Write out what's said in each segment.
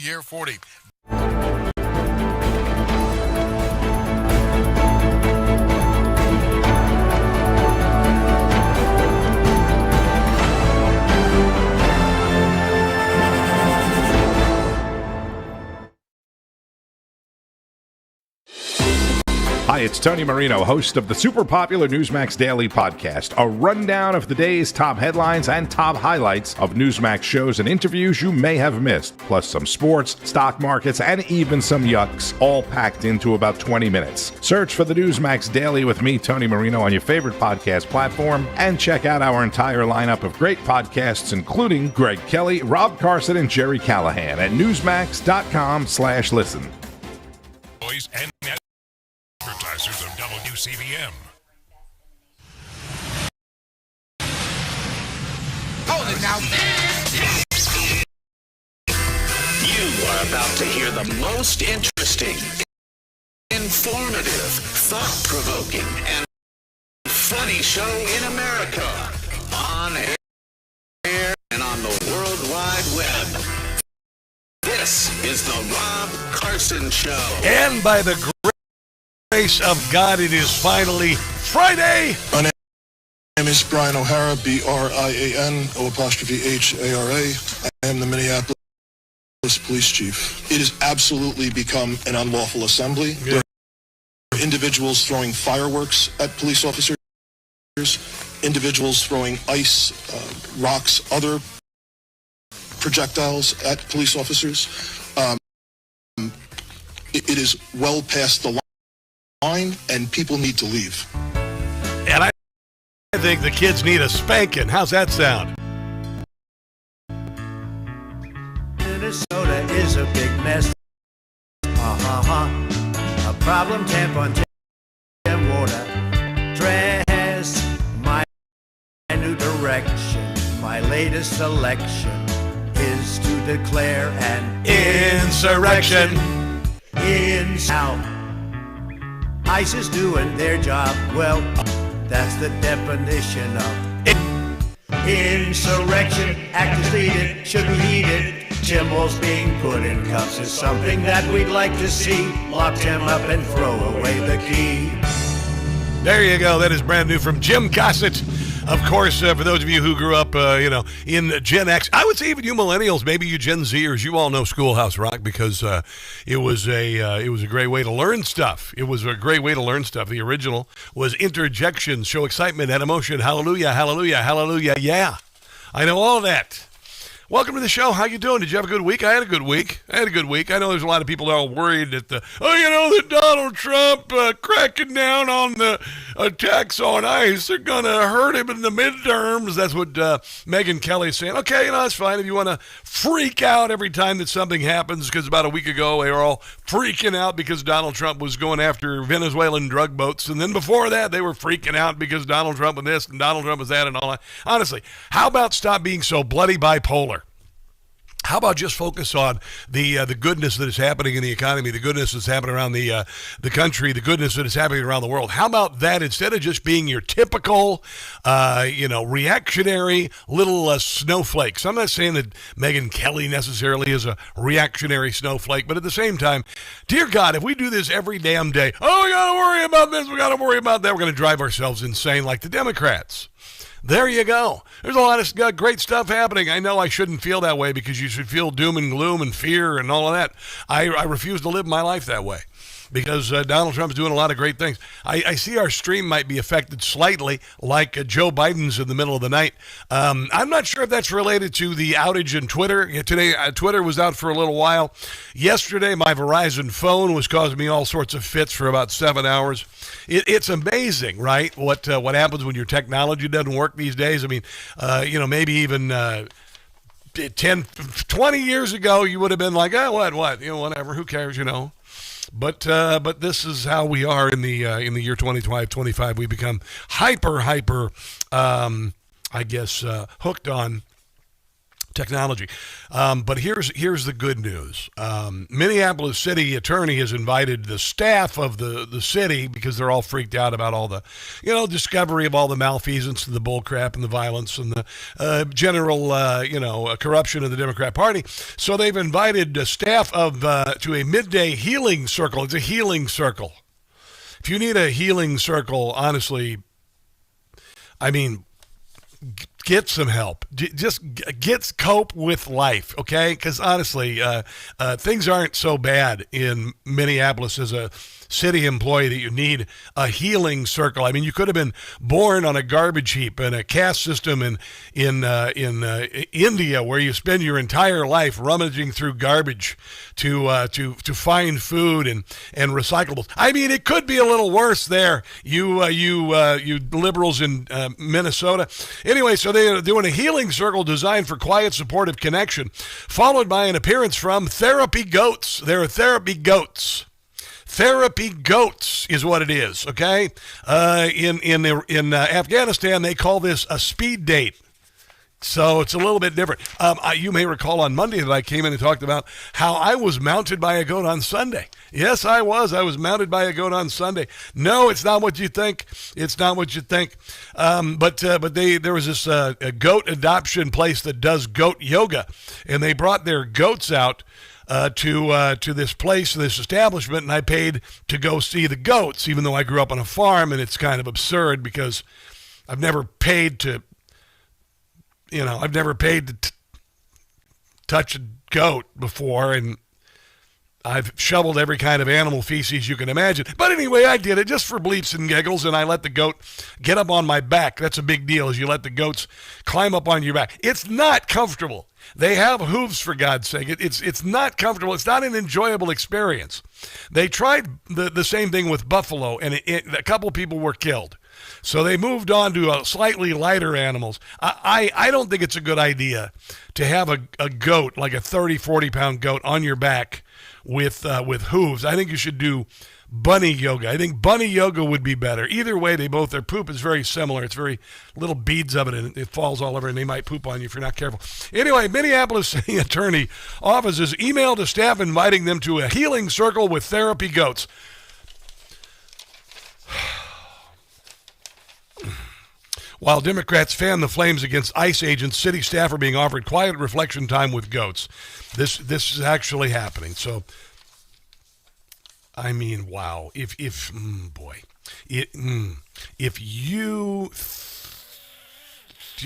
year 40. Hi, it's Tony Marino, host of the super popular Newsmax Daily Podcast, a rundown of the day's top headlines and top highlights of Newsmax shows and interviews you may have missed, plus some sports, stock markets, and even some yucks, all packed into about 20 minutes. Search for the Newsmax Daily with me, Tony Marino, on your favorite podcast platform, and check out our entire lineup of great podcasts, including Greg Kelly, Rob Carson, and Jerry Callahan at newsmax.com/listen. Boys and advertisers of WCVM. Hold it now. You are about to hear the most interesting, informative, thought-provoking, and funny show in America. On air and on the World Wide Web. This is the Rob Carson Show. And by the grace of God, it is finally Friday. My name is Brian O'Hara, BRIANO''HARA. I am the Minneapolis Police Chief. It has absolutely become an unlawful assembly. There are individuals throwing fireworks at police officers, individuals throwing ice, rocks, other projectiles at police officers. It is well past the line, and people need to leave. And I think the kids need a spanking. How's that sound? Minnesota is a big mess. A problem, tampon, water, dress, my new direction, my latest selection is to declare an Insurrection. In South. ICE is doing their job well. That's the definition of Insurrection Act is needed, should be heeded. Tim Walz being put in cuffs is something that we'd like to see. Lock him up and throw away the key. There you go. That is brand new from Jim Gossett. Of course, for those of you who grew up, in Gen X, I would say even you millennials, maybe you Gen Zers, you all know Schoolhouse Rock because it was a great way to learn stuff. It was a great way to learn stuff. The original was interjections, show excitement and emotion. Hallelujah, hallelujah, hallelujah. Yeah, I know all that. Welcome to the show. How you doing? Did you have a good week? I had a good week. I know there's a lot of people that are worried that that Donald Trump cracking down on the attacks on ICE are going to hurt him in the midterms. That's what Megyn Kelly is saying. Okay, that's fine if you want to freak out every time that something happens, because about a week ago they were all freaking out because Donald Trump was going after Venezuelan drug boats. And then before that, they were freaking out because Donald Trump was this and Donald Trump was that and all that. Honestly, how about stop being so bloody bipolar? How about just focus on the goodness that is happening in the economy, the goodness that's happening around the country, the goodness that is happening around the world? How about that instead of just being your typical, reactionary little snowflakes? I'm not saying that Megyn Kelly necessarily is a reactionary snowflake, but at the same time, dear God, if we do this every damn day, we got to worry about this, we got to worry about that, we're going to drive ourselves insane like the Democrats. There you go. There's a lot of great stuff happening. I know I shouldn't feel that way because you should feel doom and gloom and fear and all of that. I refuse to live my life that way because Donald Trump's doing a lot of great things. I see our stream might be affected slightly like Joe Biden's in the middle of the night. I'm not sure if that's related to the outage in Twitter. Today, Twitter was out for a little while. Yesterday, my Verizon phone was causing me all sorts of fits for about 7 hours. It's amazing, right, what happens when your technology doesn't work these days. I mean, maybe even 10, 20 years ago, you would have been like, whatever, who cares, But this is how we are in the year 2025. We become hyper, hooked on technology. But here's the good news. Minneapolis city attorney has invited the staff of the city, because they're all freaked out about all the, discovery of all the malfeasance and the bullcrap and the violence and the general, corruption of the Democrat Party. So they've invited the staff to a midday healing circle. It's a healing circle. If you need a healing circle, honestly, I mean, get some help. Just cope with life, okay? Because honestly, things aren't so bad in Minneapolis as a city employee that you need a healing circle. I mean, you could have been born on a garbage heap in a caste system in India, where you spend your entire life rummaging through garbage to find food and recyclables. I mean, it could be a little worse there. You liberals in Minnesota. Anyway, so they're doing a healing circle designed for quiet, supportive connection, followed by an appearance from therapy goats. There are therapy goats. Therapy goats is what it is, okay? In Afghanistan, they call this a speed date. So it's a little bit different. You may recall on Monday that I came in and talked about how I was mounted by a goat on Sunday. Yes, I was. I was mounted by a goat on Sunday. No, it's not what you think. It's not what you think. But there was this a goat adoption place that does goat yoga, and they brought their goats out to this place, this establishment, and I paid to go see the goats, even though I grew up on a farm, and it's kind of absurd because I've never paid to touch a goat before, and I've shoveled every kind of animal feces you can imagine. But anyway, I did it just for bleeps and giggles, and I let the goat get up on my back. That's a big deal, is you let the goats climb up on your back. It's not comfortable. They have hooves, for God's sake. It's not comfortable. It's not an enjoyable experience. They tried the same thing with buffalo, and a couple people were killed. So they moved on to slightly lighter animals. I don't think it's a good idea to have a goat, like a 30, 40-pound goat, on your back with hooves. I think you should do bunny yoga. I think bunny yoga would be better. Either way, their poop is very similar. It's very little beads of it, and it falls all over, and they might poop on you if you're not careful. Anyway, Minneapolis City Attorney Office has emailed to staff inviting them to a healing circle with therapy goats. While Democrats fan the flames against ICE agents, city staff are being offered quiet reflection time with goats. This is actually happening. So, I mean, wow. If you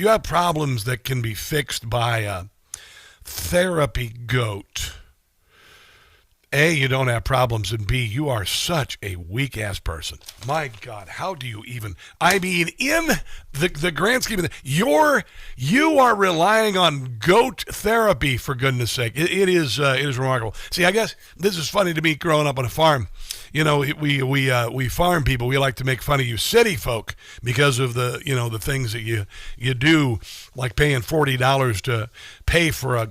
have problems that can be fixed by a therapy goat, A, you don't have problems, and B, you are such a weak-ass person. My God, how do you even... I mean, in the grand scheme of things, you are relying on goat therapy, for goodness sake. It is remarkable. See, I guess this is funny to me growing up on a farm. You know, we farm people. We like to make fun of you city folk because of the things that you do, like paying $40 to pay for a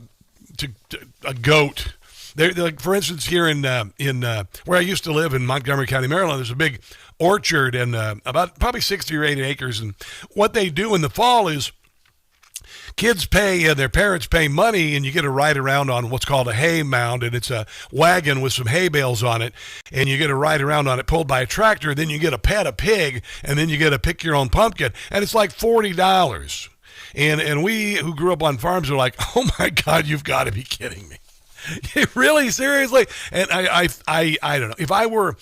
goat. Like, for instance, here in where I used to live in Montgomery County, Maryland, there's a big orchard and about probably 60 or 80 acres. And what they do in the fall is kids pay, their parents pay money, and you get to ride around on what's called a hay mound, and it's a wagon with some hay bales on it, and you get to ride around on it pulled by a tractor. Then you get to pet a pig, and then you get to pick your own pumpkin, and it's like $40. And we who grew up on farms are like, oh my God, you've got to be kidding me. Really, seriously? And I don't know. If I were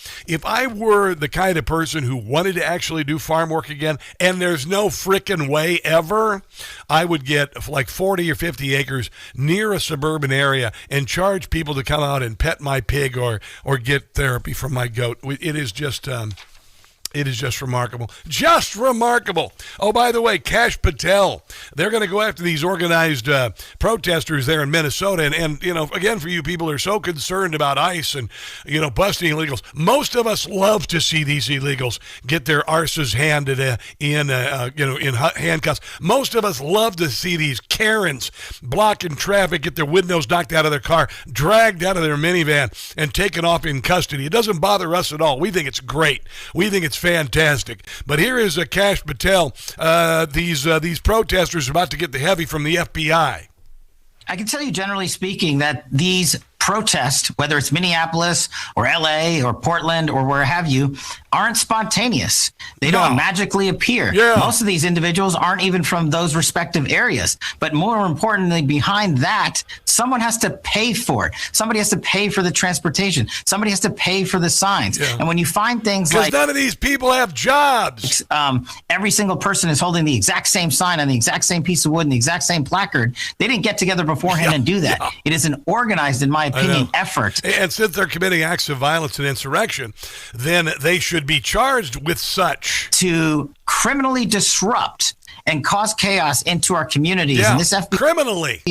the kind of person who wanted to actually do farm work again, and there's no frickin' way ever, I would get like 40 or 50 acres near a suburban area and charge people to come out and pet my pig or get therapy from my goat. It is just remarkable. Just remarkable. Oh, by the way, Kash Patel, they're going to go after these organized protesters there in Minnesota. And, again, for you people who are so concerned about ICE and, busting illegals, most of us love to see these illegals get their arses handed in handcuffs. Most of us love to see these Karens blocking traffic, get their windows knocked out of their car, dragged out of their minivan, and taken off in custody. It doesn't bother us at all. We think it's great. We think it's fantastic. But here is Kash Patel. These protesters are about to get the heavy from the FBI. I can tell you, generally speaking, that these protests, whether it's Minneapolis or LA or Portland or where have you, aren't spontaneous. They don't magically appear. Yeah. Most of these individuals aren't even from those respective areas. But more importantly, behind that, someone has to pay for it. Somebody has to pay for the transportation. Somebody has to pay for the signs. Yeah. And when you find things Because like none of these people have jobs. every single person is holding the exact same sign on the exact same piece of wood and the exact same placard, they didn't get together beforehand and do that. It is an organized, in my opinion, effort. And since they're committing acts of violence and insurrection, then they should be charged with such. To criminally disrupt and cause chaos into our communities. And this FBI criminally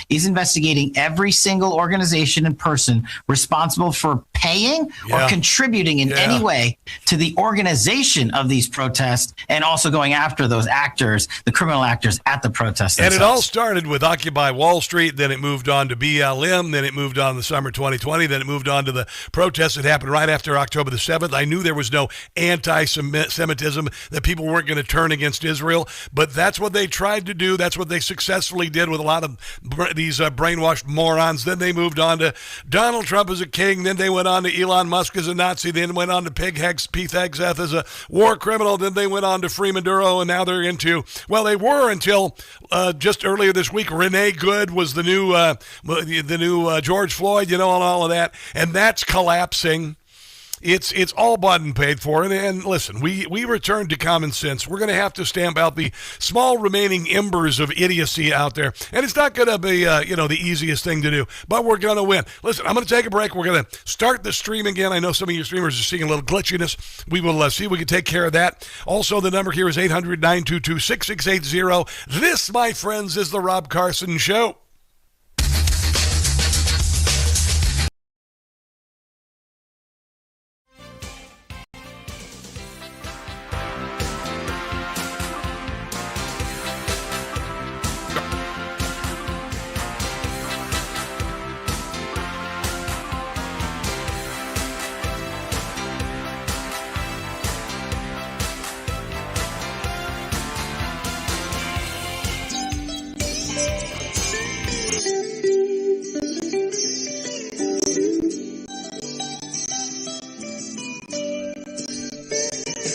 is investigating every single organization and person responsible for paying or contributing in any way to the organization of these protests, and also going after those actors, the criminal actors at the protests themselves. And it all started with Occupy Wall Street, then it moved on to BLM, then it moved on to the summer 2020, then it moved on to the protests that happened right after October the 7th. I knew there was no anti-Semitism, that people weren't going to turn against Israel, but that's what they tried to do. That's what they successfully did with a lot of these brainwashed morons. Then they moved on to Donald Trump as a king. Then they went on to Elon Musk as a Nazi. Then went on to Pete Hegseth as a war criminal. Then they went on to Freeman Duro, and now they're into, well, they were until just earlier this week. Renee Good was the new George Floyd, and all of that, and that's collapsing. It's all bought and paid for. And listen, we return to common sense. We're going to have to stamp out the small remaining embers of idiocy out there. And it's not going to be, the easiest thing to do, but we're going to win. Listen, I'm going to take a break. We're going to start the stream again. I know some of you streamers are seeing a little glitchiness. We will see if we can take care of that. Also, the number here is 800-922-6680. This, my friends, is the Rob Carson Show.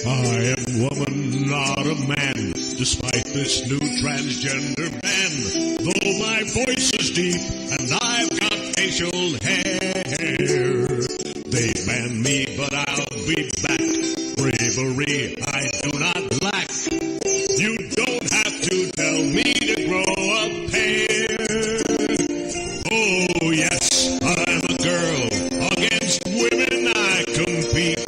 I am woman, not a man, despite this new transgender ban. Though my voice is deep and I've got facial hair, they ban me, but I'll be back. Bravery I do not lack. You don't have to tell me to grow a pair. Oh yes, I'm a girl. Against women I compete.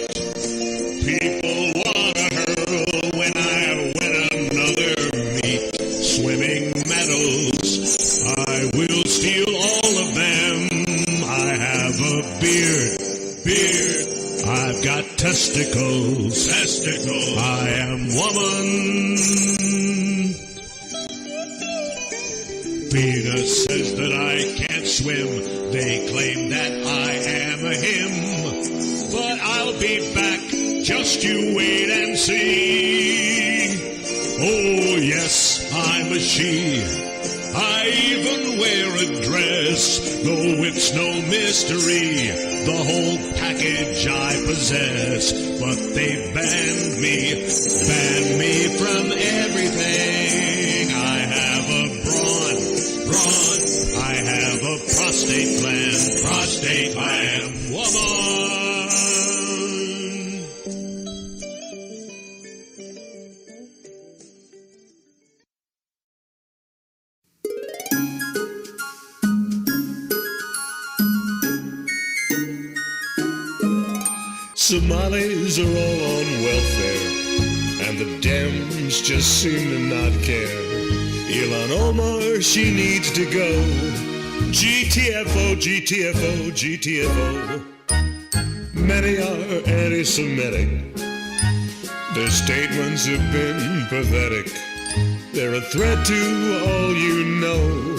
People wanna hurl when I win another meet. Swimming medals, I will steal all of them. I have a beard. I've got testicles. I am woman. Venus says that I can't swim. They claim that I am a him. But I'll be back. Just you wait and see. Oh yes, I'm a she. I even wear a dress, though it's no mystery. The whole package I possess. But they banned me from everything. I have a brawn. I have a prostate gland. Woman. Somalis are all on welfare, and the Dems just seem to not care. Ilhan Omar, she needs to go. GTFO, GTFO, GTFO. Many are anti-Semitic. Their statements have been pathetic. They're a threat to all you know.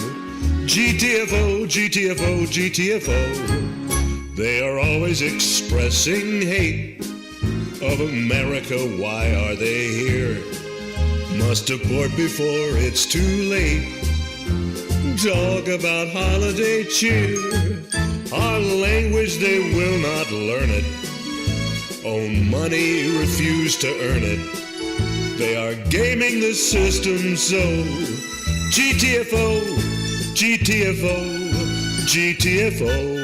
GTFO, GTFO, GTFO. They are always expressing hate of America. Why are they here? Must deport before it's too late. talk about holiday cheer. Our language, they will not learn it. Own money, refuse to earn it. They are gaming the system, so GTFO, GTFO, GTFO.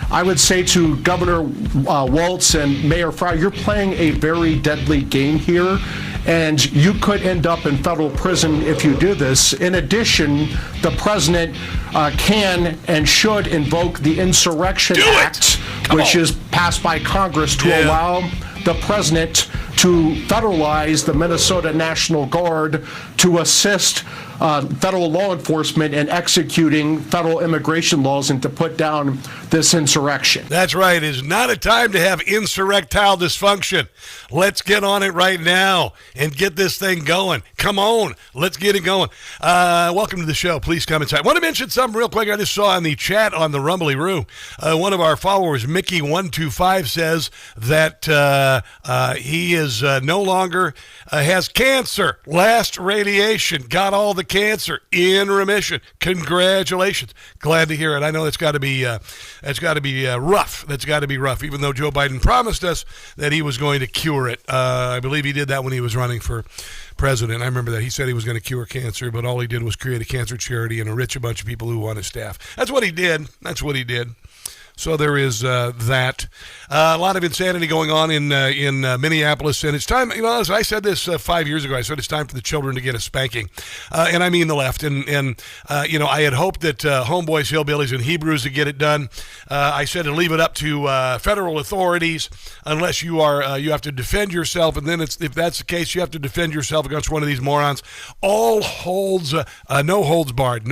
I would say to Governor Walz and Mayor Fryer, you're playing a very deadly game here, and you could end up in federal prison if you do this. In addition, the president can and should invoke the Insurrection Act, which is passed by Congress to allow the president to federalize the Minnesota National Guard to assist federal law enforcement in executing federal immigration laws and to put down this insurrection. That's right. It's not a time to have insurrectile dysfunction. Let's get on it right now and get this thing going. Come on. Let's get it going. Welcome to the show. Please come inside. I want to mention something real quick. I just saw in the chat on the Rumbly-Roo. One of our followers, Mickey125, says that he is no longer has cancer. Last radiation. Got all the cancer in remission. Congratulations. Glad to hear it. I know it's got to be rough. That's got to be rough, even though Joe Biden promised us that he was going to cure it. I believe he did that when he was running for president. I remember that. He said he was going to cure cancer, but all he did was create a cancer charity and enrich a bunch of people who want his staff. That's what he did. So there is that. A lot of insanity going on in Minneapolis, and it's time, as I said this 5 years ago, I said it's time for the children to get a spanking. And I mean the left. And I had hoped that homeboys, hillbillies, and Hebrews would get it done. I said to leave it up to federal authorities unless you have to defend yourself. And then if that's the case, you have to defend yourself against one of these morons. No holds barred.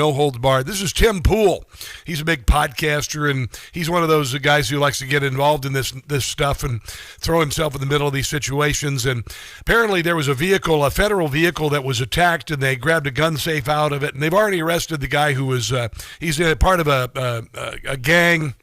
This is Tim Pool. He's a big podcaster, and he's one of those guys who likes to get involved in this stuff and throw himself in the middle of these situations. And apparently there was a federal vehicle that was attacked, and they grabbed a gun safe out of it, and they've already arrested the guy who was he's a part of a gang.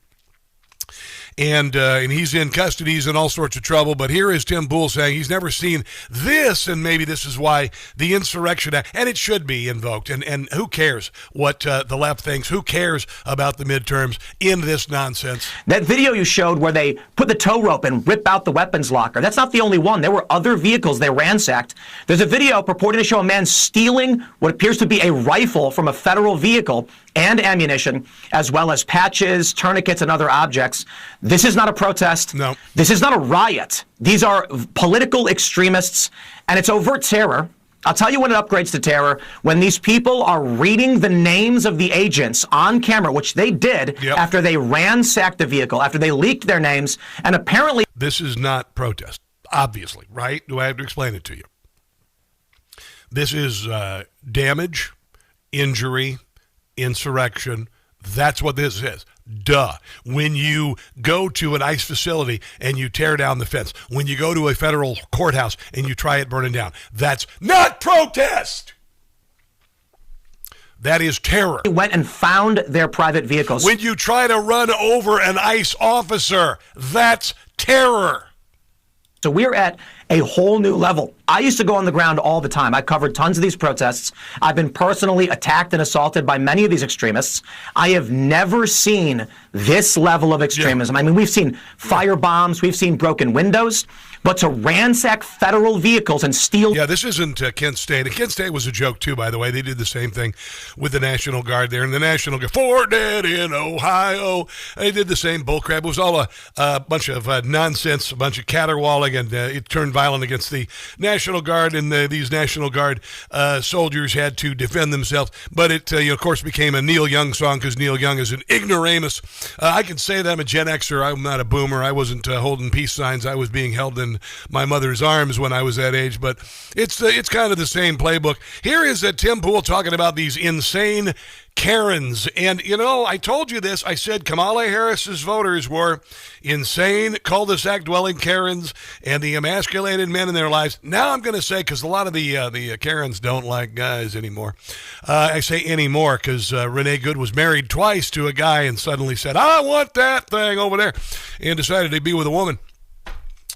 And he's in custody. He's in all sorts of trouble. But here is Tim Pool saying he's never seen this, and maybe this is why the Insurrection Act, and it should be invoked. And who cares what the left thinks? Who cares about the midterms in this nonsense? That video you showed where they put the tow rope and rip out the weapons locker, that's not the only one. There were other vehicles they ransacked. There's a video purporting to show a man stealing what appears to be a rifle from a federal vehicle and ammunition, as well as patches, tourniquets, and other objects. This is not a protest. No. This is not a riot. These are political extremists, and it's overt terror. I'll tell you when it upgrades to terror, when these people are reading the names of the agents on camera, which they did after they ransacked the vehicle, after they leaked their names, and apparently... This is not protest, obviously, right? Do I have to explain it to you? This is damage, injury, insurrection. That's what this is. Duh. When you go to an ICE facility and you tear down the fence, when you go to a federal courthouse and you try it burning down, that's not protest. That is terror. They went and found their private vehicles. When you try to run over an ICE officer, that's terror. So we're at a whole new level. I used to go on the ground all the time. I covered tons of these protests. I've been personally attacked and assaulted by many of these extremists. I have never seen this level of extremism. I mean, we've seen fire bombs, we've seen broken windows, but to ransack federal vehicles and steal... Yeah, this isn't Kent State. Kent State was a joke, too, by the way. They did the same thing with the National Guard there. And the National Guard, 4 dead in Ohio. They did the same bullcrap. It was all a bunch of nonsense, a bunch of caterwauling, and it turned violent against the National Guard, and these National Guard soldiers had to defend themselves. But it, of course, became a Neil Young song because Neil Young is an ignoramus. I can say that I'm a Gen Xer. I'm not a boomer. I wasn't holding peace signs. I was being held in my mother's arms when I was that age. But it's kind of the same playbook. Here is Tim Pool talking about these insane Karens. And, I told you this. I said Kamala Harris's voters were insane, cul-de-sac dwelling Karens and the emasculated men in their lives. Now I'm going to say, because a lot of the Karens don't like guys anymore. I say anymore because Renee Good was married twice to a guy and suddenly said, I want that thing over there, and decided to be with a woman.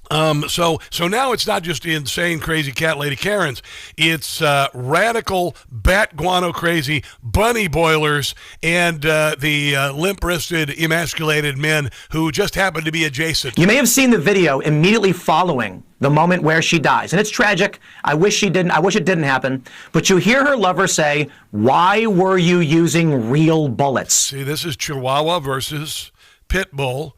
So now it's not just insane, crazy cat lady Karens. It's radical, bat guano crazy bunny boilers and the limp-wristed, emasculated men who just happen to be adjacent. You may have seen the video immediately following the moment where she dies. And it's tragic. I wish it didn't happen. But you hear her lover say, "Why were you using real bullets?" See, this is Chihuahua versus Pit Bull,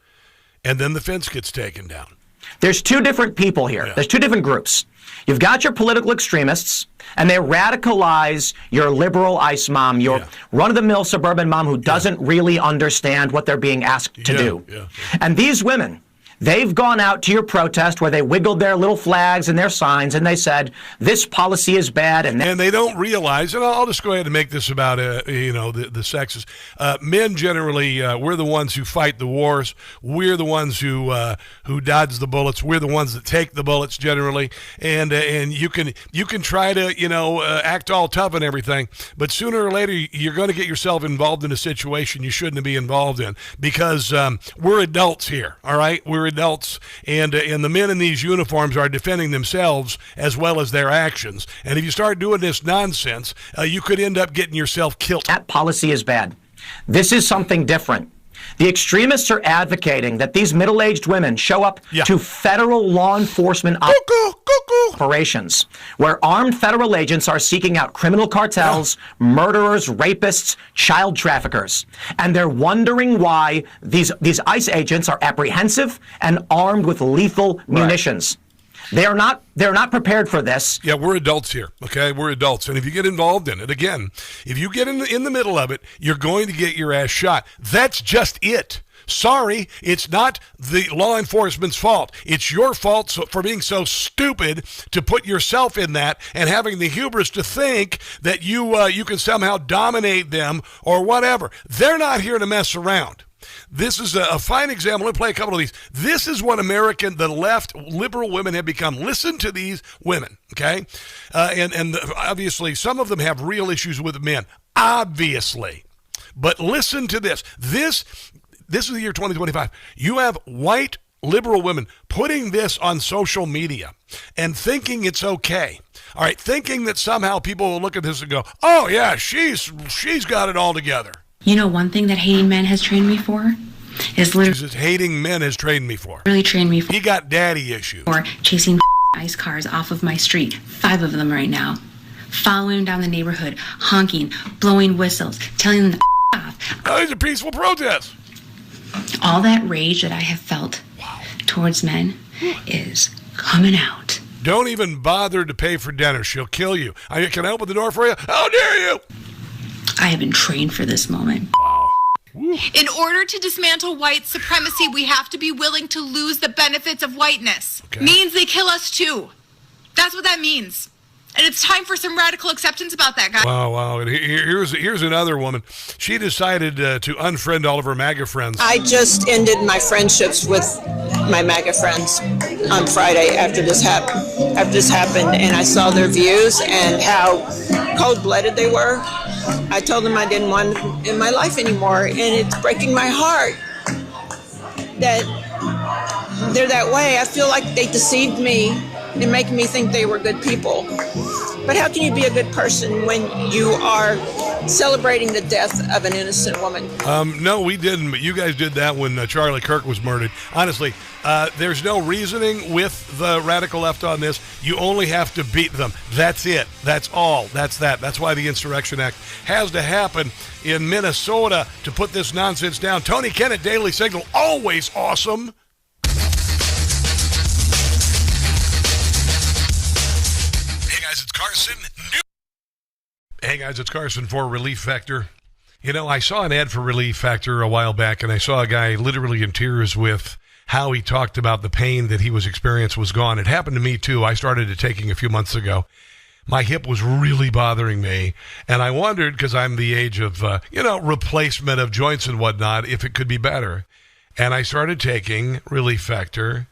and then the fence gets taken down. There's two different people here. Yeah. There's two different groups. You've got your political extremists, and they radicalize your liberal ICE mom, your run-of-the-mill suburban mom who doesn't really understand what they're being asked to do. Yeah. And these women, they've gone out to your protest where they wiggled their little flags and their signs, and they said, this policy is bad. And they don't realize, and I'll just go ahead and make this about, the sexes. Men generally, we're the ones who fight the wars. We're the ones who dodge the bullets. We're the ones that take the bullets generally. And you can try to, act all tough and everything, but sooner or later, you're going to get yourself involved in a situation you shouldn't be involved in because we're adults here, all right? We're adults, and the men in these uniforms are defending themselves as well as their actions. And if you start doing this nonsense, you could end up getting yourself killed. That policy is bad. This is something different. The extremists are advocating that these middle-aged women show up to federal law enforcement operations where armed federal agents are seeking out criminal cartels, murderers, rapists, child traffickers. And they're wondering why these ICE agents are apprehensive and armed with lethal munitions. They're not prepared for this. Yeah, we're adults here, okay? We're adults. And if you get involved in it, again, if you get in the middle of it, you're going to get your ass shot. That's just it. Sorry, it's not the law enforcement's fault. It's your fault for being so stupid to put yourself in that and having the hubris to think that you can somehow dominate them or whatever. They're not here to mess around. This is a fine example. Let me play a couple of these. This is what the left, liberal women have become. Listen to these women, okay? And obviously, some of them have real issues with men, obviously. But listen to this. This is the year 2025. You have white liberal women putting this on social media and thinking it's okay. All right, thinking that somehow people will look at this and go, oh, yeah, she's got it all together. You know, one thing that hating men has trained me for is literally... hating men has trained me for. Really trained me for. He got daddy issues. Or chasing ICE cars off of my street. 5 of them right now. Following them down the neighborhood, honking, blowing whistles, telling them to off. Oh, it's a peaceful protest. All that rage that I have felt towards men is coming out. Don't even bother to pay for dinner. She'll kill you. Can I open the door for you? How dare you? I have been trained for this moment. Wow. In order to dismantle white supremacy, we have to be willing to lose the benefits of whiteness. Okay. Means they kill us too. That's what that means. And it's time for some radical acceptance about that, guys. Wow. And here's another woman. She decided to unfriend all of her MAGA friends. I just ended my friendships with my MAGA friends on Friday after this happened, and I saw their views and how cold-blooded they were. I told them I didn't want them in my life anymore, and it's breaking my heart that they're that way. I feel like they deceived me and making me think they were good people. But how can you be a good person when you are celebrating the death of an innocent woman? No, we didn't, but you guys did that when Charlie Kirk was murdered. Honestly, there's no reasoning with the radical left on this. You only have to beat them. That's it. That's all. That's that. That's why the Insurrection Act has to happen in Minnesota to put this nonsense down. Tony Kinnett, Daily Signal, always awesome. Carson. Hey guys, it's Carson for Relief Factor. You know, I saw an ad for Relief Factor a while back, and I saw a guy literally in tears with how he talked about the pain that he was experiencing was gone. It happened to me too. I started it taking a few months ago. My hip was really bothering me, and I wondered, because I'm the age of, replacement of joints and whatnot, if it could be better. And I started taking Relief Factor,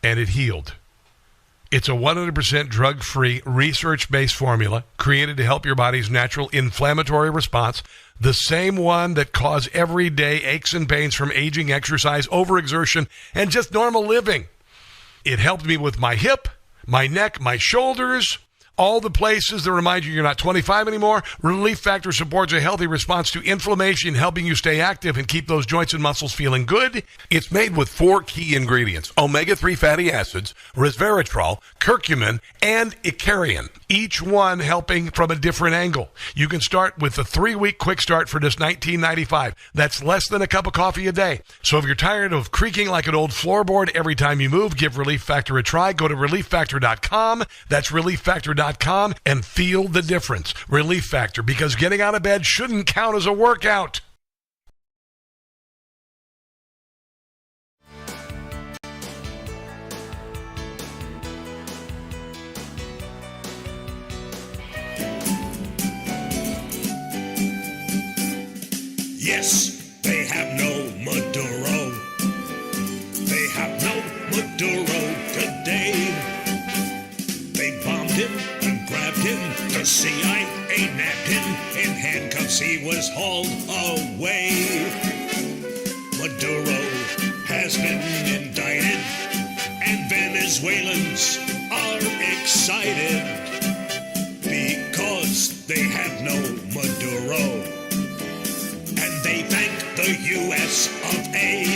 and it healed. It's a 100% drug-free, research-based formula created to help your body's natural inflammatory response, the same one that causes everyday aches and pains from aging, exercise, overexertion, and just normal living. It helped me with my hip, my neck, my shoulders, all the places that remind you you're not 25 anymore. Relief Factor supports a healthy response to inflammation, helping you stay active and keep those joints and muscles feeling good. It's made with 4 key ingredients: omega-3 fatty acids, resveratrol, curcumin, and icariin, each one helping from a different angle. You can start with the 3-week quick start for just $19.95. That's less than a cup of coffee a day. So if you're tired of creaking like an old floorboard every time you move, give Relief Factor a try. Go to ReliefFactor.com. That's ReliefFactor.com and feel the difference. Relief Factor, because getting out of bed shouldn't count as a workout. Yes, they have no Maduro. They have no Maduro today. They bombed him and grabbed him. The CIA nabbed him. In handcuffs he was hauled away. Maduro has been indicted, and Venezuelans are excited because they have no Maduro. And they thank the U.S. of A.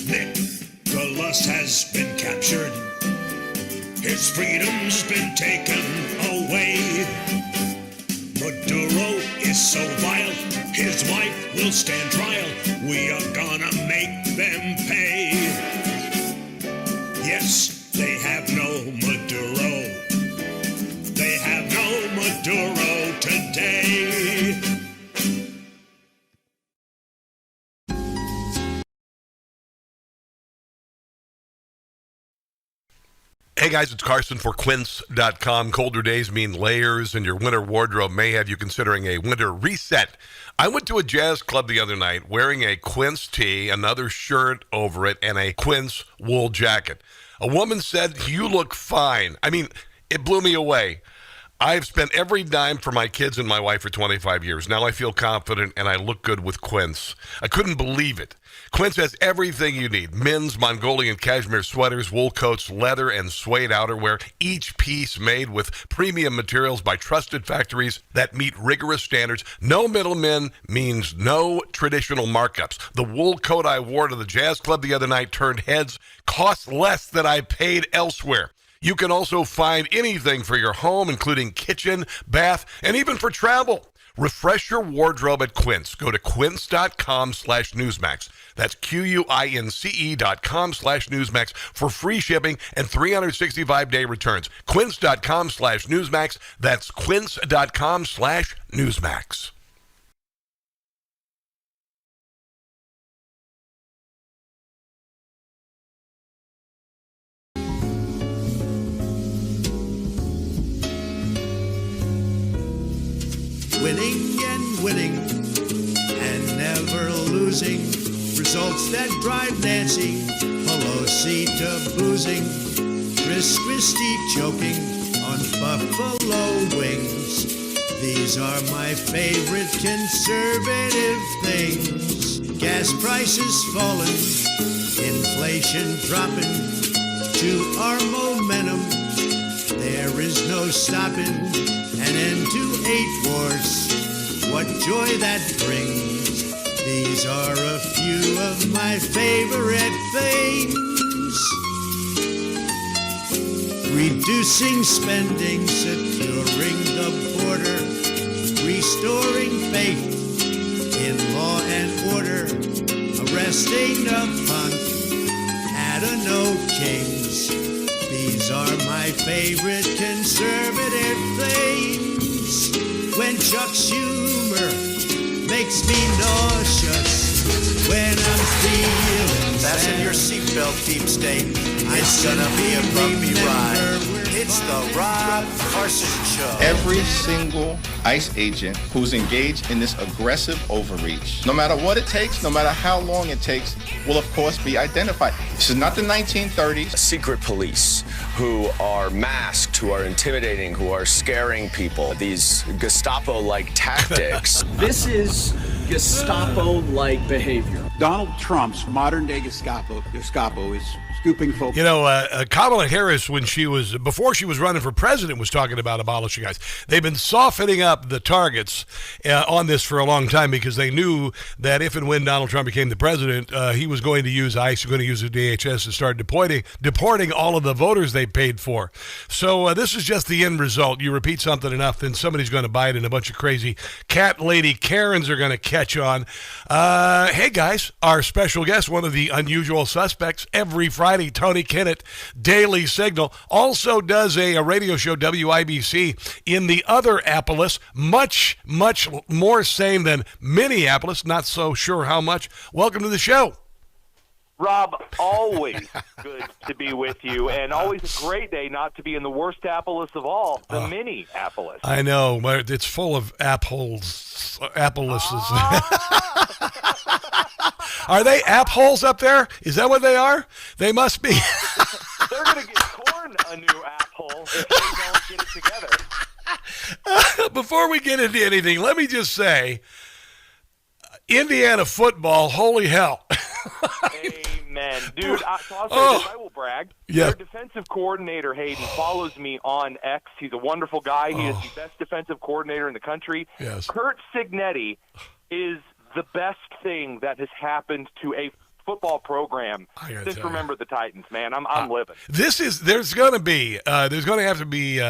Nicholas has been captured. His freedom's been taken away. Maduro is so vile, his wife will stand trial. We are gonna make them pay. Yes, they have no Maduro. They have no Maduro today. Hey guys, it's Carson for Quince.com. Colder days mean layers, and your winter wardrobe may have you considering a winter reset. I went to a jazz club the other night wearing a Quince tee, another shirt over it, and a Quince wool jacket. A woman said, "You look fine." I mean, it blew me away. I've spent every dime for my kids and my wife for 25 years. Now I feel confident and I look good with Quince. I couldn't believe it. Quince has everything you need: men's Mongolian cashmere sweaters, wool coats, leather, and suede outerwear, each piece made with premium materials by trusted factories that meet rigorous standards. No middlemen means no traditional markups. The wool coat I wore to the jazz club the other night turned heads, cost less than I paid elsewhere. You can also find anything for your home, including kitchen, bath, and even for travel. Refresh your wardrobe at Quince. Go to quince.com/Newsmax. That's QUINCE.com/Newsmax for free shipping and 365-day returns. Quince.com/Newsmax. That's quince.com/Newsmax. Winning and winning and never losing. Results that drive Nancy Pelosi to boozing. Chris Christie choking on buffalo wings. These are my favorite conservative things. Gas prices falling, inflation dropping. to our momentum. There is no stopping an end to 8 wars. What joy that brings. These are a few of my favorite things. Reducing spending, securing the border, restoring faith in law and order, arresting a punk at a no kings. These are my favorite conservative things. When Chuck Schumer makes me nauseous, when I'm feeling That's sad. in your seatbelt, deep state. It's gonna be a bumpy ride. It's the Rob Carson Show. Every single ICE agent who's engaged in this aggressive overreach, no matter what it takes, no matter how long it takes, will of course be identified. This is not the 1930s. Secret police who are masked, who are intimidating, who are scaring people. These Gestapo-like tactics. This is Gestapo-like behavior. Donald Trump's modern-day Gestapo is scooping folks. You know, Kamala Harris, before she was running for president, was talking about abolishing ICE. They've been softening up the targets on this for a long time because they knew that if and when Donald Trump became the president, he was going to use ICE, going to use the DHS to start deporting all of the voters they paid for. So this is just the end result. You repeat something enough, then somebody's going to buy it, and a bunch of crazy cat lady Karens are going to catch on. Hey, guys, our special guest, one of the unusual suspects, every Friday, Tony Kinnett, Daily Signal, also does a radio show, WIBC, in the other Appalachia, much, much more sane than Minneapolis, not so sure how much. Welcome to the show. Rob, always good to be with you, and always a great day not to be in the worst Appalachia of all, the Minneapolis. I know, but it's full of appholes. Are they appholes up there? Is that what they are? They must be. They're going to get corn a new apphole if they don't get it together. Before we get into anything, let me just say, Indiana football, holy hell. Amen. Dude, I'll say this, I will brag. Yeah. Their defensive coordinator, Hayden, follows me on X. He's a wonderful guy. He is the best defensive coordinator in the country. Yes. Kurt Cignetti is the best thing that has happened to a football program since Remember the Titans, man. I'm living. There's going to have to be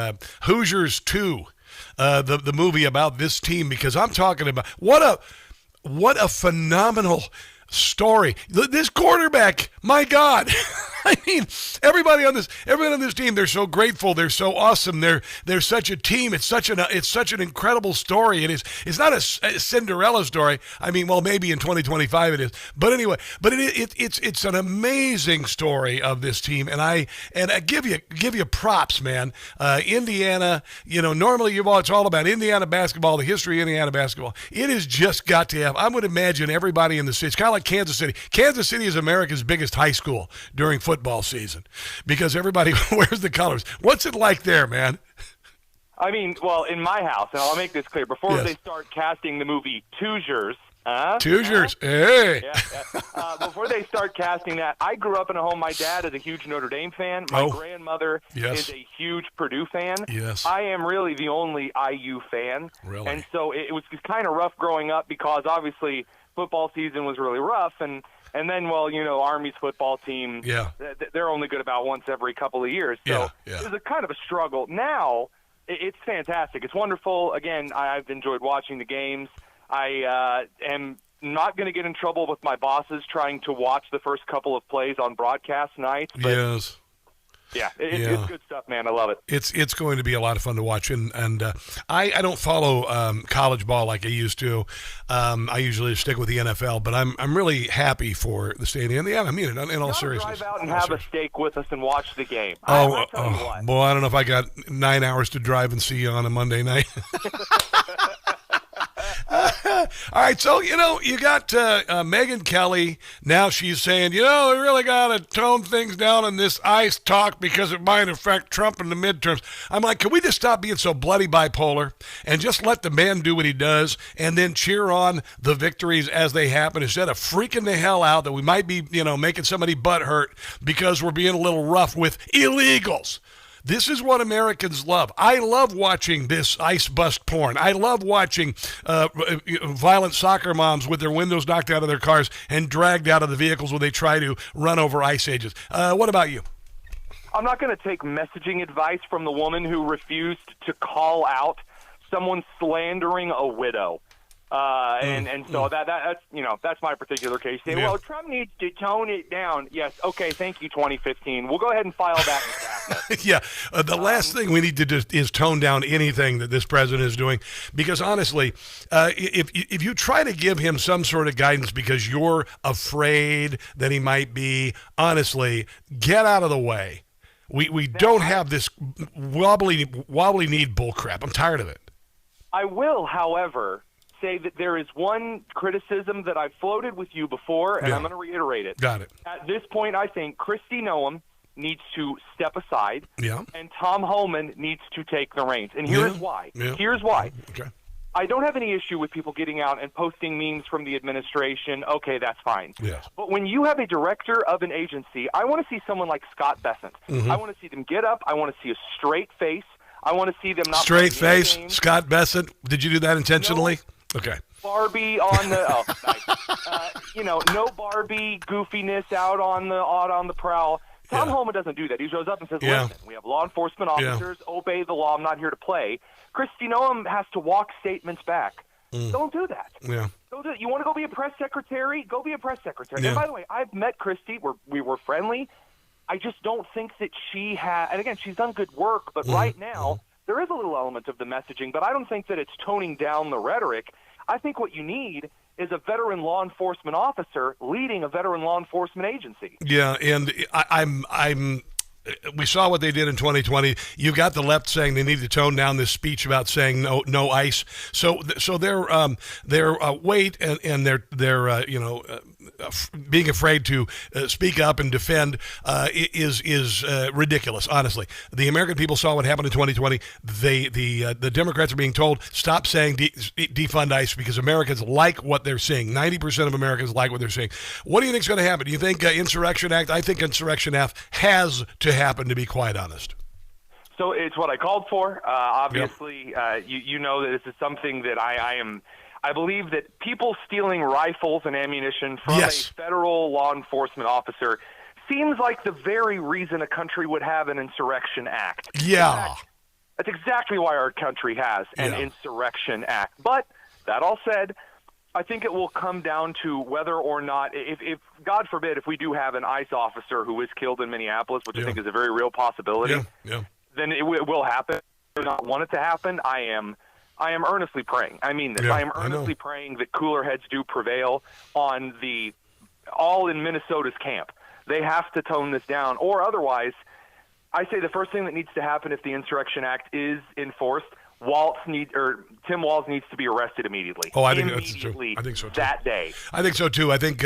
Hoosiers 2, the movie about this team, because I'm talking about what a phenomenal story. This quarterback, my God. I mean, everybody on this team, they're so grateful. They're so awesome. They're such a team. It's such an incredible story. It's not a Cinderella story. I mean, well, maybe in 2025 it is. But anyway, it's an amazing story of this team, and I give you props, man. Indiana, normally it's all about Indiana basketball, the history of Indiana basketball. It has just got to have. I would imagine everybody in the city. It's kind of like Kansas City. Kansas City is America's biggest high school during football season because everybody wears the colors. What's it like there, man? I mean, well, in my house, and I'll make this clear, before they start casting the movie Hoosiers, hey. Before they start casting that, I grew up in a home. My dad is a huge Notre Dame fan. My grandmother is a huge Purdue fan. Yes. I am really the only IU fan. Really? And so it was kind of rough growing up because obviously football season was really rough. And then, Army's football team, they're only good about once every couple of years. So it was a kind of a struggle. Now, it's fantastic. It's wonderful. Again, I've enjoyed watching the games. I am not going to get in trouble with my bosses trying to watch the first couple of plays on broadcast nights. But yes. Yeah, it's good stuff, man. I love it. It's going to be a lot of fun to watch, and I don't follow college ball like I used to. I usually stick with the NFL, but I'm really happy for the state of Indiana. I mean it in all seriousness. Drive out and have a steak with us and watch the game. Boy, I don't know if I got 9 hours to drive and see you on a Monday night. All right, so, you got Megyn Kelly. Now she's saying, we really got to tone things down in this ICE talk because it might affect Trump in the midterms. I'm like, can we just stop being so bloody bipolar and just let the man do what he does and then cheer on the victories as they happen instead of freaking the hell out that we might be, making somebody butt hurt because we're being a little rough with illegals. This is what Americans love. I love watching this ICE bust porn. I love watching violent soccer moms with their windows knocked out of their cars and dragged out of the vehicles when they try to run over ICE agents. What about you? I'm not going to take messaging advice from the woman who refused to call out someone slandering a widow. So that's my particular case. Say, well, Trump needs to tone it down. Yes, okay, thank you, 2015. We'll go ahead and file that in cabinet. Yeah, the last thing we need to do is tone down anything that this president is doing, because honestly, if you try to give him some sort of guidance because you're afraid that he might be, honestly, get out of the way. We don't have this wobbly knee bullcrap. I'm tired of it. I will, however, say that there is one criticism that I've floated with you before, and I'm going to reiterate it. Got it. At this point, I think Kristi Noem needs to step aside, and Tom Homan needs to take the reins. And here's why. Here's why. Okay. I don't have any issue with people getting out and posting memes from the administration. Okay, that's fine. Yes. But when you have a director of an agency, I want to see someone like Scott Bessent. I want to see them get up. I want to see a straight face. I want to see them not straight face. games. Scott Bessent. Did you do that intentionally? No. Okay. Barbie on the nice. No Barbie goofiness out on the prowl. Tom Homan doesn't do that. He shows up and says, "Listen, we have law enforcement officers. Obey the law. I'm not here to play." Kristi Noem has to walk statements back. Don't do that. Yeah. Don't do it. You want to go be a press secretary? Go be a press secretary. Yeah. And by the way, I've met Kristi. We were friendly. I just don't think that she has. And again, she's done good work, but right now. There is a little element of the messaging, but I don't think that it's toning down the rhetoric. I think what you need is a veteran law enforcement officer leading a veteran law enforcement agency. Yeah, and we saw what they did in 2020. You've got the left saying they need to tone down this speech about saying no ICE. So their weight and their being afraid to speak up and defend is ridiculous. Honestly, the American people saw what happened in 2020. The Democrats are being told stop saying defund ICE because Americans like what they're seeing. 90% of Americans like what they're seeing. What do you think is going to happen? Do you think Insurrection Act? I think Insurrection Act has to happen, to be quite honest. So it's what I called for. Obviously, you know that this is something that I believe that people stealing rifles and ammunition from a federal law enforcement officer seems like the very reason a country would have an Insurrection Act. Yeah. That's exactly why our country has an Insurrection Act. But that all said, I think it will come down to whether or not, if God forbid, if we do have an ICE officer who is killed in Minneapolis, which I think is a very real possibility, then it will happen. I do not want it to happen. I am earnestly praying. I mean this. I am earnestly praying that cooler heads do prevail on all in Minnesota's camp. They have to tone this down, or otherwise, I say the first thing that needs to happen if the Insurrection Act is enforced, Tim Walz needs to be arrested immediately. Oh, I think that's true. I think so too. That day. I think so too. I think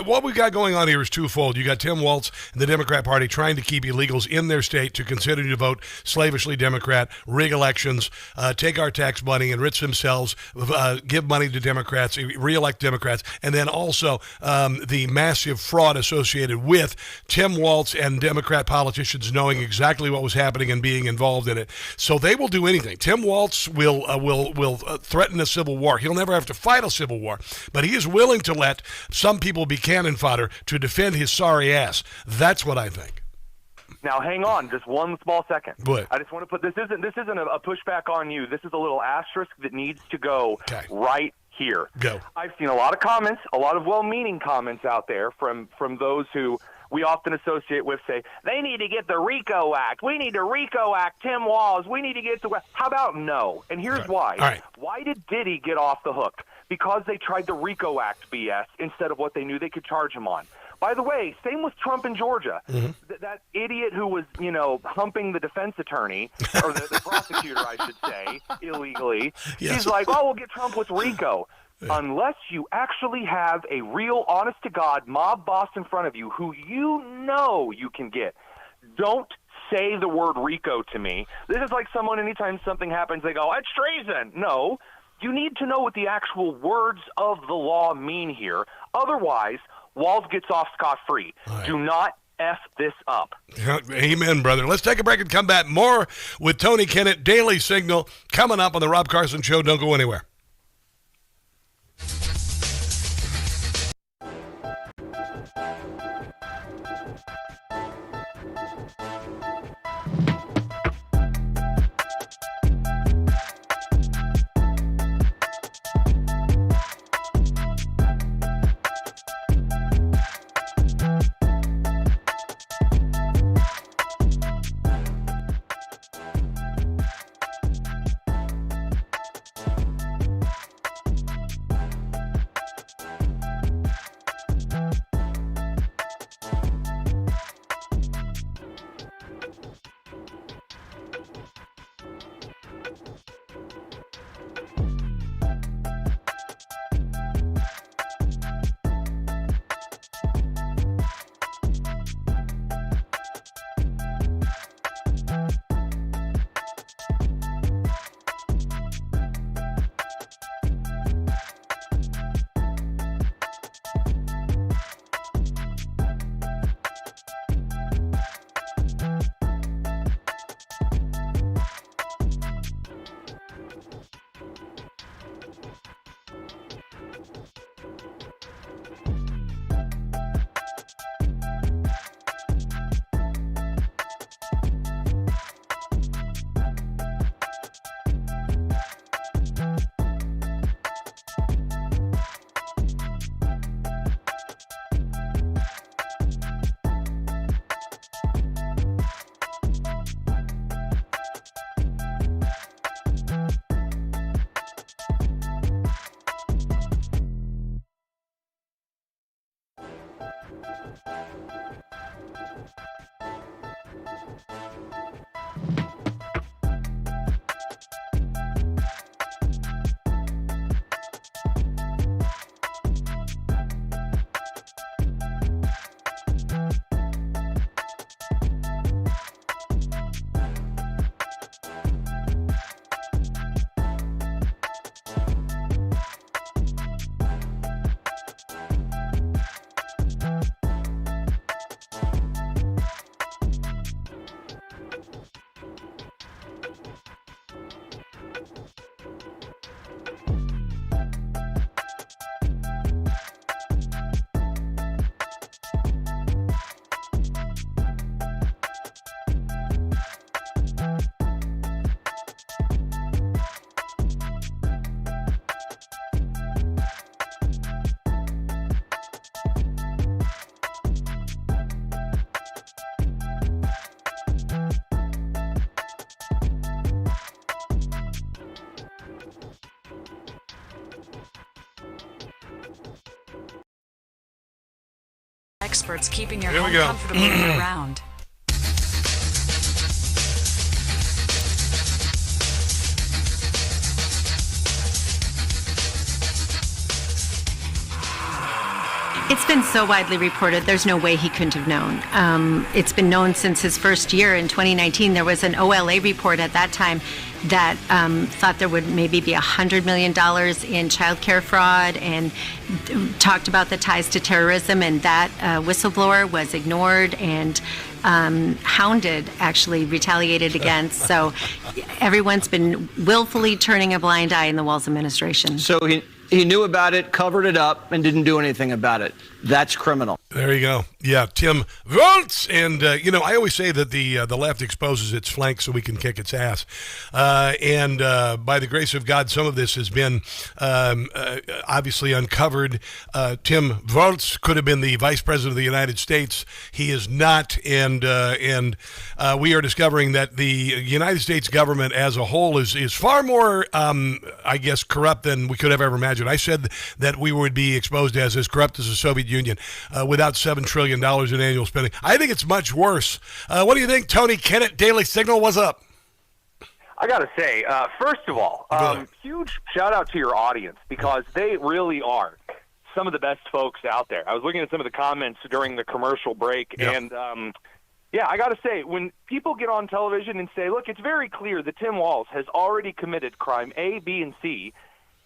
what we got going on here is twofold. You got Tim Walz and the Democrat Party trying to keep illegals in their state to continue to vote slavishly Democrat, rig elections, take our tax money, enrich themselves, give money to Democrats, reelect Democrats, and then also the massive fraud associated with Tim Walz and Democrat politicians knowing exactly what was happening and being involved in it. So they will do anything. Tim Walz will threaten a civil war. He'll never have to fight a civil war, but he is willing to let some people be cannon fodder to defend his sorry ass. That's what I think. Now, hang on, just one small second. What? I just want to put this isn't a pushback on you. This is a little asterisk that needs to go right here. Go. I've seen a lot of comments, a lot of well-meaning comments out there from those who we often associate with, say, they need to get the RICO Act. We need to RICO Act Tim Walz. We need to get to... How about no? And here's why. All right. Why did Diddy get off the hook? Because they tried the RICO Act BS instead of what they knew they could charge him on. By the way, same with Trump in Georgia. That idiot who was, humping the defense attorney, or the prosecutor, I should say, illegally. He's like, we'll get Trump with RICO. unless you actually have a real, honest-to-God mob boss in front of you who you know you can get. Don't say the word RICO to me. This is like someone, anytime something happens, they go, it's treason. No, you need to know what the actual words of the law mean here. Otherwise, Walz gets off scot-free. Right. Do not F this up. Amen, brother. Let's take a break and come back. More with Tony Kinnett, Daily Signal, coming up on the Rob Carson Show. Don't go anywhere. Experts keeping your home comfortable year-round. It's been so widely reported, there's no way he couldn't have known. It's been known since his first year in 2019. There was an OLA report at that time that thought there would maybe be $100 million in child care fraud and talked about the ties to terrorism, and that whistleblower was ignored and hounded, actually retaliated against. So everyone's been willfully turning a blind eye in the Walz administration. So he knew about it, covered it up, and didn't do anything about it. That's criminal. There you go. Yeah, Tim Walz. And, I always say that the left exposes its flanks so we can kick its ass. And by the grace of God, some of this has been obviously uncovered. Tim Walz could have been the vice president of the United States. He is not. And we are discovering that the United States government as a whole is far more, corrupt than we could have ever imagined. I said that we would be exposed as corrupt as the Soviet Union without $7 trillion in annual spending. I think it's much worse. What do you think, Tony Kinnett, Daily Signal? What's up? I got to say, first of all, huge shout out to your audience because they really are some of the best folks out there. I was looking at some of the comments during the commercial break, and I got to say, when people get on television and say, look, it's very clear that Tim Walz has already committed crime A, B, and C,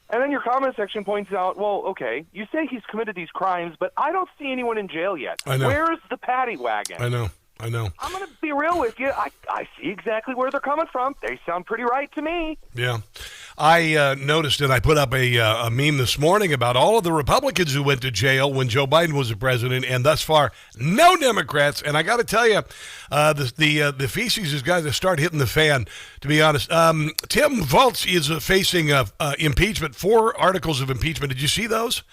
and then your comment section points out, well, okay, you say he's committed these crimes, but I don't see anyone in jail yet. I know. Where's the paddy wagon? I know. I'm going to be real with you. I see exactly where they're coming from. They sound pretty right to me. Yeah. I noticed, and I put up a meme this morning about all of the Republicans who went to jail when Joe Biden was the president, and thus far, no Democrats. And I got to tell you, the feces has got to start hitting the fan, to be honest. Tim Walz is facing impeachment, 4 articles of impeachment. Did you see those?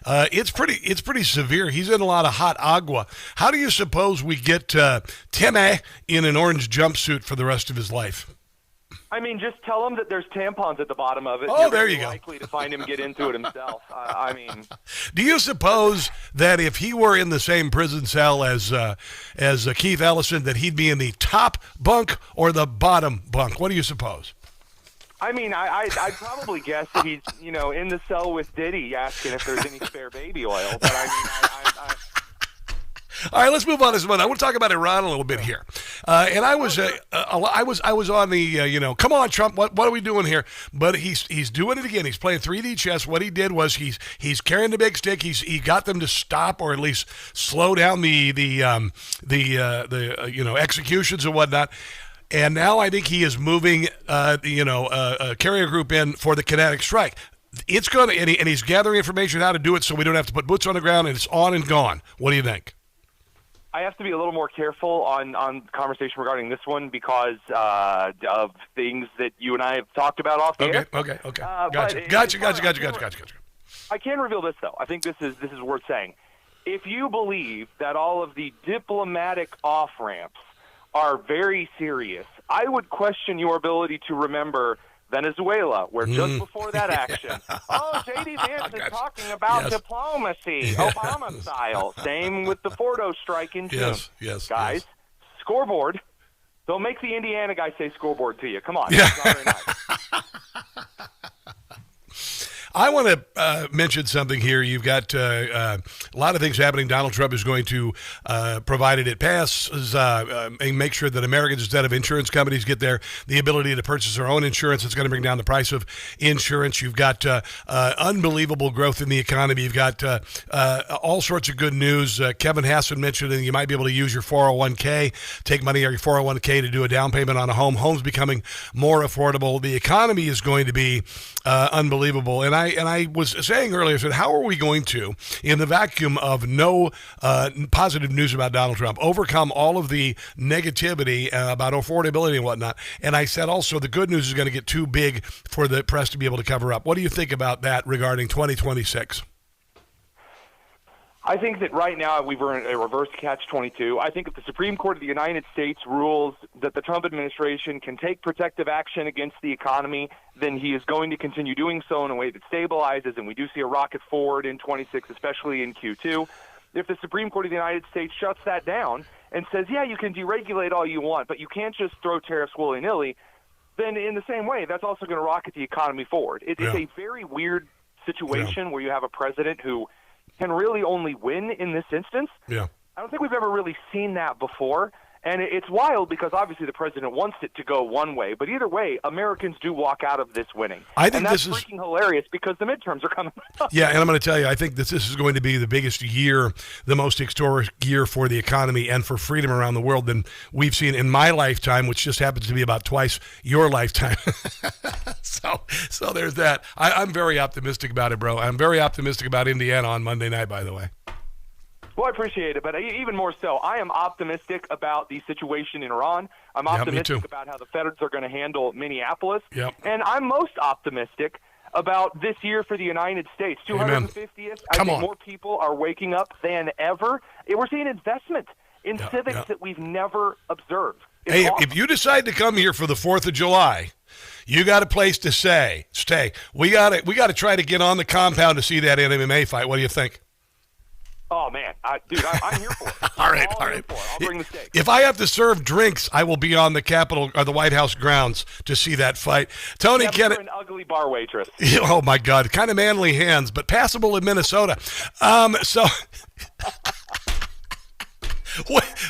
It's pretty severe. He's in a lot of hot agua. How do you suppose we get Tim in an orange jumpsuit for the rest of his life? I mean, just tell him that there's tampons at the bottom of it. Oh, there you go. Likely to find him get into it himself. I mean, do you suppose that if he were in the same prison cell as Keith Ellison, that he'd be in the top bunk or the bottom bunk? What do you suppose? I mean, I'd probably guess that he's in the cell with Diddy asking if there's any spare baby oil. But I mean, All right, let's move on this one. I want to talk about Iran a little bit here. And I was on the come on, Trump, what are we doing here? But he's doing it again. He's playing 3D chess. What he did was he's carrying the big stick. He got them to stop or at least slow down the executions and whatnot. And now I think he is moving a carrier group in for the kinetic strike. It's going to, and he's gathering information how to do it so we don't have to put boots on the ground and it's on and gone. What do you think? I have to be a little more careful on conversation regarding this one because of things that you and I have talked about off the air. Okay. Gotcha. I can reveal this, though. I think this is worth saying. If you believe that all of the diplomatic off-ramps are very serious, I would question your ability to remember Venezuela, where just before that action, J.D. Vance is talking about diplomacy, Obama style. Same with the Fordo strike in June. Yes. Guys, scoreboard. Don't make the Indiana guy say scoreboard to you. Come on. Yeah. That's not very nice. I want to mention something here. You've got a lot of things happening. Donald Trump is going to, provided it passes, make sure that Americans, instead of insurance companies, get the ability to purchase their own insurance. It's going to bring down the price of insurance. You've got unbelievable growth in the economy. You've got all sorts of good news. Kevin Hassan mentioned that you might be able to use your 401k, take money out of your 401k to do a down payment on a home. Homes becoming more affordable. The economy is going to be unbelievable. And I was saying earlier, I said, how are we going to, in the vacuum of no positive news about Donald Trump, overcome all of the negativity about affordability and whatnot? And I said also the good news is going to get too big for the press to be able to cover up. What do you think about that regarding 2026? I think that right now we're in a reverse catch-22. I think if the Supreme Court of the United States rules that the Trump administration can take protective action against the economy, then he is going to continue doing so in a way that stabilizes, and we do see a rocket forward in 26, especially in Q2. If the Supreme Court of the United States shuts that down and says, yeah, you can deregulate all you want, but you can't just throw tariffs willy-nilly, then in the same way, that's also going to rocket the economy forward. It's a very weird situation where you have a president who can really only win in this instance. Yeah. I don't think we've ever really seen that before. And it's wild because obviously the president wants it to go one way. But either way, Americans do walk out of this winning. I think and that's this is freaking hilarious because the midterms are coming up. Yeah, and I'm going to tell you, I think this is going to be the biggest year, the most historic year for the economy and for freedom around the world than we've seen in my lifetime, which just happens to be about twice your lifetime. So there's that. I'm very optimistic about it, bro. I'm very optimistic about Indiana on Monday night, by the way. Well, I appreciate it, but even more so, I am optimistic about the situation in Iran. I'm optimistic about how the feds are going to handle Minneapolis. Yep. And I'm most optimistic about this year for the United States. 250th. I think more people are waking up than ever. We're seeing investment in civics that we've never observed. It's awesome. If you decide to come here for the 4th of July, you got a place to stay. We got to try to get on the compound to see that MMA fight. What do you think? Oh, man. Dude, I'm here for it. All right. I'll bring the steak. If I have to serve drinks, I will be on the Capitol or the White House grounds to see that fight. Tony Kinnett. An ugly bar waitress. Oh, my God. Kind of manly hands, but passable in Minnesota. So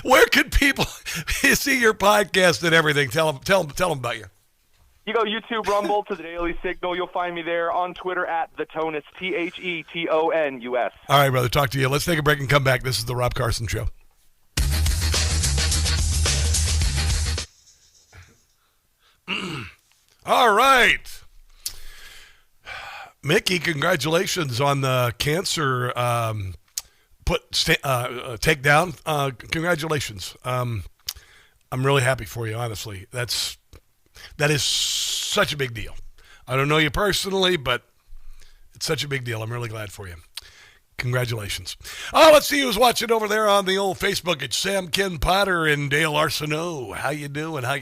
where could people see your podcast and everything? Tell them about you. You go YouTube, Rumble to the Daily Signal. You'll find me there on Twitter at The Tonus, TheTonus. All right, brother. Talk to you. Let's take a break and come back. This is the Rob Carson Show. All right. Mickey, congratulations on the cancer takedown. Congratulations. I'm really happy for you, honestly. That is such a big deal. I don't know you personally, but it's such a big deal. I'm really glad for you. Congratulations. Oh, let's see who's watching over there on the old Facebook. It's Sam Ken Potter and Dale Arsenault. How you doing? And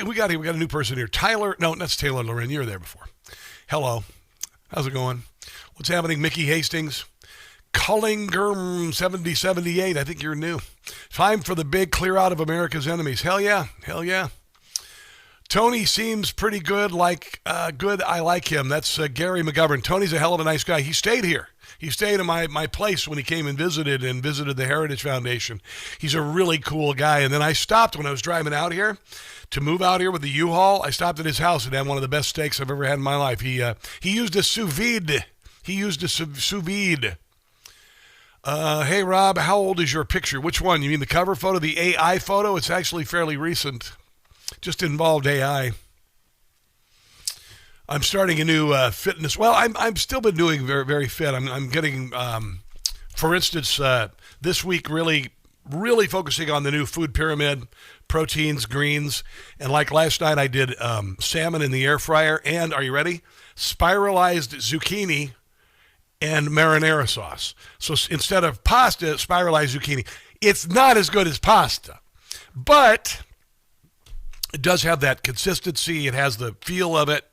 we got here? We got a new person here. Tyler. No, that's Taylor Loren. You were there before. Hello. How's it going? What's happening? Mickey Hastings. Cullingerm 7078. I think you're new. Time for the big clear out of America's enemies. Hell yeah. Tony seems pretty good. Good. I like him. That's Gary McGovern. Tony's a hell of a nice guy. He stayed here. He stayed in my place when he came and visited the Heritage Foundation. He's a really cool guy. And then I stopped when I was driving out here to move out here with the U-Haul. I stopped at his house and had one of the best steaks I've ever had in my life. He used a sous vide. Hey, Rob, how old is your picture? Which one? You mean the cover photo, the AI photo? It's actually fairly recent. Just involved AI. I'm starting a new fitness. Well, I'm still been doing very, very fit. I'm getting, for instance, this week really focusing on the new food pyramid, proteins, greens, and like last night I did salmon in the air fryer and, are you ready? Spiralized zucchini and marinara sauce. So instead of pasta, spiralized zucchini. It's not as good as pasta, but it does have that consistency. It has the feel of it.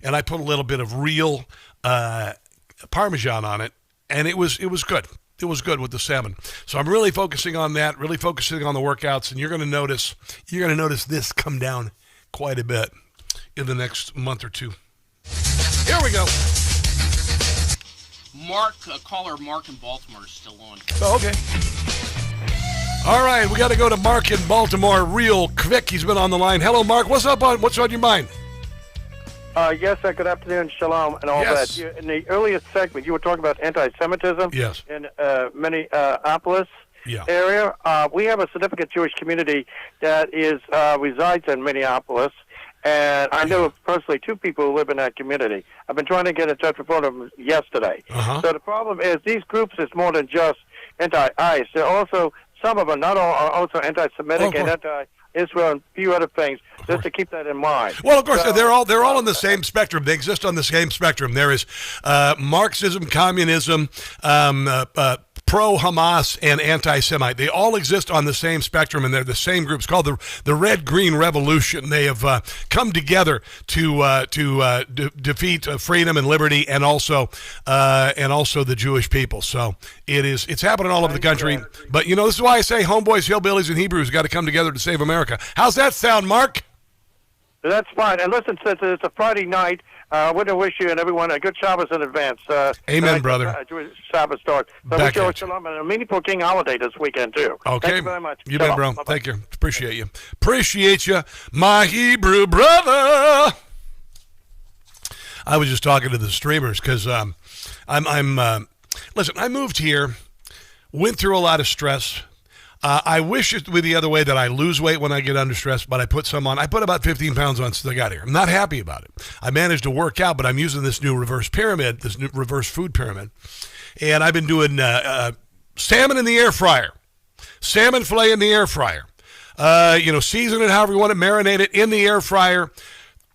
And I put a little bit of real Parmesan on it, and it was good. It was good with the salmon. So I'm really focusing on that, really focusing on the workouts, and you're going to notice this come down quite a bit in the next month or two. Here we go. Caller Mark in Baltimore is still on. Oh, okay. All right, we got to go to Mark in Baltimore real quick. He's been on the line. Hello, Mark. What's on your mind? Yes, good afternoon, shalom, and all that. In the earlier segment, you were talking about anti-Semitism in Minneapolis area. We have a significant Jewish community that resides in Minneapolis, and I know personally two people who live in that community. I've been trying to get in touch with one of them yesterday. So the problem is these groups is more than just anti-ICE. They're also, some of them, not all, are also anti-Semitic and anti-Israel and a few other things, just to keep that in mind. Well, of course, they're all on the same spectrum. They exist on the same spectrum. There is Marxism, communism, pro-Hamas, and anti-Semite. They all exist on the same spectrum, and they're the same groups called the Red-Green Revolution. They have come together to defeat freedom and liberty, and also the Jewish people. So it's happening all over the country. But this is why I say homeboys, hillbillies, and Hebrews got to come together to save America. How's that sound, Mark? That's fine. And listen, since it's a Friday night, I want to wish you and everyone a good Shabbos in advance. Amen, brother. Jewish Shabbos start. So wish you a shalom and a meaningful King holiday this weekend, too. Okay. Thank you very much. You bet, bro. Thank you. Appreciate you. Appreciate you, my Hebrew brother. I was just talking to the streamers because listen, I moved here, went through a lot of stress. I wish it would be the other way, that I lose weight when I get under stress, but I put some on. I put about 15 pounds on since I got here. I'm not happy about it. I managed to work out, but I'm using this new reverse pyramid, this new reverse food pyramid. And I've been doing salmon in the air fryer, salmon fillet in the air fryer. Season it however you want to, marinate it in the air fryer,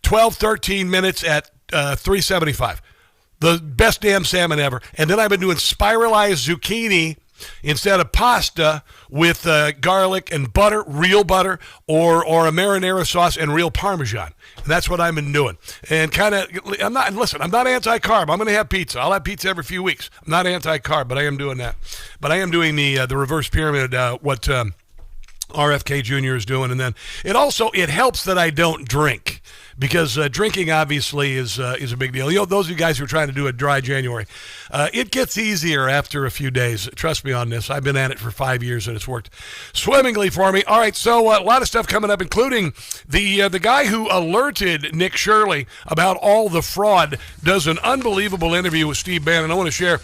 12, 13 minutes at 375. The best damn salmon ever. And then I've been doing spiralized zucchini instead of pasta with garlic and butter, real butter, or a marinara sauce and real Parmesan. And that's what I've been doing. And I'm not anti-carb. I'm going to have pizza. I'll have pizza every few weeks. I'm not anti-carb, but I am doing that. But I am doing the reverse pyramid, what RFK Jr. is doing. And then it helps that I don't drink. Because drinking obviously is a big deal. You know, those of you guys who are trying to do a dry January, it gets easier after a few days. Trust me on this. I've been at it for 5 years and it's worked swimmingly for me. All right, so a lot of stuff coming up, including the guy who alerted Nick Shirley about all the fraud. Does an unbelievable interview with Steve Bannon. I want to share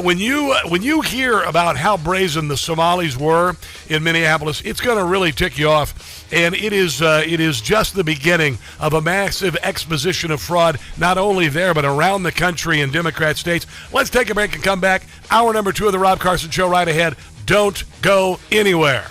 when you hear about how brazen the Somalis were in Minneapolis, it's going to really tick you off. And it is just the beginning of a massive exposition of fraud, not only there, but around the country in Democrat states. Let's take a break and come back. Hour number 2 of the Rob Carson Show right ahead. Don't go anywhere.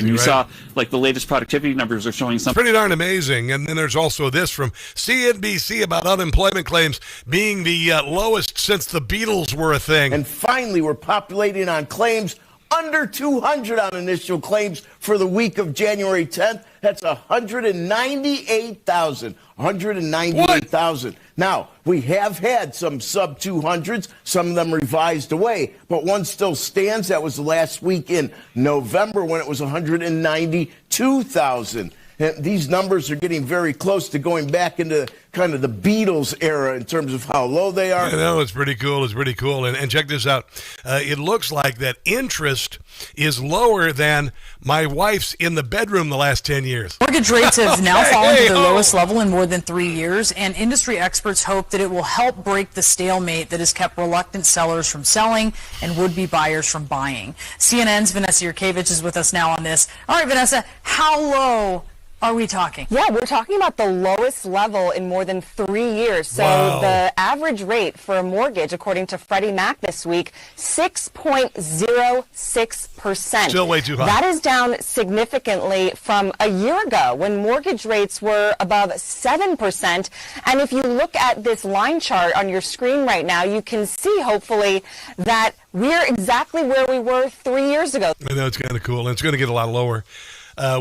And you saw, like, the latest productivity numbers are showing something pretty darn amazing. And then there's also this from CNBC about unemployment claims being the lowest since the Beatles were a thing. And finally, we're populating on claims under 200 on initial claims for the week of January 10th. That's 198,000. 198,000. Now, we have had some sub-200s, some of them revised away, but one still stands. That was the last week in November when it was 192,000. And these numbers are getting very close to going back into kind of the Beatles era in terms of how low they are. I know, it's pretty cool. It's pretty cool. And check this out. It looks like that interest is lower than my wife's in the bedroom the last 10 years. Mortgage rates have now fallen to their lowest level in more than 3 years, and industry experts hope that it will help break the stalemate that has kept reluctant sellers from selling and would-be buyers from buying. CNN's Vanessa Yurkevich is with us now on this. All right, Vanessa, how low are we talking? Yeah, we're talking about the lowest level in more than 3 years. So the average rate for a mortgage, according to Freddie Mac this week, 6.06%. Still way too high. That is down significantly from a year ago when mortgage rates were above 7%. And if you look at this line chart on your screen right now, you can see, hopefully, that we're exactly where we were 3 years ago. I know, it's kind of cool, and it's going to get a lot lower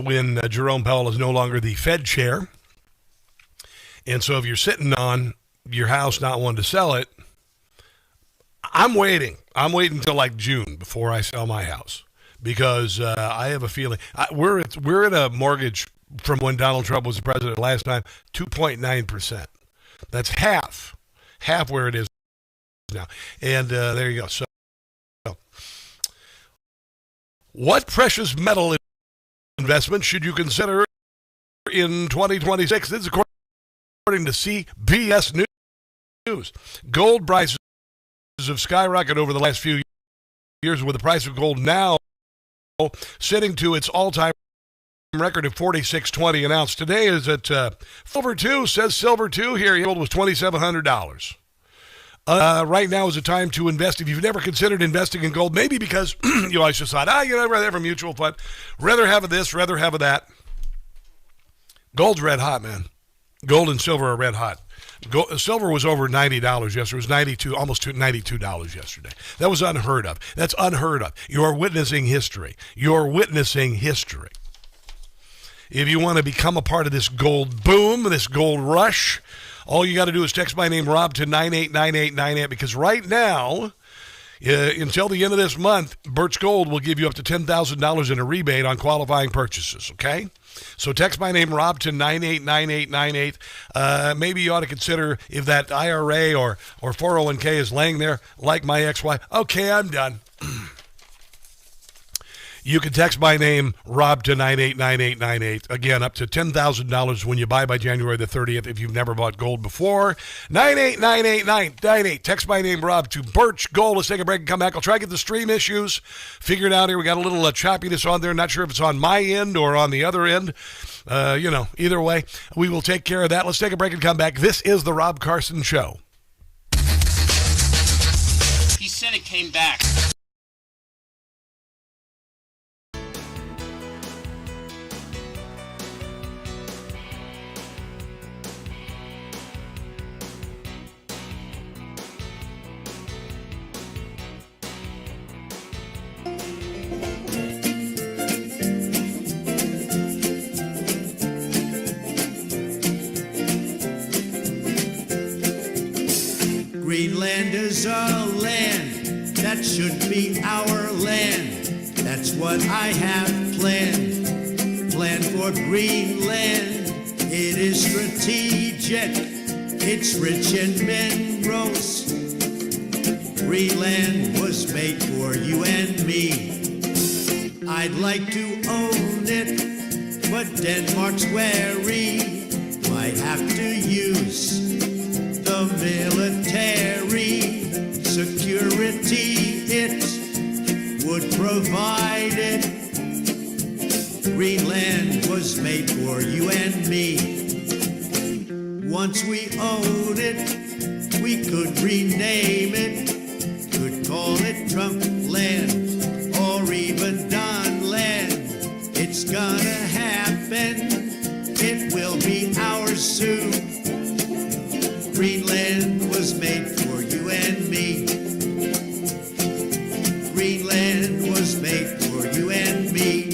when Jerome Powell is no longer the Fed chair. And so if you're sitting on your house not wanting to sell it, I'm waiting. I'm waiting until like June before I sell my house because I have a feeling we're at a mortgage from when Donald Trump was the president last time, 2.9%. That's half where it is now. And there you go. So what precious metal investment should you consider in 2026? This is according to CBS News. Gold prices have skyrocketed over the last few years, with the price of gold now sitting to its all-time record of $46.20 an ounce. Today is at Silver 2, says Silver 2 here. Gold was $2,700. Right now is a time to invest. If you've never considered investing in gold, maybe because you always just thought, I'd rather have a mutual fund, rather have this, rather have that. Gold's red hot, man. Gold and silver are red hot. Silver was over $90 yesterday. It was $92, almost $92 yesterday. That was unheard of. That's unheard of. You're witnessing history. You're witnessing history. If you want to become a part of this gold boom, this gold rush, all you got to do is text my name, Rob, to 989898, because right now, until the end of this month, Birch Gold will give you up to $10,000 in a rebate on qualifying purchases, okay? So text my name, Rob, to 989898. Maybe you ought to consider if that IRA or 401k is laying there like my ex-wife. Okay, I'm done. You can text my name, Rob, to 989898. Again, up to $10,000 when you buy by January the 30th if you've never bought gold before. 989898. Text my name, Rob, to Birch Gold. Let's take a break and come back. I'll try to get the stream issues figured out here. We got a little choppiness on there. Not sure if it's on my end or on the other end. Either way, we will take care of that. Let's take a break and come back. This is the Rob Carson Show. He said it came back. Greenland is a land that should be our land. That's what I have planned. Plan for Greenland. It is strategic. It's rich in minerals. Greenland was made for you and me. I'd like to own it, but Denmark's wary. Might have to use the military. Security it would provide it. Greenland was made for you and me. Once we own it, we could rename it. Could call it Trump land or even Don land. It's Greenland was made for you and me. Greenland was made for you and me.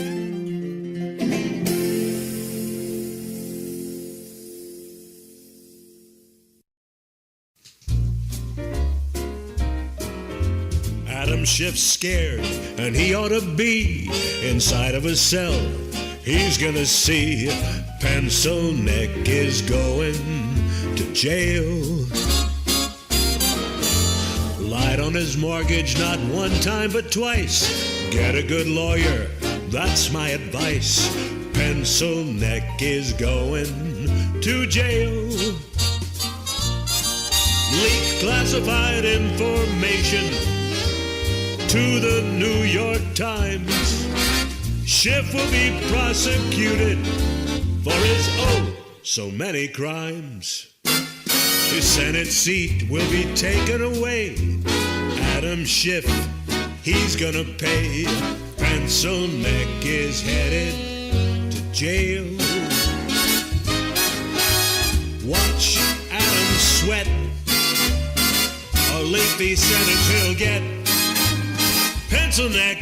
Adam Schiff's scared, and he ought to be inside of a cell. He's gonna see Pencil Neck is going to jail. Lied on his mortgage not one time but twice. Get a good lawyer, that's my advice. Pencil Neck is going to jail. Leak classified information to the New York Times. Schiff will be prosecuted for his so many crimes. His Senate seat will be taken away. Adam Schiff, he's gonna pay. Pencil Neck is headed to jail. Watch Adam sweat. A lengthy sentence he'll get. Pencil Neck,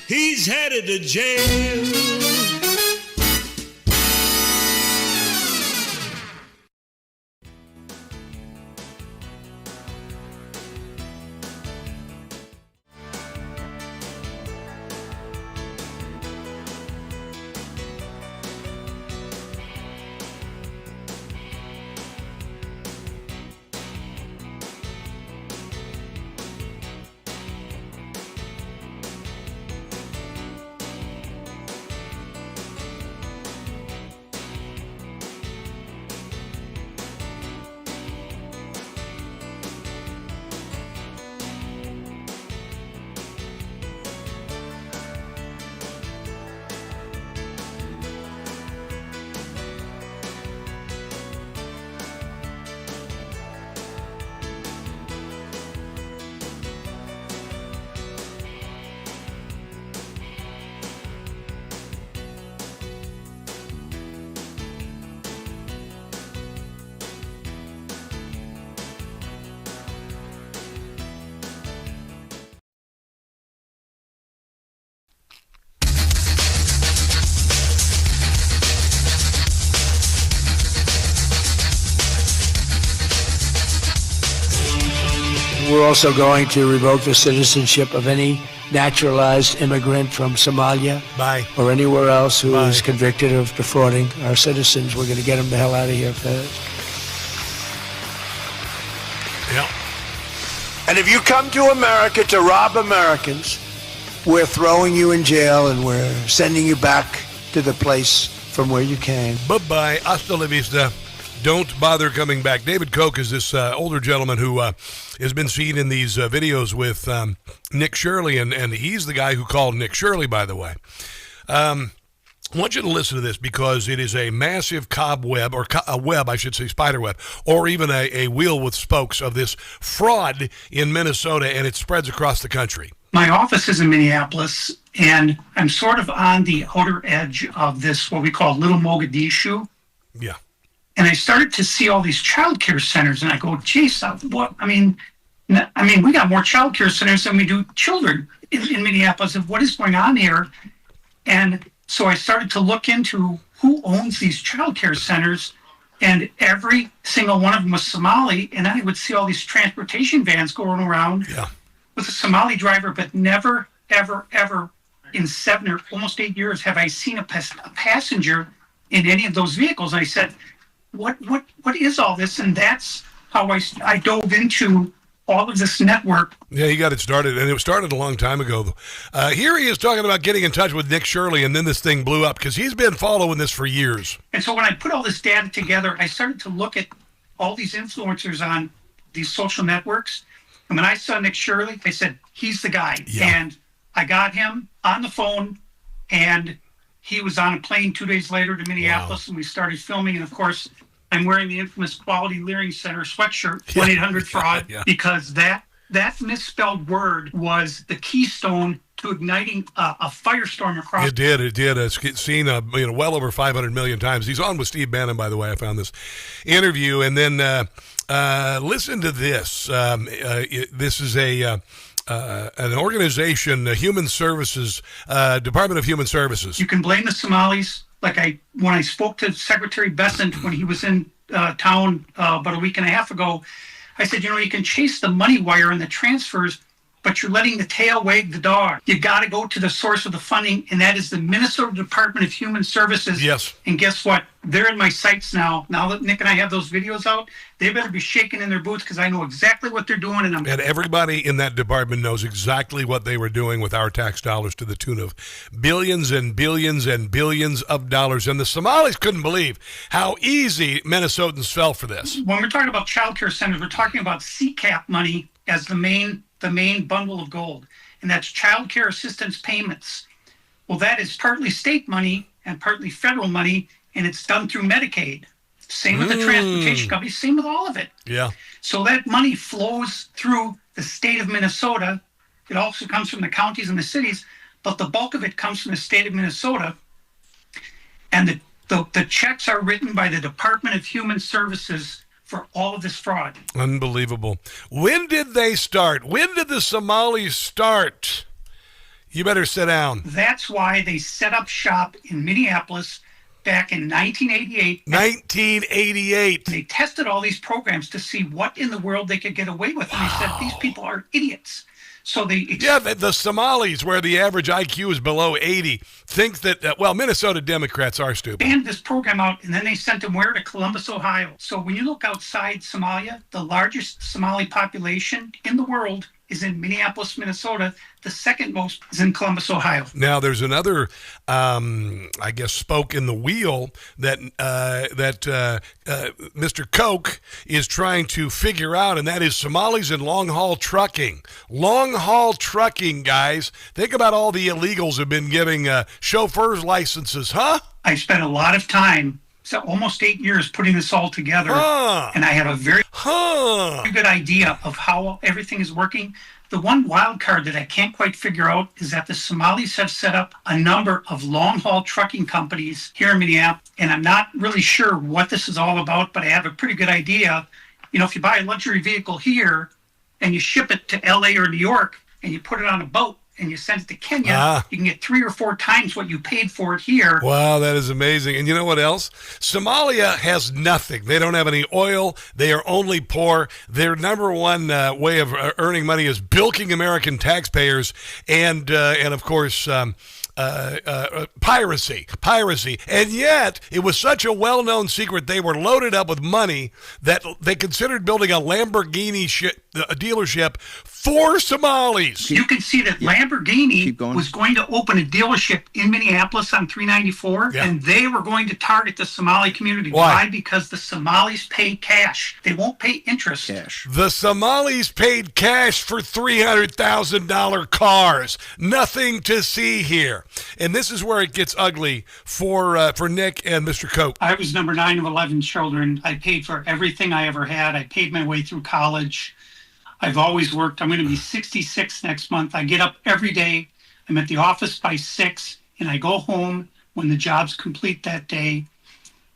he's headed to jail. We're also going to revoke the citizenship of any naturalized immigrant from Somalia or anywhere else who is convicted of defrauding our citizens. We're going to get them the hell out of here first. Yeah. And if you come to America to rob Americans, we're throwing you in jail and we're sending you back to the place from where you came. Bye-bye. Hasta la vista. Don't bother coming back. David Koch is this older gentleman who has been seen in these videos with Nick Shirley, and he's the guy who called Nick Shirley, by the way. I want you to listen to this because it is a massive cobweb, or a web, I should say, spider web, or even a wheel with spokes of this fraud in Minnesota, and it spreads across the country. My office is in Minneapolis, and I'm sort of on the outer edge of this, what we call Little Mogadishu. Yeah. And I started to see all these child care centers, and I go, geez, what? I mean, we got more child care centers than we do children in Minneapolis. And what is going on here? And so I started to look into who owns these child care centers, and every single one of them was Somali. And then I would see all these transportation vans going around with a Somali driver, but never, ever, ever in 7 or almost 8 years have I seen a passenger in any of those vehicles. And I said, what is all this? And that's how I dove into all of this network. Yeah, he got it started, and it started a long time ago. Here he is talking about getting in touch with Nick Shirley, and then this thing blew up because he's been following this for years. And so when I put all this data together, I started to look at all these influencers on these social networks. And when I saw Nick Shirley, I said, he's the guy. Yeah. And I got him on the phone, and he was on a plane 2 days later to Minneapolis, and we started filming. And, of course, I'm wearing the infamous Quality Leering Center sweatshirt, 1-800-FRAUD, because that misspelled word was the keystone to igniting a firestorm across. It did. It's seen well over 500 million times. He's on with Steve Bannon, by the way. I found this interview, and then listen to this. This is an organization, Human Services, Department of Human Services. You can blame the Somalis. When I spoke to Secretary Bessent when he was in town about a week and a half ago, I said, you can chase the money wire and the transfers, but you're letting the tail wag the dog. You got to go to the source of the funding, and that is the Minnesota Department of Human Services. Yes. And guess what? They're in my sights now. Now that Nick and I have those videos out, they better be shaking in their boots because I know exactly what they're doing. And everybody in that department knows exactly what they were doing with our tax dollars to the tune of billions and billions and billions of dollars. And the Somalis couldn't believe how easy Minnesotans fell for this. When we're talking about child care centers, we're talking about CCAP money as the main bundle of gold, and that's child care assistance payments. Well, that is partly state money and partly federal money, and it's done through Medicaid. Same with the transportation companies, same with all of it. Yeah. So that money flows through the state of Minnesota. It also comes from the counties and the cities, but the bulk of it comes from the state of Minnesota. And the checks are written by the Department of Human Services for all of this fraud. Unbelievable. When did they start? When did the Somalis start? You better sit down. That's why they set up shop in Minneapolis back in 1988. 1988. They tested all these programs to see what in the world they could get away with. And they said, these people are idiots. So the Somalis, where the average IQ is below 80, think that, Minnesota Democrats are stupid. Banned this program out, and then they sent them where? To Columbus, Ohio. So when you look outside Somalia, the largest Somali population in the world is in Minneapolis, Minnesota. The second most is in Columbus, Ohio. Now, there's another, spoke in the wheel that Mr. Koch is trying to figure out, and that is Somalis and long-haul trucking. Long-haul trucking, guys. Think about all the illegals have been getting chauffeurs' licenses, huh? I spent a lot of time, almost 8 years, putting this all together, and I have a very good idea of how everything is working. The one wild card that I can't quite figure out is that the Somalis have set up a number of long-haul trucking companies here in Minneapolis, and I'm not really sure what this is all about, but I have a pretty good idea. If you buy a luxury vehicle here and you ship it to LA or New York and you put it on a boat and you send it to Kenya, you can get 3 or 4 times what you paid for it here. Wow, that is amazing. And you know what else? Somalia has nothing. They don't have any oil. They are only poor. Their number one way of earning money is bilking American taxpayers and of course, piracy. And yet, it was such a well-known secret. They were loaded up with money that they considered building a Lamborghini dealership for Somalis. You can see that Lamborghini was going to open a dealership in Minneapolis on 394, and they were going to target the Somali community. Why? Because the Somalis pay cash. They won't pay interest. Cash. The Somalis paid cash for $300,000 cars. Nothing to see here. And this is where it gets ugly for Nick and Mr. Koch. I was number 9 of 11 children. I paid for everything I ever had. I paid my way through college. I've always worked. I'm going to be 66 next month. I get up every day. I'm at the office by 6, and I go home when the job's complete that day.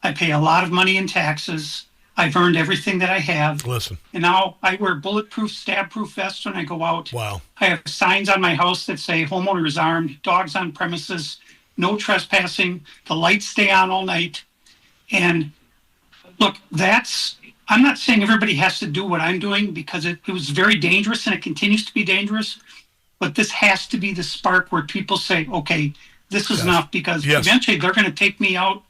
I pay a lot of money in taxes. I've earned everything that I have. Listen. And now I wear bulletproof, stab-proof vests when I go out. Wow. I have signs on my house that say homeowner is armed, dogs on premises, no trespassing, the lights stay on all night. And look, I'm not saying everybody has to do what I'm doing because it was very dangerous and it continues to be dangerous. But this has to be the spark where people say, okay, this is enough, because eventually they're going to take me out.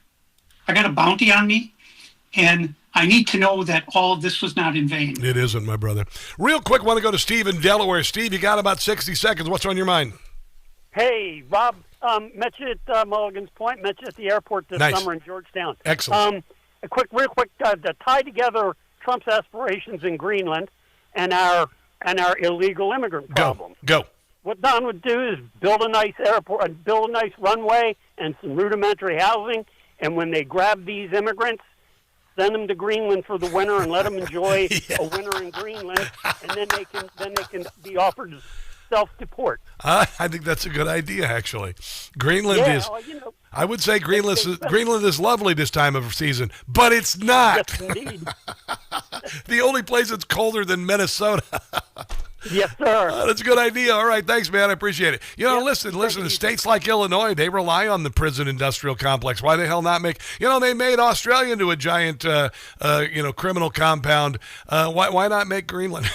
I got a bounty on me, and I need to know that all of this was not in vain. It isn't, my brother. Real quick, want to go to Steve in Delaware. Steve, you got about 60 seconds. What's on your mind? Hey, Rob, met you at Mulligan's Point, met you at the airport this summer in Georgetown. Excellent. Real quick, to tie together Trump's aspirations in Greenland and our illegal immigrant problem. Go. What Don would do is build a nice airport, build a nice runway and some rudimentary housing, and when they grab these immigrants, send them to Greenland for the winter and let them enjoy a winter in Greenland, and then they can be offered self-deport. I think that's a good idea, actually. Greenland is. I would say Greenland is lovely this time of season, but it's not. Yes, indeed. The only place that's colder than Minnesota. Yes, sir. That's a good idea. All right, thanks, man. I appreciate it. Listen. States like Illinois, they rely on the prison industrial complex. Why the hell not make? They made Australia into a giant, criminal compound. Why not make Greenland?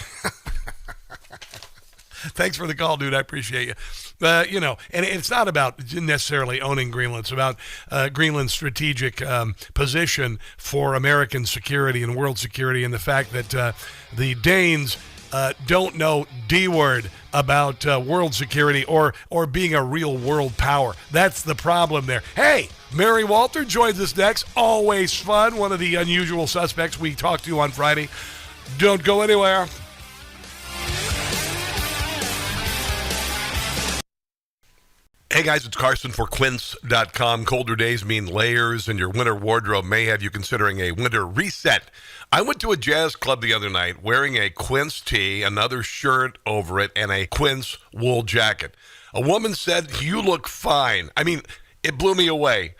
Thanks for the call, dude. I appreciate you. And it's not about necessarily owning Greenland. It's about Greenland's strategic position for American security and world security, and the fact that the Danes don't know D word about world security or being a real world power. That's the problem there. Hey, Mary Walter joins us next. Always fun. One of the unusual suspects we talked to on Friday. Don't go anywhere. Hey guys, it's Carson for Quince.com. Colder days mean layers, and your winter wardrobe may have you considering a winter reset. I went to a jazz club the other night wearing a Quince tee, another shirt over it, and a Quince wool jacket. A woman said, "You look fine." I mean, it blew me away.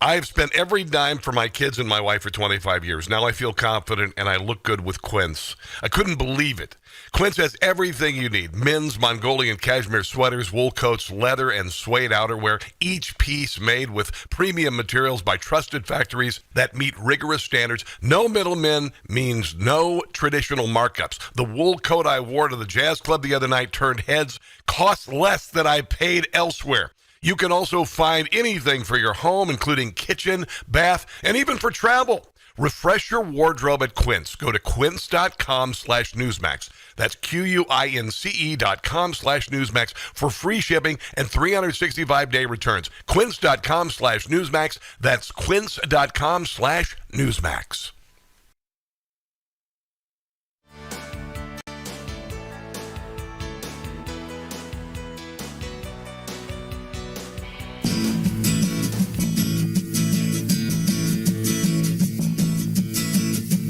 I've spent every dime for my kids and my wife for 25 years. Now I feel confident and I look good with Quince. I couldn't believe it. Quince has everything you need. Men's Mongolian cashmere sweaters, wool coats, leather, and suede outerwear. Each piece made with premium materials by trusted factories that meet rigorous standards. No middlemen means no traditional markups. The wool coat I wore to the jazz club the other night turned heads, cost less than I paid elsewhere. You can also find anything for your home, including kitchen, bath, and even for travel. Refresh your wardrobe at Quince. Go to quince.com/Newsmax. That's QUINCE.com/Newsmax for free shipping and 365-day returns. Quince.com/Newsmax. That's quince.com/Newsmax.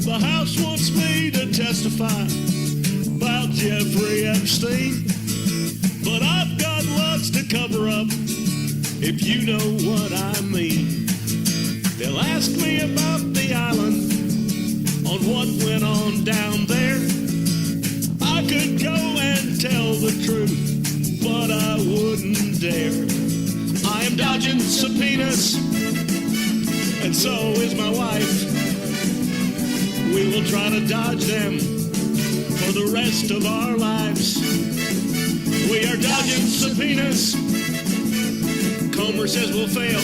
The House wants me to testify about Jeffrey Epstein, but I've got lots to cover up, if you know what I mean. They'll ask me about the island, on what went on down there. I could go and tell the truth, but I wouldn't dare. I am dodging subpoenas, and so is my wife. We will try to dodge them for the rest of our lives. We are dodging subpoenas. Comer says we'll fail,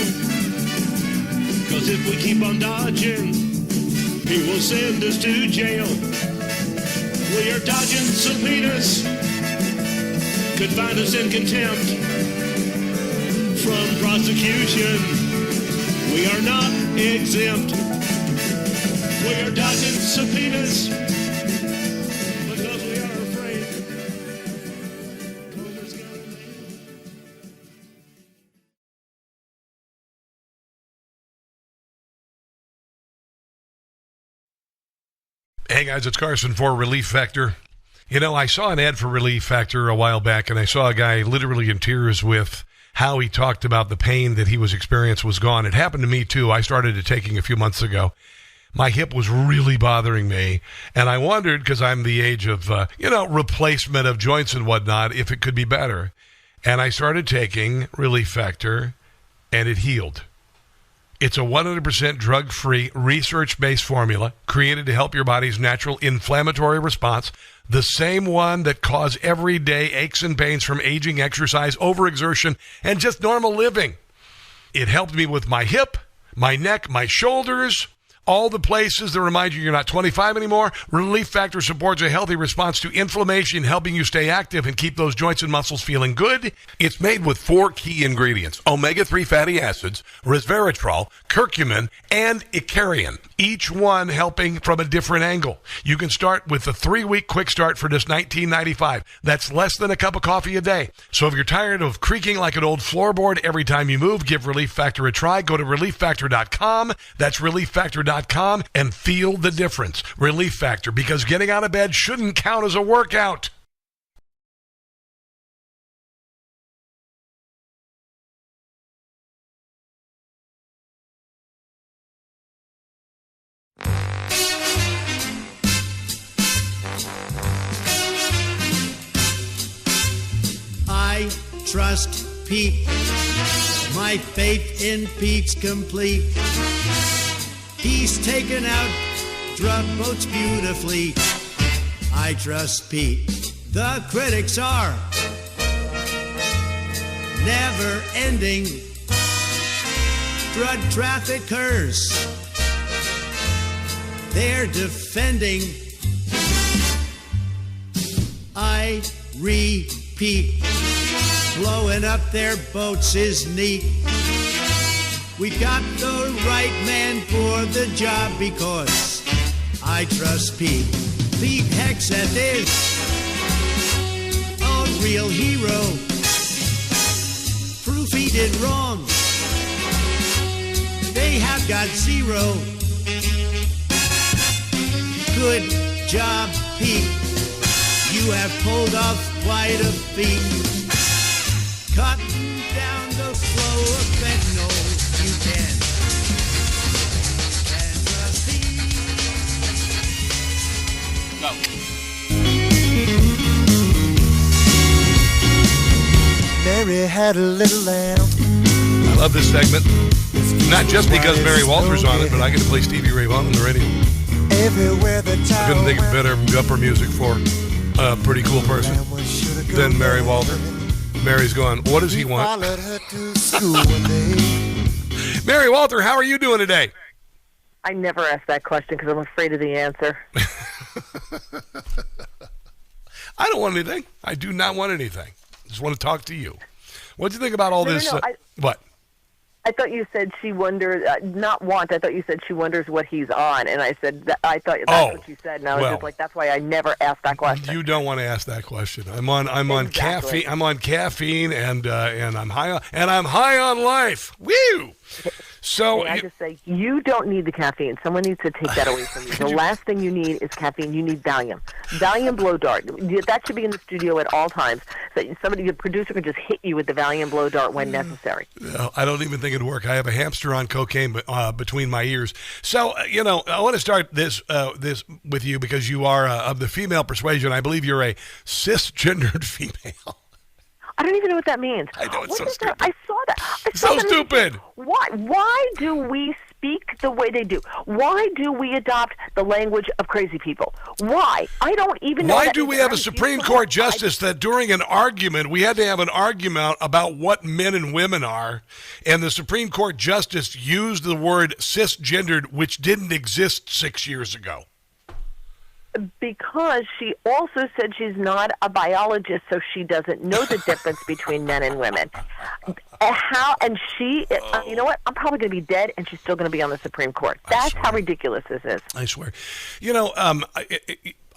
because if we keep on dodging, he will send us to jail. We are dodging subpoenas. Could find us in contempt from prosecution. We are not exempt. We are dodging subpoenas because we are afraid. Hey guys, it's Carson for Relief Factor. I saw an ad for Relief Factor a while back, and I saw a guy literally in tears with how he talked about the pain that he was experiencing was gone. It happened to me too. I started it taking a few months ago. My hip was really bothering me, and I wondered, because I'm the age of, replacement of joints and whatnot, if it could be better. And I started taking Relief Factor, and it healed. It's a 100% drug-free, research-based formula created to help your body's natural inflammatory response, the same one that cause everyday aches and pains from aging, exercise, overexertion, and just normal living. It helped me with my hip, my neck, my shoulders, all the places that remind you you're not 25 anymore. Relief Factor supports a healthy response to inflammation, helping you stay active and keep those joints and muscles feeling good. It's made with 4 key ingredients: omega-3 fatty acids, resveratrol, curcumin, and icariin, each one helping from a different angle. You can start with the 3-week quick start for just $19.95. That's less than a cup of coffee a day. So if you're tired of creaking like an old floorboard every time you move, give Relief Factor a try. Go to ReliefFactor.com. That's ReliefFactor.com and feel the difference. Relief Factor, because getting out of bed shouldn't count as a workout. I trust Pete. My faith in Pete's complete. He's taken out drug boats beautifully. I trust Pete. The critics are never ending. Drug traffickers, they're defending. I repeat, blowing up their boats is neat. We got the right man for the job because I trust Pete. Pete Hegseth is a real hero. Proof he did wrong. They have got zero. Good job, Pete. You have pulled off quite a feat. Cutting down the flow of fentanyl. You can. And trust Go. Mary had a little lamb. I love this segment. Not just because Mary Walters on it, but I get to play Stevie Ray Vaughan on the radio. Everywhere the I couldn't think of better gupper music for a pretty cool person than Mary Walter. Mary's going, what does he want? Mary Walter, how are you doing today? I never ask that question because I'm afraid of the answer. I don't want anything. I do not want anything. I just want to talk to you. What do you think about all this? What? I thought you said she wonders, not want, I thought you said she wonders what he's on. And I said, I thought that's what you said. And I was just like, that's why I never asked that question. You don't want to ask that question. I'm on caffeine. I'm on caffeine and I'm high on life. Woo! So I just say, you don't need the caffeine. Someone needs to take that away from you. The last thing you need is caffeine. You need Valium. Valium Blow Dart. That should be in the studio at all times. So the producer can just hit you with the Valium Blow Dart when necessary. No, I don't even think it'd work. I have a hamster on cocaine between my ears. So, I want to start this with you because you are of the female persuasion. I believe you're a cisgendered female. I don't even know what that means. I know, it's so stupid. I saw that. So stupid. Why do we speak the way they do? Why do we adopt the language of crazy people? Why? I don't even know. Why do we have a Supreme Court justice that during an argument, we had to have an argument about what men and women are, and the Supreme Court justice used the word cisgendered, which didn't exist 6 years ago? Because she also said she's not a biologist, so she doesn't know the difference between men and women. You know what? I'm probably going to be dead, and she's still going to be on the Supreme Court. That's how ridiculous this is. I swear.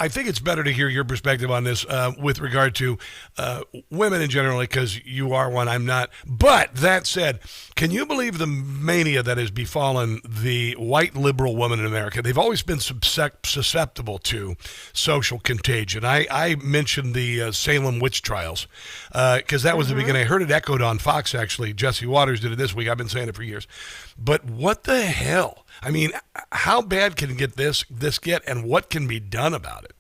I think it's better to hear your perspective on this with regard to women in general, because you are one, I'm not. But that said, can you believe the mania that has befallen the white liberal woman in America? They've always been susceptible to social contagion. I mentioned the Salem witch trials because that was the beginning. I heard it echoed on Fox, actually. Jesse Waters did it this week. I've been saying it for years. But what the hell? I mean, how bad can this get, and what can be done about it?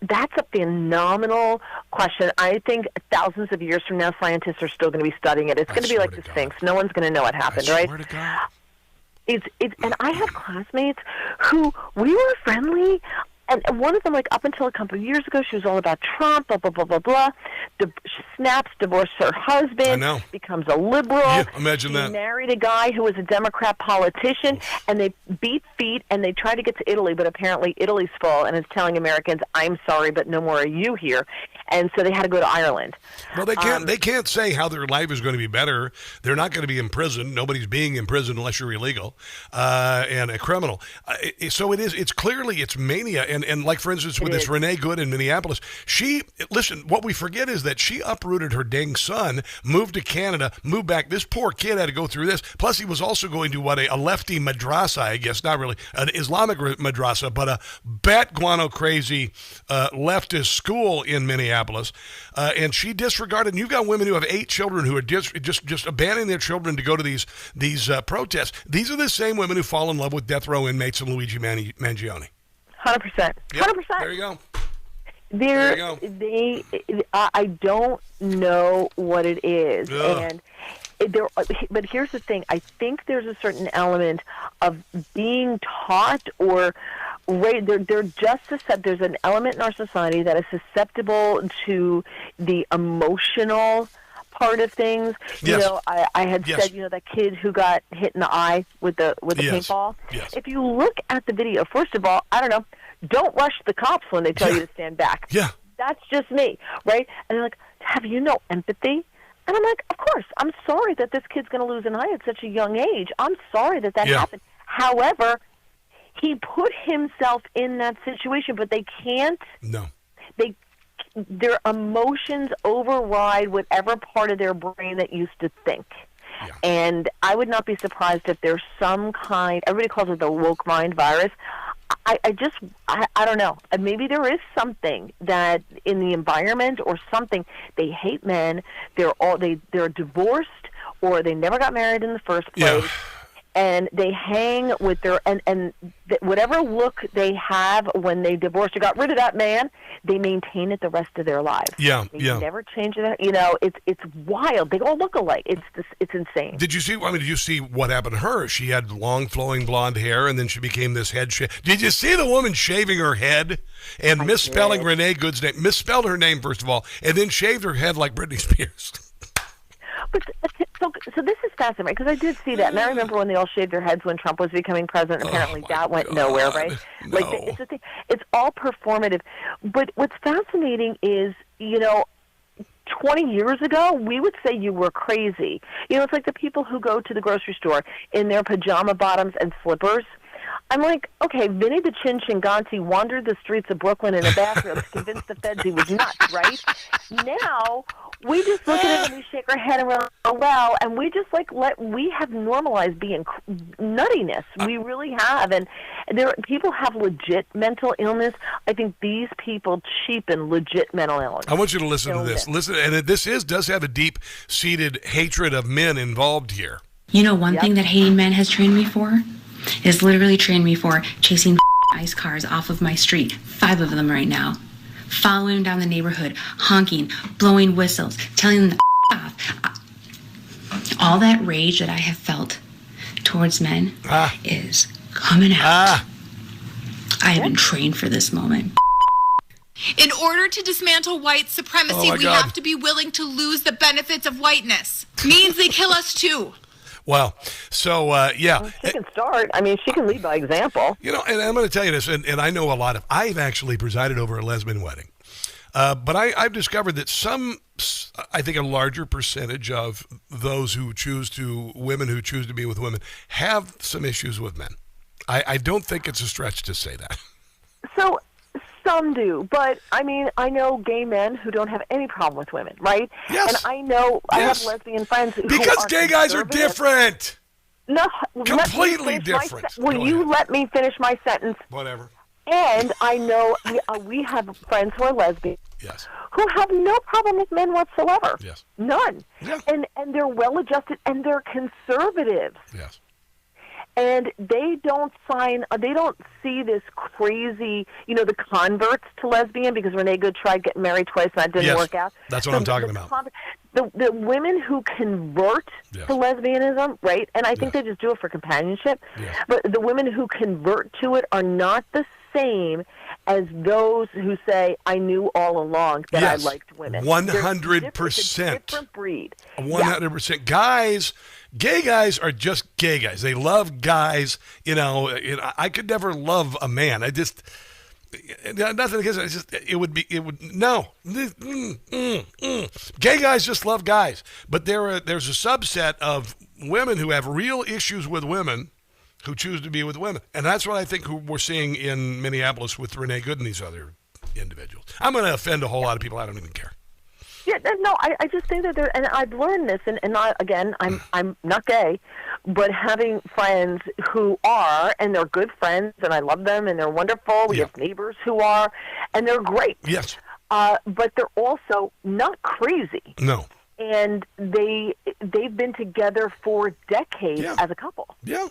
That's a phenomenal question. I think thousands of years from now, scientists are still going to be studying it. It's going to be like the Sphinx. No one's going to know what happened, right? Swear to God. And I had classmates who we were friendly. And one of them, up until a couple of years ago, she was all about Trump, blah, blah, blah, blah, blah. She snaps, divorced her husband, becomes a liberal. Yeah, imagine that. She married a guy who was a Democrat politician, and they beat feet, and they tried to get to Italy, but apparently Italy's full, and is telling Americans, I'm sorry, but no more are you here. And so they had to go to Ireland. Well, they can't say how their life is going to be better. They're not going to be imprisoned. Nobody's being imprisoned unless you're illegal and a criminal. So it's clearly mania. And like, for instance, with this Renee Good in Minneapolis, what we forget is that she uprooted her dang son, moved to Canada, moved back. This poor kid had to go through this. Plus, he was also going to a lefty madrasa, I guess, not really an Islamic madrasa, but a bat guano crazy leftist school in Minneapolis. And she disregarded. And you've got women who have 8 children who are just abandoning their children to go to these protests. These are the same women who fall in love with death row inmates and Luigi Mangione. 100%. 100%. There you go. I don't know what it is, Ugh. but here's the thing. I think there's a certain element of being taught or they're just there's an element in our society that is susceptible to the emotional part of things. Yes. You know, I had said, you know, that kid who got hit in the eye with the paintball. Yes. If you look at the video, first of all, I don't know, don't rush the cops when they tell you to stand back. Yeah. That's just me, right? And they're like, have you no empathy? And I'm like, of course. I'm sorry that this kid's going to lose an eye at such a young age. I'm sorry that happened. However, he put himself in that situation, but they can't. No. Their emotions override whatever part of their brain that used to think. Yeah. And I would not be surprised if there's some kind, everybody calls it the woke mind virus. I don't know. Maybe there is something that in the environment or something. They hate men. They're divorced or they never got married in the first place. Yeah. And they hang with their whatever look they have when they divorced or got rid of that man, they maintain it the rest of their lives. Yeah, they never change it. You know, it's wild. They all look alike. It's insane. Did you see? Did you see what happened to her? She had long, flowing blonde hair, and then she became this head shave. Did you see the woman shaving her head and misspelling Renee Good's name? Misspelled her name first of all, and then shaved her head like Britney Spears. But so this is fascinating because I did see that, and I remember when they all shaved their heads when Trump was becoming president. Apparently, that went nowhere, right? No. Like it's the thing. It's all performative. But what's fascinating is, you know, 20 years ago, we would say you were crazy. You know, it's like the people who go to the grocery store in their pajama bottoms and slippers. I'm like, okay, Vinny the Chin Chinganti wandered the streets of Brooklyn in a bathrobe to convince the feds he was nuts, right? Now, we just look at it and we shake our head and we're like, oh, well, and we just we have normalized being nuttiness. We really have. And people have legit mental illness. I think these people cheapen legit mental illness. I want you to listen to this. Listen, and this does have a deep-seated hatred of men involved here. You know, one thing that hating men has trained me for is literally trained me for chasing ice cars off of my street. 5 of them right now. Following them down the neighborhood, honking, blowing whistles, telling them to off. All that rage that I have felt towards men is coming out. I have been trained for this moment. In order to dismantle white supremacy, we have to be willing to lose the benefits of whiteness. Means they kill us too. Well, so, Well, she can start. I mean, she can lead by example. You know, and I'm going to tell you this, and I know I've actually presided over a lesbian wedding. But I've discovered that I think a larger percentage of those women who choose to be with women have some issues with men. I don't think it's a stretch to say that. So, some do, but I mean, I know gay men who don't have any problem with women, right? Yes. And I know I have lesbian friends who because gay guys are different. No, completely different. Will you let me finish my sentence? Whatever. And I know we have friends who are lesbian. Yes. Who have no problem with men whatsoever. Yes. None. Yeah. And they're well-adjusted, and they're conservatives. Yes. And they don't see this crazy, you know, the converts to lesbian, because Renee Good tried getting married twice and that didn't work out. That's what I'm talking about. The women who convert to lesbianism, right? And I think they just do it for companionship. Yes. But the women who convert to it are not the same as those who say, I knew all along that I liked women. 100%. It's a different breed. 100%. Yeah. Guys, gay guys are just gay guys. They love guys. You know, I could never love a man. I just, nothing against it. No. Gay guys just love guys. But there's a subset of women who have real issues with women who choose to be with women. And that's what I think we're seeing in Minneapolis with Renee Good and these other individuals. I'm going to offend a whole lot of people. I don't even care. Yeah, no, I just think that and I've learned this, and I'm not gay, but having friends who are, and they're good friends, and I love them, and they're wonderful. We have neighbors who are, and they're great. Yes. But they're also not crazy. No. And they've been together for decades as a couple. Yeah.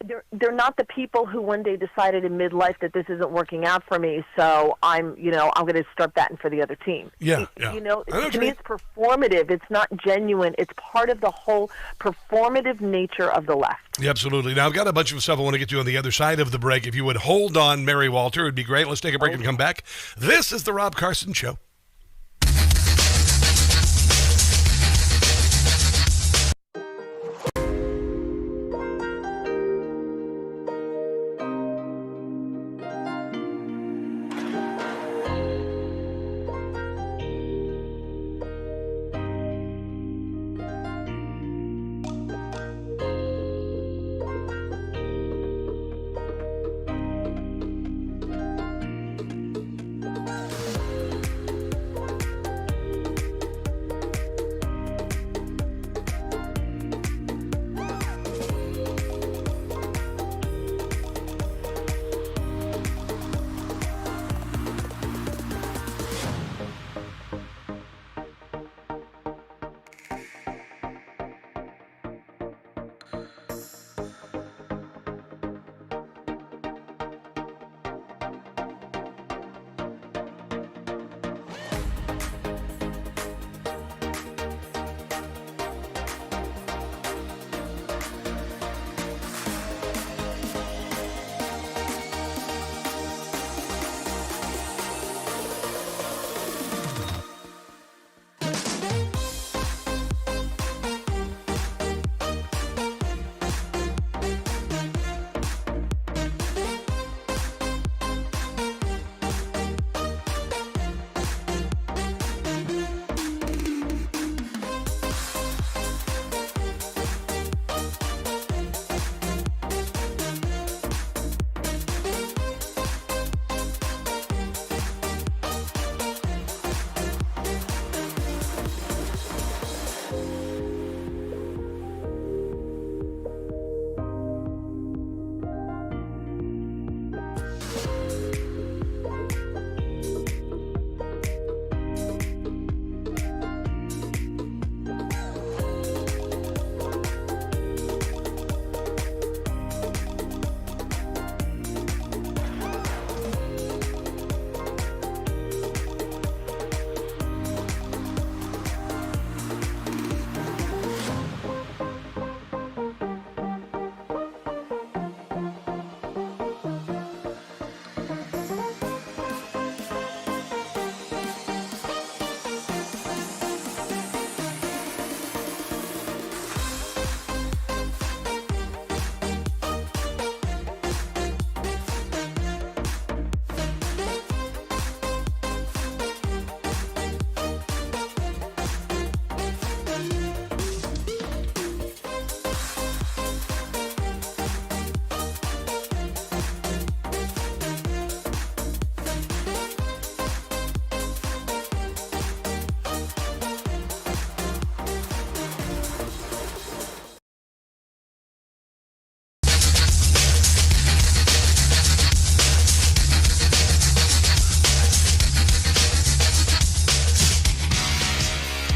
They're not the people who one day decided in midlife that this isn't working out for me, so I'm going to start batting for the other team. Yeah. To me, it's performative. It's not genuine. It's part of the whole performative nature of the left. Yeah, absolutely. Now, I've got a bunch of stuff I want to get to on the other side of the break. If you would hold on, Mary Walter, it would be great. Let's take a break and come back. This is the Rob Carson Show.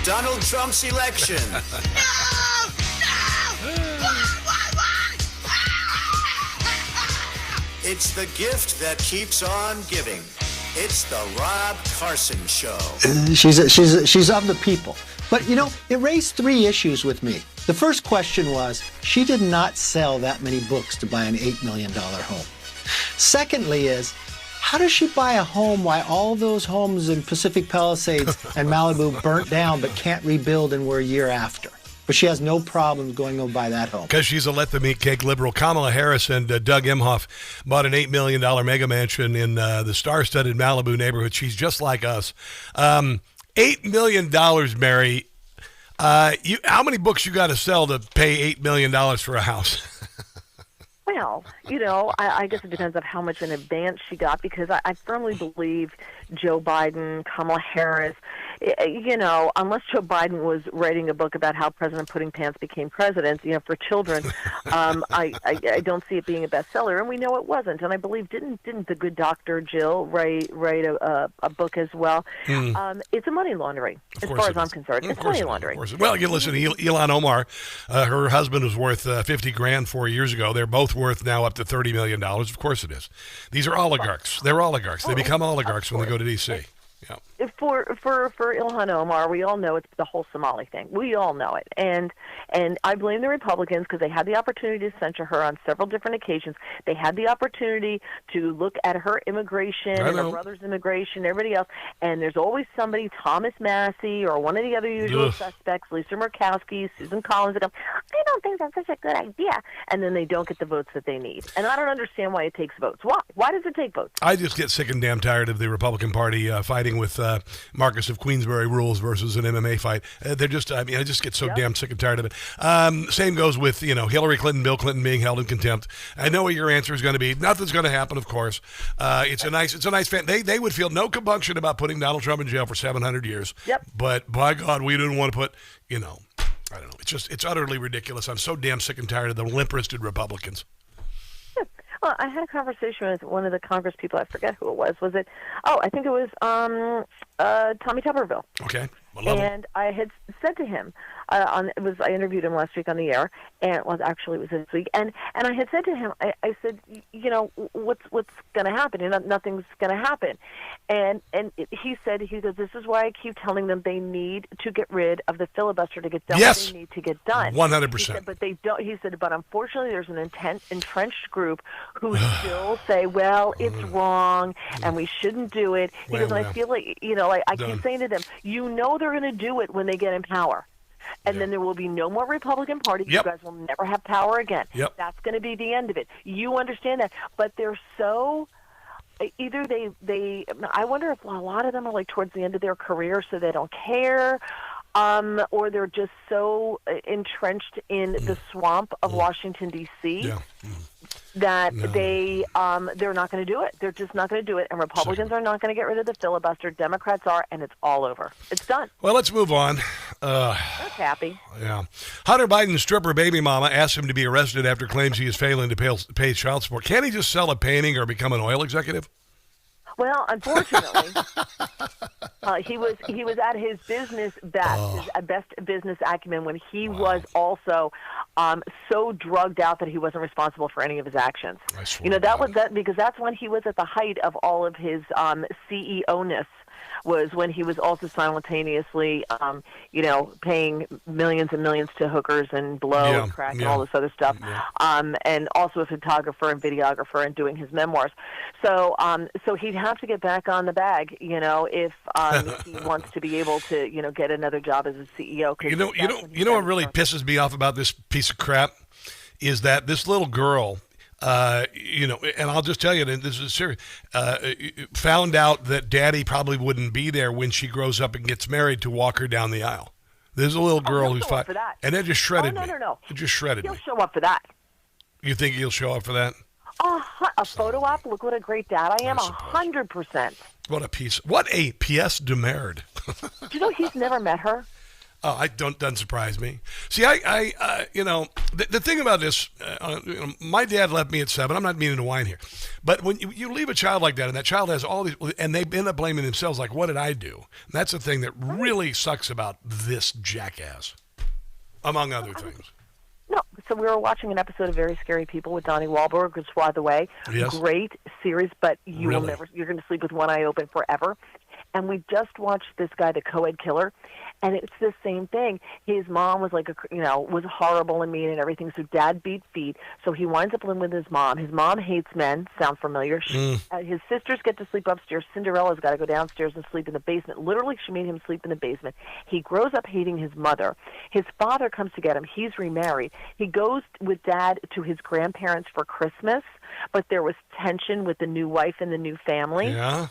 Donald Trump's election. It's the gift that keeps on giving. It's the Rob Carson Show. She's of the people. But, you know, it raised three issues with me. The first question was, she did not sell that many books to buy an $8 million home. Secondly is, how does she buy a home while all those homes in Pacific Palisades and Malibu burnt down but can't rebuild and we're a year after? But she has no problem going to buy that home. Because she's a let-them-eat-cake liberal. Kamala Harris and Doug Emhoff bought an $8 million mega mansion in the star-studded Malibu neighborhood. She's just like us. $8 million, Mary. How many books you got to sell to pay $8 million for a house? Well, you know, I guess it depends on how much in advance she got, because I firmly believe Joe Biden, Kamala Harris, unless Joe Biden was writing a book about how President Pudding Pants became president, for children, I don't see it being a bestseller, and we know it wasn't. And I believe didn't the good Dr. Jill write a book as well? It's a money laundering, as far as I'm concerned. It's money laundering. Well, you listen to Ilhan Omar. Her husband was worth $50,000 4 years ago. They're both worth now up to $30 million. Of course it is. These are oligarchs. They're oligarchs. They become oligarchs when they go to D.C. Yeah. For Ilhan Omar, we all know it's the whole Somali thing. We all know it, and I blame the Republicans because they had the opportunity to censure her on several different occasions. They had the opportunity to look at her immigration and her brother's immigration, everybody else, and there's always somebody, Thomas Massey or one of the other usual suspects, Lisa Murkowski, Susan Collins, that go, I don't think that's such a good idea, and then they don't get the votes that they need. And I don't understand why it takes votes. Why? Why does it take votes? I just get sick and damn tired of the Republican Party fighting with Marcus of Queensberry rules versus an MMA fight. They're just, I just get so damn sick and tired of it. Same goes with, Hillary Clinton, Bill Clinton being held in contempt. I know what your answer is going to be. Nothing's going to happen, of course. It's a nice fan. They would feel no compunction about putting Donald Trump in jail for 700 years. Yep. But by God, we didn't want to put, I don't know. It's utterly ridiculous. I'm so damn sick and tired of the limp-wristed Republicans. Well, I had a conversation with one of the Congress people. I forget who it was. Was it? Oh, I think it was Tommy Tuberville. Okay. And I had said to him, I interviewed him last week on the air, and it was this week. And I had said to him, I said, what's going to happen? Nothing's going to happen. And he goes, this is why I keep telling them they need to get rid of the filibuster to get done what they need to get done. 100%. He said, but they don't. He said, but unfortunately, there's an entrenched group who still say, well, it's wrong, and we shouldn't do it. He goes, and I feel like, I keep saying to them, they're going to do it when they get in power. And then there will be no more Republican Party. You guys will never have power again. That's going to be the end of it. You understand that. But they're so... Either they I wonder if a lot of them are like towards the end of their career, so they don't care, or they're just so entrenched in the swamp of Washington, D.C., that they're not going to do it. They're just not going to do it. And Republicans are not going to get rid of the filibuster. Democrats are, and it's all over. It's done. Well, let's move on. That's happy. Yeah. Hunter Biden's stripper baby mama asked him to be arrested after claims he is failing to pay child support. Can't he just sell a painting or become an oil executive? Well, unfortunately, he was at his business best, his best business acumen when he was also so drugged out that he wasn't responsible for any of his actions. Because that's when he was at the height of all of his CEO-ness. Was when he was also simultaneously, paying millions and millions to hookers and blow and crack and all this other stuff, and also a photographer and videographer and doing his memoirs. So he'd have to get back on the bag, if he wants to be able to, get another job as a CEO. You know what really pisses me off about this piece of crap is that this little girl. And I'll just tell you, and this is serious, found out that daddy probably wouldn't be there when she grows up and gets married to walk her down the aisle. There's a little girl who's 5, and it just shredded me. No. It just shredded me. He'll show up for that. You think he'll show up for that? A photo op? Look what a great dad I am, 100%. What a pièce de merde. Do you know he's never met her? Oh, doesn't surprise me. See, the thing about this, my dad left me at 7. I'm not meaning to whine here, but when you leave a child like that, and that child has all these, and they end up blaming themselves, like, what did I do? And that's the thing that really sucks about this jackass, among other things. No, so we were watching an episode of Very Scary People with Donnie Wahlberg, which, by the way, great series, but you're going to sleep with one eye open forever. And we just watched this guy, the co-ed killer, and it's the same thing. His mom was was horrible and mean and everything, so dad beat feet, so he winds up living with his mom. His mom hates men. Sound familiar? His sisters get to sleep upstairs. Cinderella's got to go downstairs and sleep in the basement. Literally, she made him sleep in the basement. He grows up hating his mother. His father comes to get him. He's remarried. He goes with dad to his grandparents for Christmas, but there was tension with the new wife and the new family. Yeah.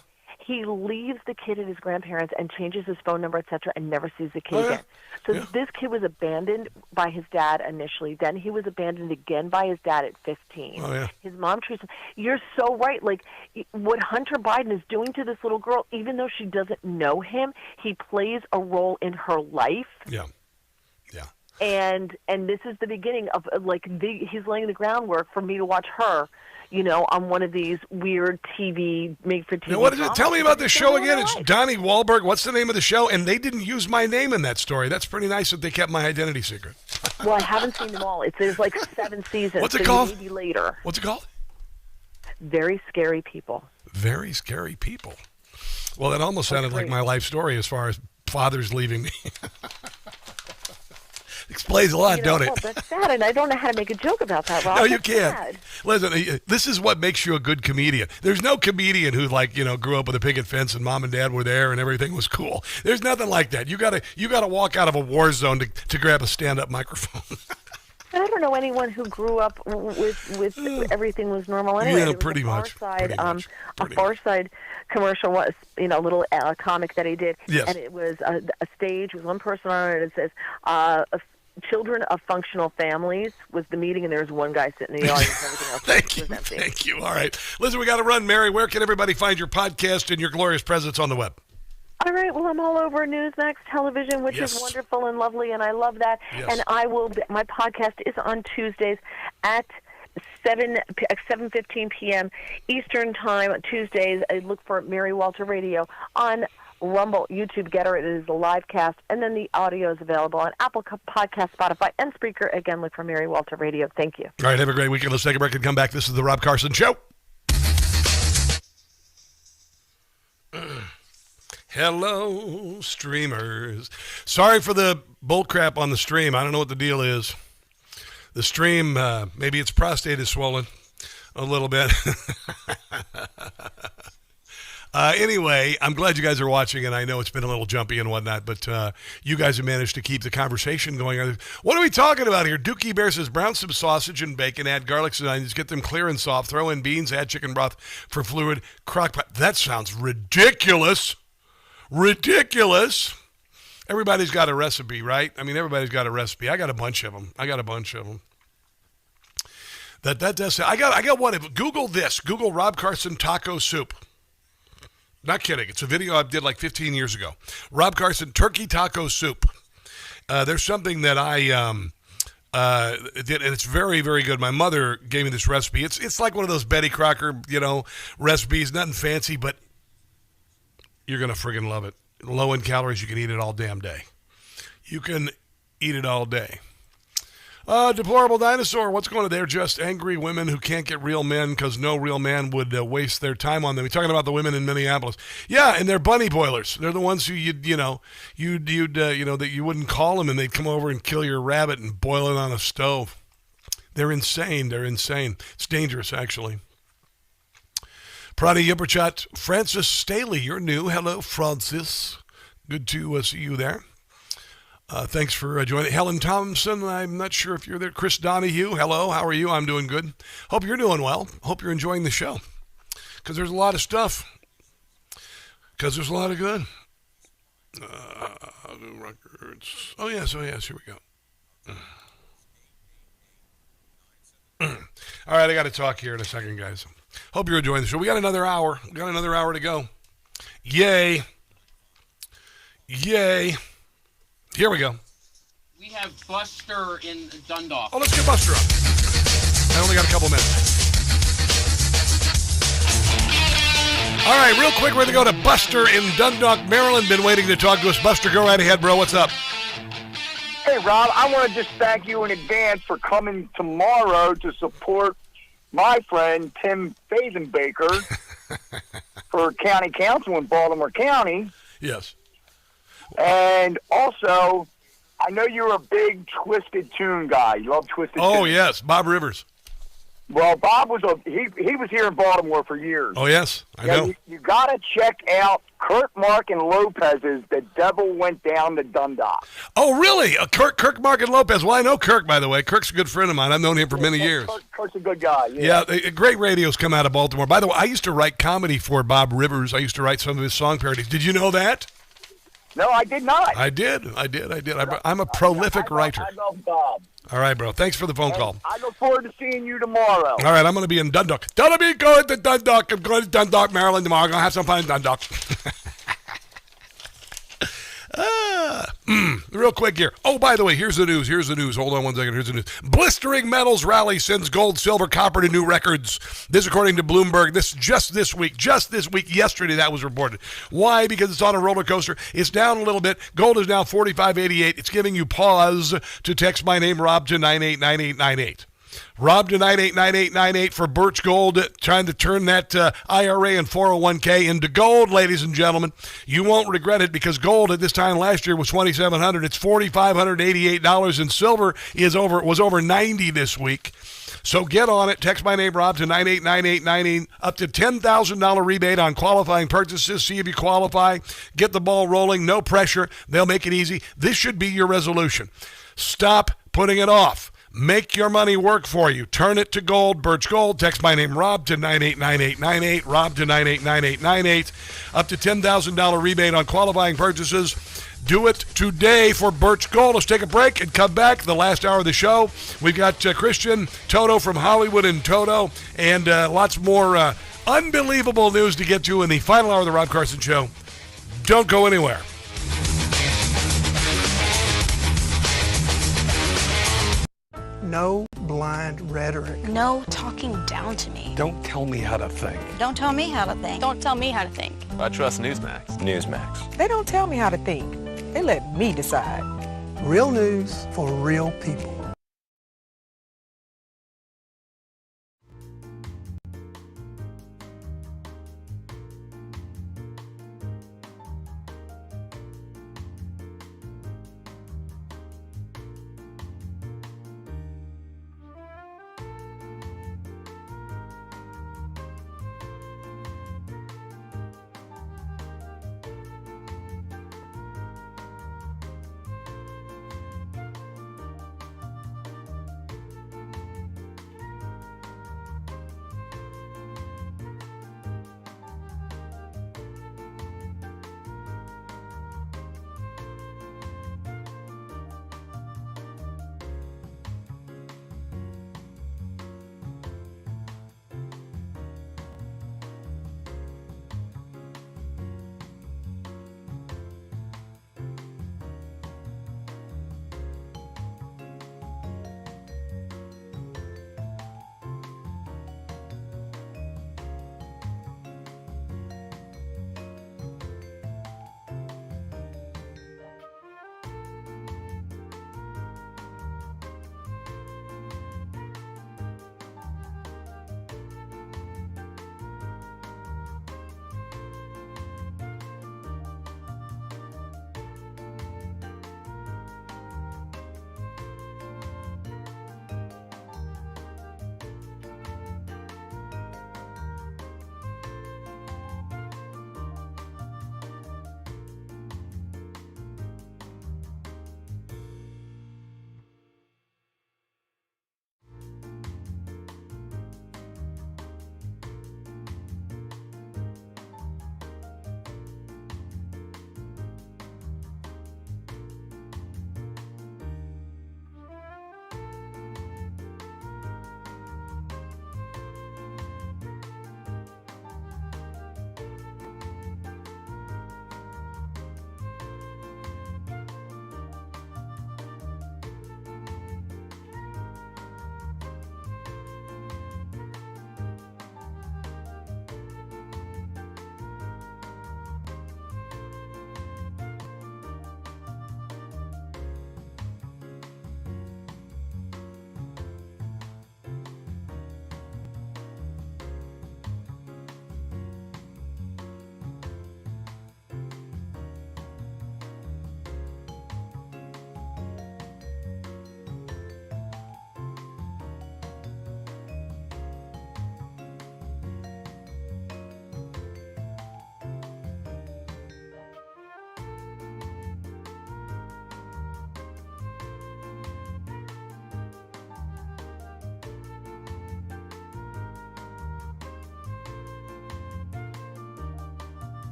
he leaves the kid at his grandparents and changes his phone number, etc., and never sees the kid again. So this kid was abandoned by his dad initially. Then he was abandoned again by his dad at 15. His mom treats him. You're so right. Like, what Hunter Biden is doing to this little girl, even though she doesn't know him, he plays a role in her life. And this is the beginning of, he's laying the groundwork for me to watch her, on one of these weird made-for-TV. Now, what is it? Tell me about the show again. It's Donnie Wahlberg. What's the name of the show? And they didn't use my name in that story. That's pretty nice that they kept my identity secret. Well, I haven't seen them all. There's 7 seasons. What's it called? Maybe later. What's it called? Very Scary People. Very Scary People. Well, that almost sounded like my life story as far as fathers leaving me. Explains a lot, don't it? Well, that's sad, and I don't know how to make a joke about that, Rob. No, you can't. Listen, this is what makes you a good comedian. There's no comedian who, grew up with a picket fence and mom and dad were there and everything was cool. There's nothing like that. You gotta walk out of a war zone to grab a stand-up microphone. I don't know anyone who grew up with everything was normal anyway. Yeah, pretty much. A Far Side commercial was, a little comic that he did. Yes. And it was a stage with one person on it. It says, children of functional families was the meeting, and there was one guy sitting in the audience. Everything else Thank you. All right. Listen, we got to run. Mary, where can everybody find your podcast and your glorious presence on the web? All right. Well, I'm all over Newsmax television, which is wonderful and lovely, and I love that. And my podcast is on Tuesdays at 7:15 p.m. Eastern Time. Tuesdays, I look for Mary Walter Radio on Rumble, YouTube, Getter. It is a live cast, and then the audio is available on Apple Podcast, Spotify, and Spreaker. Again, look for Mary Walter Radio. Thank you. All right, have a great weekend. Let's take a break and come back. This is the Rob Carson Show. Hello, streamers. Sorry for the bullcrap on the stream. I don't know what the deal is. The stream, maybe its prostate is swollen a little bit. Anyway, I'm glad you guys are watching, and I know it's been a little jumpy and whatnot, but you guys have managed to keep the conversation going. What are we talking about here? Dookie Bear says, brown some sausage and bacon, add garlic and onions, get them clear and soft, throw in beans, add chicken broth for fluid, crock pot. That sounds ridiculous. Ridiculous. Everybody's got a recipe, right? I mean, everybody's got a recipe. I got a bunch of them. That does say, I got one. Google this. Google Rob Carson taco soup. Not kidding. It's a video I did 15 years ago. Rob Carson turkey taco soup. There's something that I did, and it's very, very good. My mother gave me this recipe. It's like one of those Betty Crocker, recipes. Nothing fancy, but you're going to friggin' love it. Low in calories. You can eat it all damn day. You can eat it all day. Deplorable Dinosaur, what's going on? They're just angry women who can't get real men because no real man would waste their time on them. We're talking about the women in Minneapolis. Yeah, and they're bunny boilers. They're the ones who that you wouldn't call them, and they'd come over and kill your rabbit and boil it on a stove. They're insane. It's dangerous, actually. Prada Yipperchat, Francis Staley, you're new. Hello, Francis. Good to see you there. Thanks for joining. Helen Thompson, I'm not sure if you're there. Chris Donahue, hello, how are you? I'm doing good. Hope you're doing well. Hope you're enjoying the show. Because there's a lot of stuff. Because there's a lot of good. Records. Oh, yes, here we go. All right, I got to talk here in a second, guys. Hope you're enjoying the show. We got another hour. To go. Yay. Here we go. We have Buster in Dundalk. Oh, let's get Buster up. I only got a couple minutes. All right, real quick, we're going to go to Buster in Dundalk, Maryland. Been waiting to talk to us. Buster, go right ahead, bro. What's up? Hey, Rob, I want to just thank you in advance for coming tomorrow to support my friend Tim Fazenbaker for county council in Baltimore County. Yes. And also, I know you're a big Twisted Tune guy. You love Twisted Tune. Oh, yes, Bob Rivers. Well, Bob was he was here in Baltimore for years. Oh, yes, I know. You got to check out Kirk, Mark, and Lopez's The Devil Went Down to Dundalk. Oh, really? Kirk, Mark, and Lopez. Well, I know Kirk, by the way. Kirk's a good friend of mine. I've known him for many years. Kirk's a good guy. Yeah, great radios come out of Baltimore. By the way, I used to write comedy for Bob Rivers. I used to write some of his song parodies. Did you know that? No, I did not. I did. I'm a prolific writer. I love Bob. All right, bro. Thanks for the phone call. I look forward to seeing you tomorrow. All right, I'm going to be in Dundalk. Don't be going to Dundalk. I'm going to Dundalk, Maryland tomorrow. I'm going to have some fun in Dundalk. Real quick here. Oh, by the way, here's the news. Hold on one second. Here's the news. Blistering metals rally sends gold, silver, copper to new records. This according to Bloomberg. Just this week. Yesterday that was reported. Why? Because it's on a roller coaster. It's down a little bit. Gold is now $45.88. It's giving you pause to text my name, Rob, to 989898. Rob to 989898 for Birch Gold, trying to turn that IRA and 401k into gold, ladies and gentlemen. You won't regret it because gold at this time last year was $2,700. It's $4,588, and silver was over $90 this week. So get on it. Text my name, Rob, to 989898. Up to $10,000 rebate on qualifying purchases. See if you qualify. Get the ball rolling. No pressure. They'll make it easy. This should be your resolution. Stop putting it off. Make your money work for you. Turn it to gold. Birch Gold. Text my name, Rob, to 989898. Rob to 989898. Up to $10,000 rebate on qualifying purchases. Do it today for Birch Gold. Let's take a break and come back. The last hour of the show. We've got Christian Toto from Hollywood and Toto, and lots more unbelievable news to get to in the final hour of the Rob Carson Show. Don't go anywhere. No blind rhetoric. No talking down to me. Don't tell me how to think. Don't tell me how to think. Don't tell me how to think. I trust Newsmax. Newsmax. They don't tell me how to think. They let me decide. Real news for real people.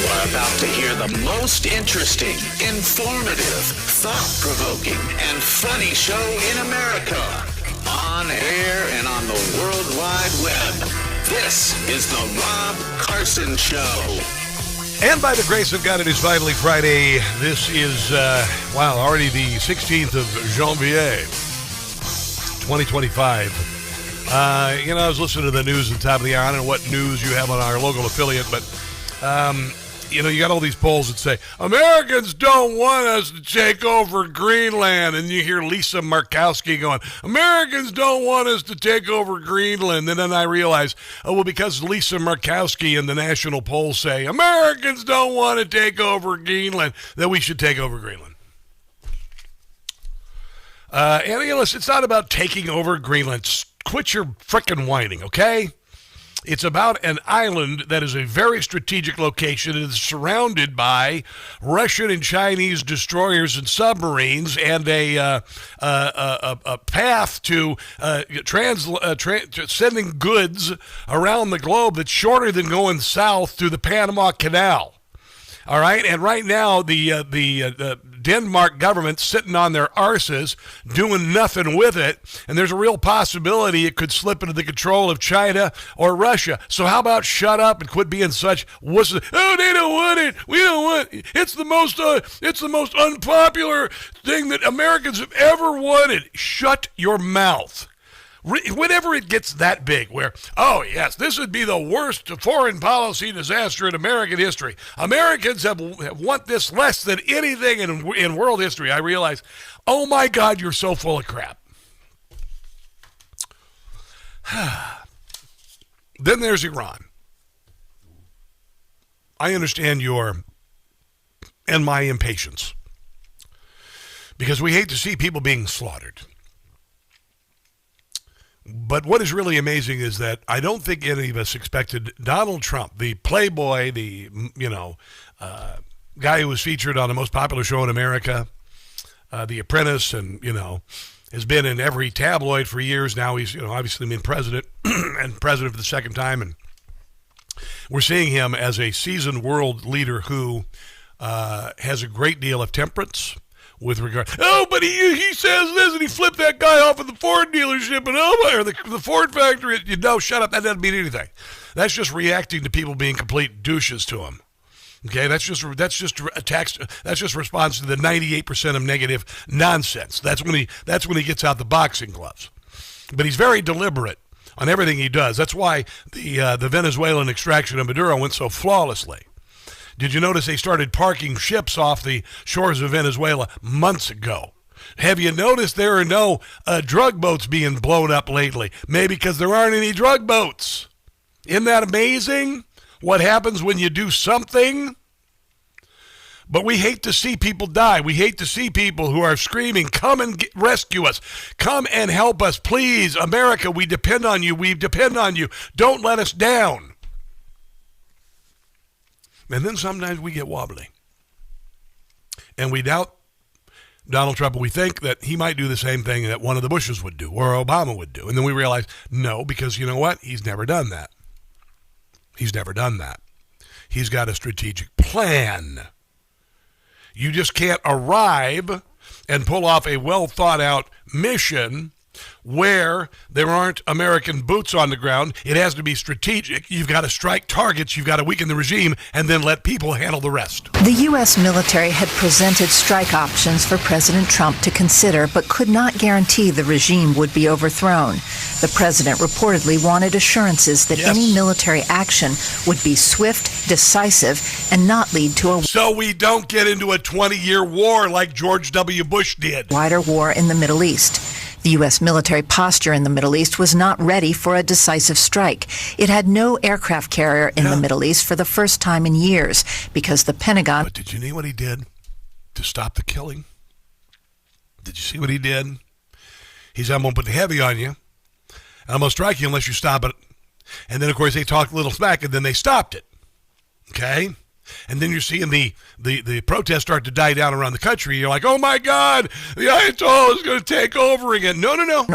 are about to hear the most interesting, informative, thought-provoking, and funny show in America. On air and on the World Wide Web. This is the Rob Carson Show. And by the grace of God, it is finally Friday. This is, already the 16th of Janvier, 2025. I was listening to the news at the top of the hour. I don't know what news you have on our local affiliate, but, you got all these polls that say, Americans don't want us to take over Greenland. And you hear Lisa Murkowski going, Americans don't want us to take over Greenland. And then I realize, because Lisa Murkowski and the national polls say, Americans don't want to take over Greenland, that we should take over Greenland. Listen, it's not about taking over Greenland. Quit your frickin' whining, okay? It's about an island that is a very strategic location. It is surrounded by Russian and Chinese destroyers and submarines, and a path to sending goods around the globe that's shorter than going south through the Panama Canal. All right, and right now the Denmark government's sitting on their arses doing nothing with it, and there's a real possibility it could slip into the control of China or Russia. So how about shut up and quit being such wusses? Oh, they don't want it. We don't want it. It's the most unpopular thing that Americans have ever wanted. Shut your mouth. Whenever it gets that big, where, oh, yes, this would be the worst foreign policy disaster in American history. Americans have want this less than anything in world history. I realize, oh, my God, you're so full of crap. Then there's Iran. I understand your and my impatience, because we hate to see people being slaughtered. But what is really amazing is that I don't think any of us expected Donald Trump, the playboy, the guy who was featured on the most popular show in America, The Apprentice, and has been in every tabloid for years now. He's obviously been president and president for the second time, and we're seeing him as a seasoned world leader who has a great deal of temperance. With regard, but he says this, and he flipped that guy off at the Ford dealership, and or the Ford factory. Shut up. That doesn't mean anything. That's just reacting to people being complete douches to him. Okay, that's just attacks. That's just response to the 98% of negative nonsense. That's when he gets out the boxing gloves. But he's very deliberate on everything he does. That's why the Venezuelan extraction of Maduro went so flawlessly. Did you notice they started parking ships off the shores of Venezuela months ago? Have you noticed there are no drug boats being blown up lately? Maybe because there aren't any drug boats. Isn't that amazing? What happens when you do something? But we hate to see people die. We hate to see people who are screaming, come and rescue us. Come and help us. Please, America, we depend on you. We depend on you. Don't let us down. And then sometimes we get wobbly. And we doubt Donald Trump. We think that he might do the same thing that one of the Bushes would do or Obama would do. And then we realize, no, because you know what? He's never done that. He's never done that. He's got a strategic plan. You just can't arrive and pull off a well-thought-out mission where there aren't American boots on the ground. It has to be strategic. You've got to strike targets. You've got to weaken the regime and then let people handle the rest. The U.S. military had presented strike options for President Trump to consider, but could not guarantee the regime would be overthrown. The president reportedly wanted assurances that any military action would be swift, decisive, and not lead to a so we don't get into a 20-year war like George W. Bush did. Wider war in the Middle East. The U.S. military posture in the Middle East was not ready for a decisive strike. It had no aircraft carrier in the Middle East for the first time in years because the Pentagon... But did you know what he did to stop the killing? Did you see what he did? He said, I'm going to put the heavy on you. I'm going to strike you unless you stop it. And then, of course, they talked a little smack, and then they stopped it. Okay? And then you're seeing the protests start to die down around the country. You're like, oh, my God, the Ayatollah is going to take over again. No.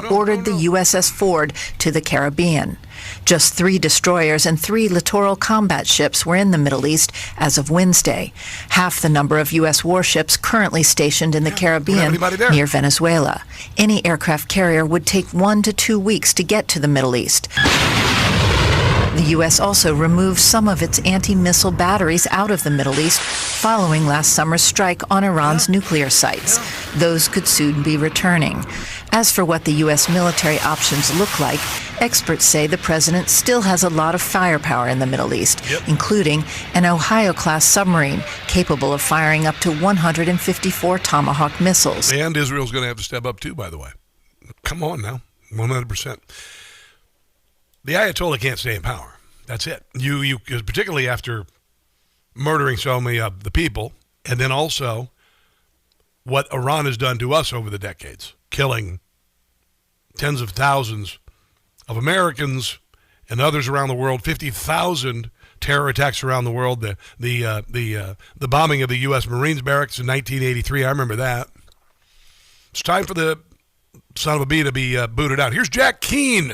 Ordered the USS Ford to the Caribbean. Just 3 destroyers and 3 littoral combat ships were in the Middle East as of Wednesday, half the number of U.S. warships currently stationed in the Caribbean near Venezuela. Any aircraft carrier would take 1 to 2 weeks to get to the Middle East. The U.S. also removed some of its anti-missile batteries out of the Middle East following last summer's strike on Iran's nuclear sites. Those could soon be returning. As for what the U.S. military options look like, experts say the president still has a lot of firepower in the Middle East, including an Ohio-class submarine capable of firing up to 154 Tomahawk missiles. And Israel's going to have to step up too, by the way. Come on now, 100%. The Ayatollah can't stay in power. That's it. You particularly after murdering so many of the people, and then also what Iran has done to us over the decades, killing tens of thousands of Americans and others around the world, 50,000 terror attacks around the world, the bombing of the U.S. Marines barracks in 1983. I remember that. It's time for the son of a bee to be booted out. Here's Jack Keane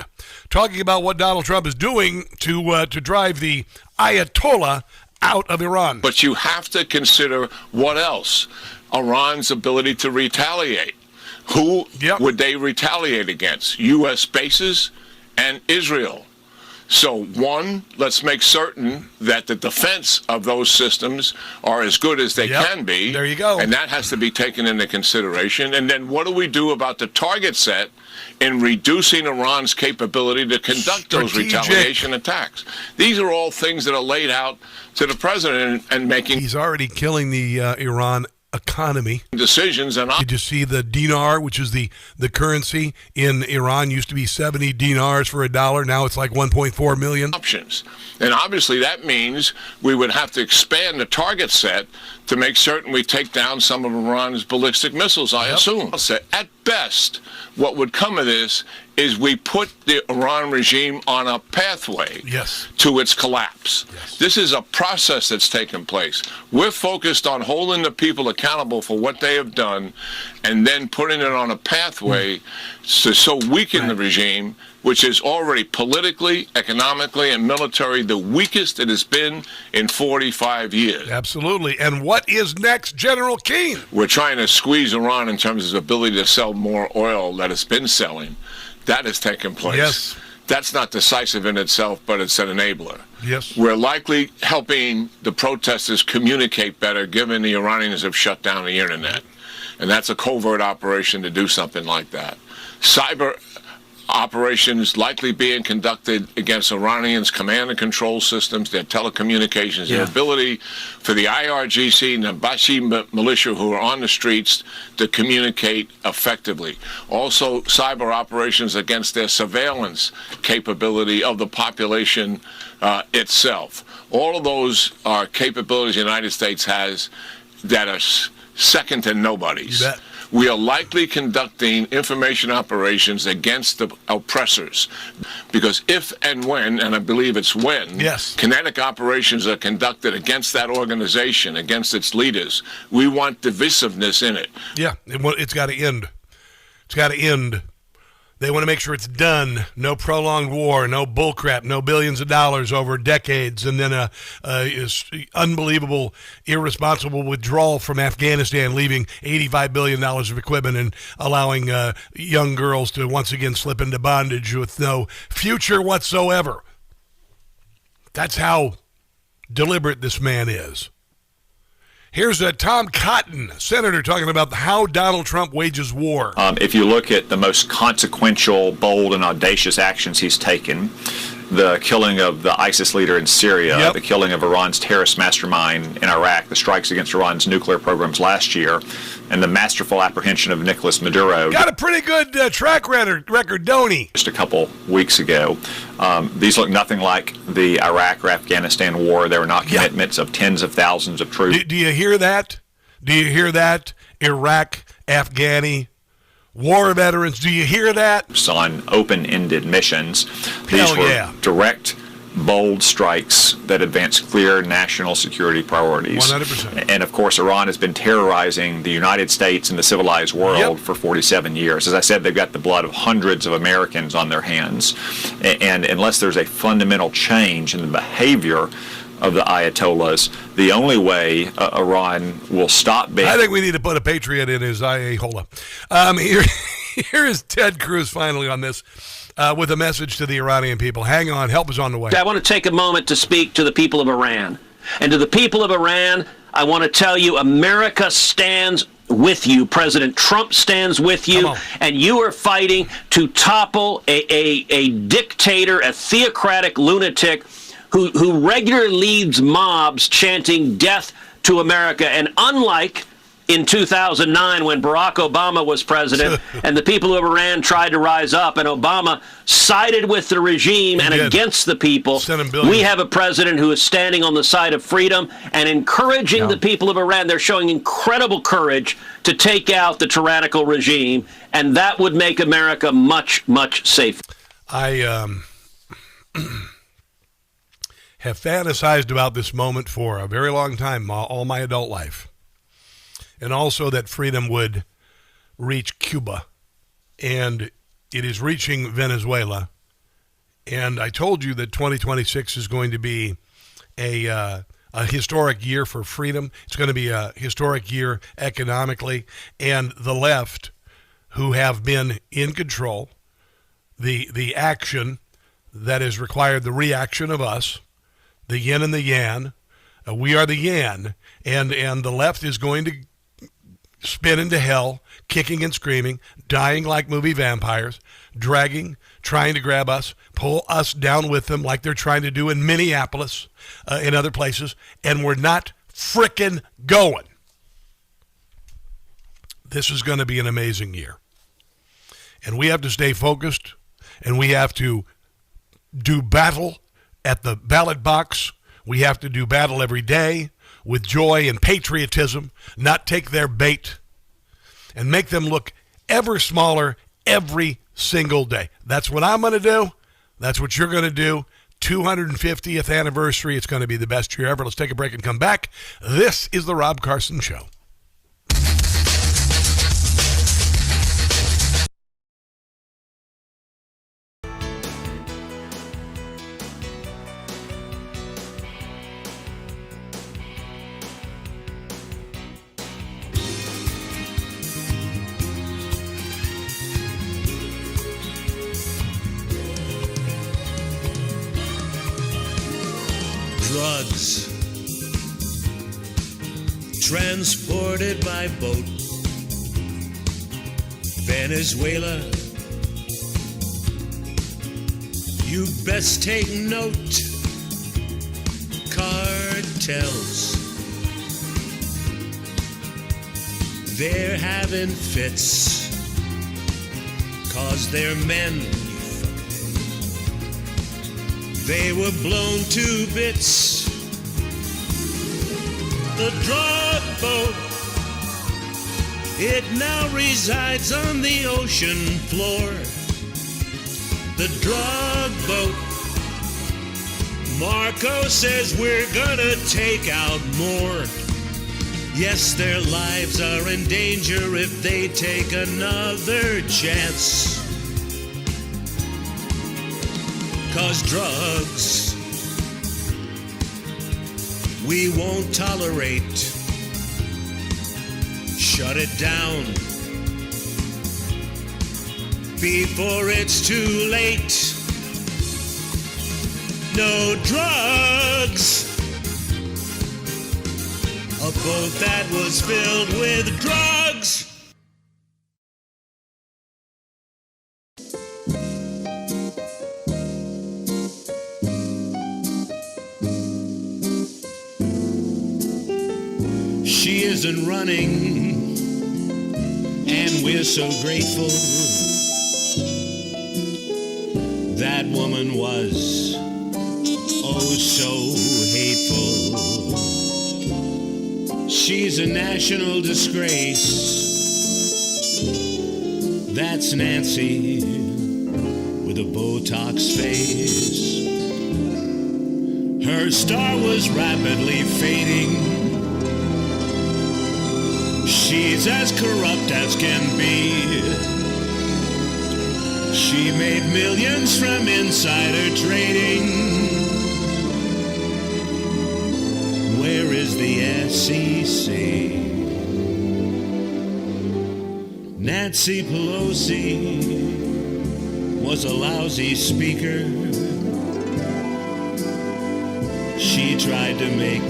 talking about what Donald Trump is doing to drive the Ayatollah out of Iran. But you have to consider what else? Iran's ability to retaliate. Who would they retaliate against? U.S. bases and Israel. So, one, let's make certain that the defense of those systems are as good as they can be. There you go. And that has to be taken into consideration. And then what do we do about the target set in reducing Iran's capability to conduct those retaliation attacks? These are all things that are laid out to the president and making... He's already killing the Iran economy. Decisions. And did you see the dinar, which is the currency in Iran, used to be 70 dinars for $1. Now it's like 1.4 million. Options. And obviously that means we would have to expand the target set to make certain we take down some of Iran's ballistic missiles, I assume. At best, what would come of this is we put the Iran regime on a pathway to its collapse. This is a process that's taken place. We're focused on holding the people accountable for what they have done and then putting it on a pathway to so weaken the regime, which is already politically, economically, and military the weakest it has been in 45 years. Absolutely. And what is next, General Keane? We're trying to squeeze Iran in terms of its ability to sell more oil that it's been selling. That has taken place. Yes. That's not decisive in itself, but it's an enabler. Yes. We're likely helping the protesters communicate better, given the Iranians have shut down the internet. And that's a covert operation to do something like that. Cyber operations likely being conducted against Iranians' command and control systems, their telecommunications, their ability for the IRGC and the Bashi militia who are on the streets to communicate effectively. Also, cyber operations against their surveillance capability of the population itself. All of those are capabilities the United States has that are second to nobody's. You bet. We are likely conducting information operations against the oppressors because if and when, and I believe it's when, kinetic operations are conducted against that organization, against its leaders, we want divisiveness in it. Yeah, it's got to end. It's got to end. They want to make sure it's done. No prolonged war, no bullcrap, no billions of dollars over decades, and then a unbelievable, irresponsible withdrawal from Afghanistan, leaving $85 billion of equipment and allowing young girls to once again slip into bondage with no future whatsoever. That's how deliberate this man is. Here's Tom Cotton, senator, talking about how Donald Trump wages war. If you look at the most consequential, bold, and audacious actions he's taken, the killing of the ISIS leader in Syria, the killing of Iran's terrorist mastermind in Iraq, the strikes against Iran's nuclear programs last year, and the masterful apprehension of Nicolas Maduro. Got a pretty good track record, don't he? Just a couple weeks ago. These look nothing like the Iraq or Afghanistan war. They were not commitments of tens of thousands of troops. Do you hear that? Do you hear that? Iraq, Afghani, war veterans, do you hear that? On open-ended missions. These were direct bold strikes that advance clear national security priorities. 100%. And of course, Iran has been terrorizing the United States and the civilized world for 47 years. As I said, they've got the blood of hundreds of Americans on their hands. And unless there's a fundamental change in the behavior of the Ayatollahs, the only way Iran will stop being... I think we need to put a patriot in his Ayatollah. Here is Ted Cruz finally on this. With a message to the Iranian people. Hang on, help is on the way. I want to take a moment to speak to the people of Iran. And to the people of Iran, I want to tell you, America stands with you. President Trump stands with you. And you are fighting to topple a dictator, a theocratic lunatic who regularly leads mobs chanting death to America. And unlike in 2009 when Barack Obama was president and the people of Iran tried to rise up and Obama sided with the regime and against the people, we have a president who is standing on the side of freedom and encouraging the people of Iran. They're showing incredible courage to take out the tyrannical regime, and that would make America much, much safer. I have fantasized about this moment for a very long time, all my adult life. And also that freedom would reach Cuba. And it is reaching Venezuela. And I told you that 2026 is going to be a historic year for freedom. It's going to be a historic year economically. And the left, who have been in control, the action that has required the reaction of us, the yin and the yang, we are the yang, and the left is going to spin into hell, kicking and screaming, dying like movie vampires, dragging, trying to grab us, pull us down with them like they're trying to do in Minneapolis, in other places, and we're not frickin' going. This is going to be an amazing year. And we have to stay focused, and we have to do battle at the ballot box. We have to do battle every day with joy and patriotism, not take their bait, and make them look ever smaller every single day. That's what I'm going to do. That's what you're going to do. 250th anniversary. It's going to be the best year ever. Let's take a break and come back. This is The Rob Carson Show. Drugs transported by boat, Venezuela. You best take note. Cartels, they're having fits 'cause they're men. They were blown to bits. The drug boat, it now resides on the ocean floor. The drug boat, Marco says we're gonna take out more. Yes, their lives are in danger if they take another chance. 'Cause drugs, we won't tolerate. Shut it down before it's too late. No drugs. A boat that was filled with drugs. She isn't running, and we're so grateful. That woman was oh so hateful. She's a national disgrace. That's Nancy with a Botox face. Her star was rapidly fading. She's as corrupt as can be. She made millions from insider trading. Where is the SEC? Nancy Pelosi was a lousy speaker. She tried to make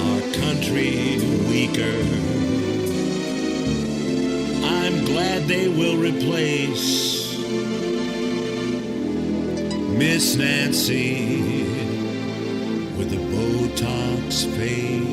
our country weaker. I'm glad they will replace Miss Nancy with a Botox face.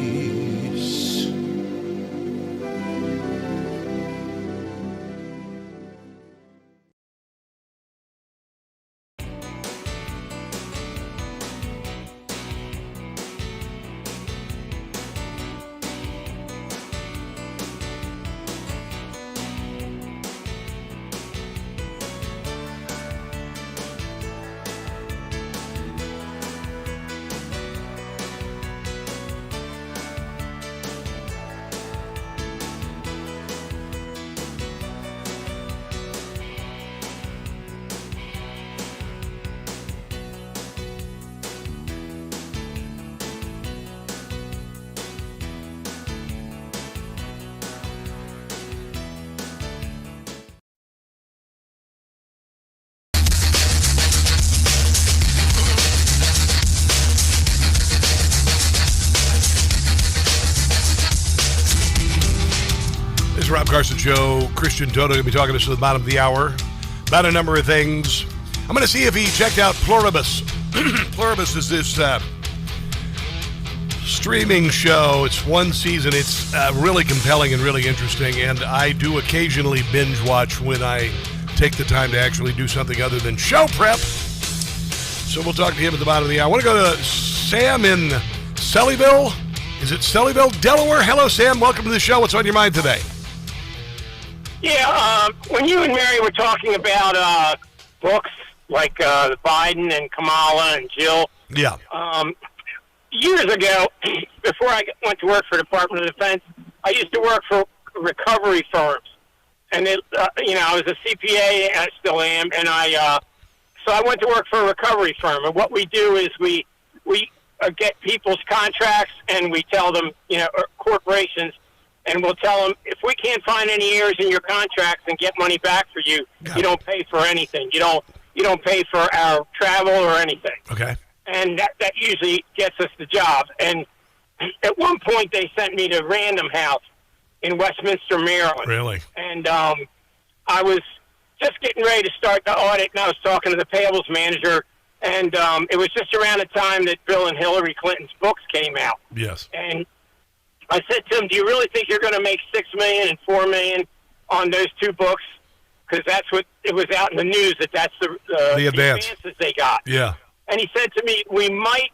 Rob Carson Show. Christian Toto going to be talking to us at the bottom of the hour about a number of things. I'm going to see if he checked out Pluribus. Pluribus is this streaming show. It's one season. It's really compelling and really interesting, and I do occasionally binge watch when I take the time to actually do something other than show prep. So we'll talk to him at the bottom of the hour. I want to go to Sam in Sellyville. Is it Sellyville, Delaware? Hello, Sam. Welcome to the show. What's on your mind today? Yeah, when you and Mary were talking about books like Biden and Kamala and Jill. Yeah. Years ago, before I went to work for the Department of Defense, I used to work for recovery firms. And, I was a CPA, and I still am, and so I went to work for a recovery firm. And what we do is we get people's contracts, and we tell them, corporations, and we'll tell them, if we can't find any errors in your contracts and get money back for you, you don't pay for anything. You don't pay for our travel or anything. Okay. And that usually gets us the job. And at one point, they sent me to Random House in Westminster, Maryland. Really? And I was just getting ready to start the audit, and I was talking to the payables manager, and it was just around the time that Bill and Hillary Clinton's books came out. Yes. And I said to him, do you really think you're going to make $6 million and $4 million on those two books? Because that's what it was out in the news, that's the advances they got. Yeah. And he said to me, we might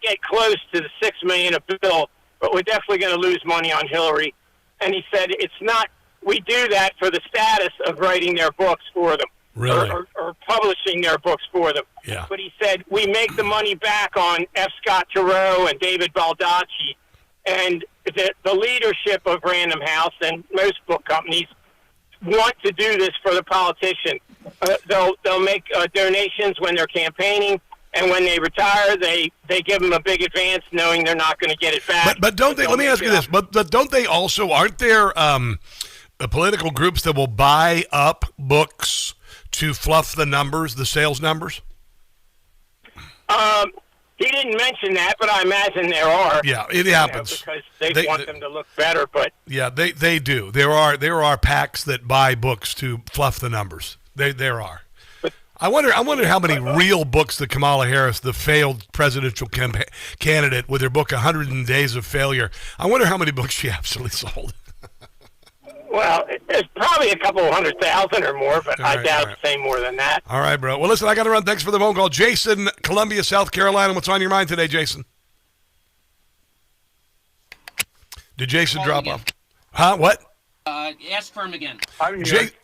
get close to the $6 million of Bill, but we're definitely going to lose money on Hillary. And he said, it's not, we do that for the status of writing their books for them. Really? Or publishing their books for them. Yeah. But he said, we make the money back on F. Scott Turow and David Baldacci. And the leadership of Random House and most book companies want to do this for the politician. They'll make donations when they're campaigning, and when they retire, they give them a big advance, knowing they're not going to get it back. But don't they? Let me ask you this. But don't they also? Aren't there political groups that will buy up books to fluff the numbers, the sales numbers? He didn't mention that, but I imagine there are. Yeah, it happens because they want them to look better. But yeah, they do. There are PACs that buy books to fluff the numbers. There are. I wonder how many real books that Kamala Harris, the failed presidential candidate, with her book 100 Days of Failure, I wonder how many books she actually sold. Well, it's probably a couple 100,000 or more, but I doubt it's say more than that. All right, bro. Well, listen, I got to run. Thanks for the phone call. Jason, Columbia, South Carolina. What's on your mind today, Jason? Did Jason drop off? Huh? What? Ask for him again.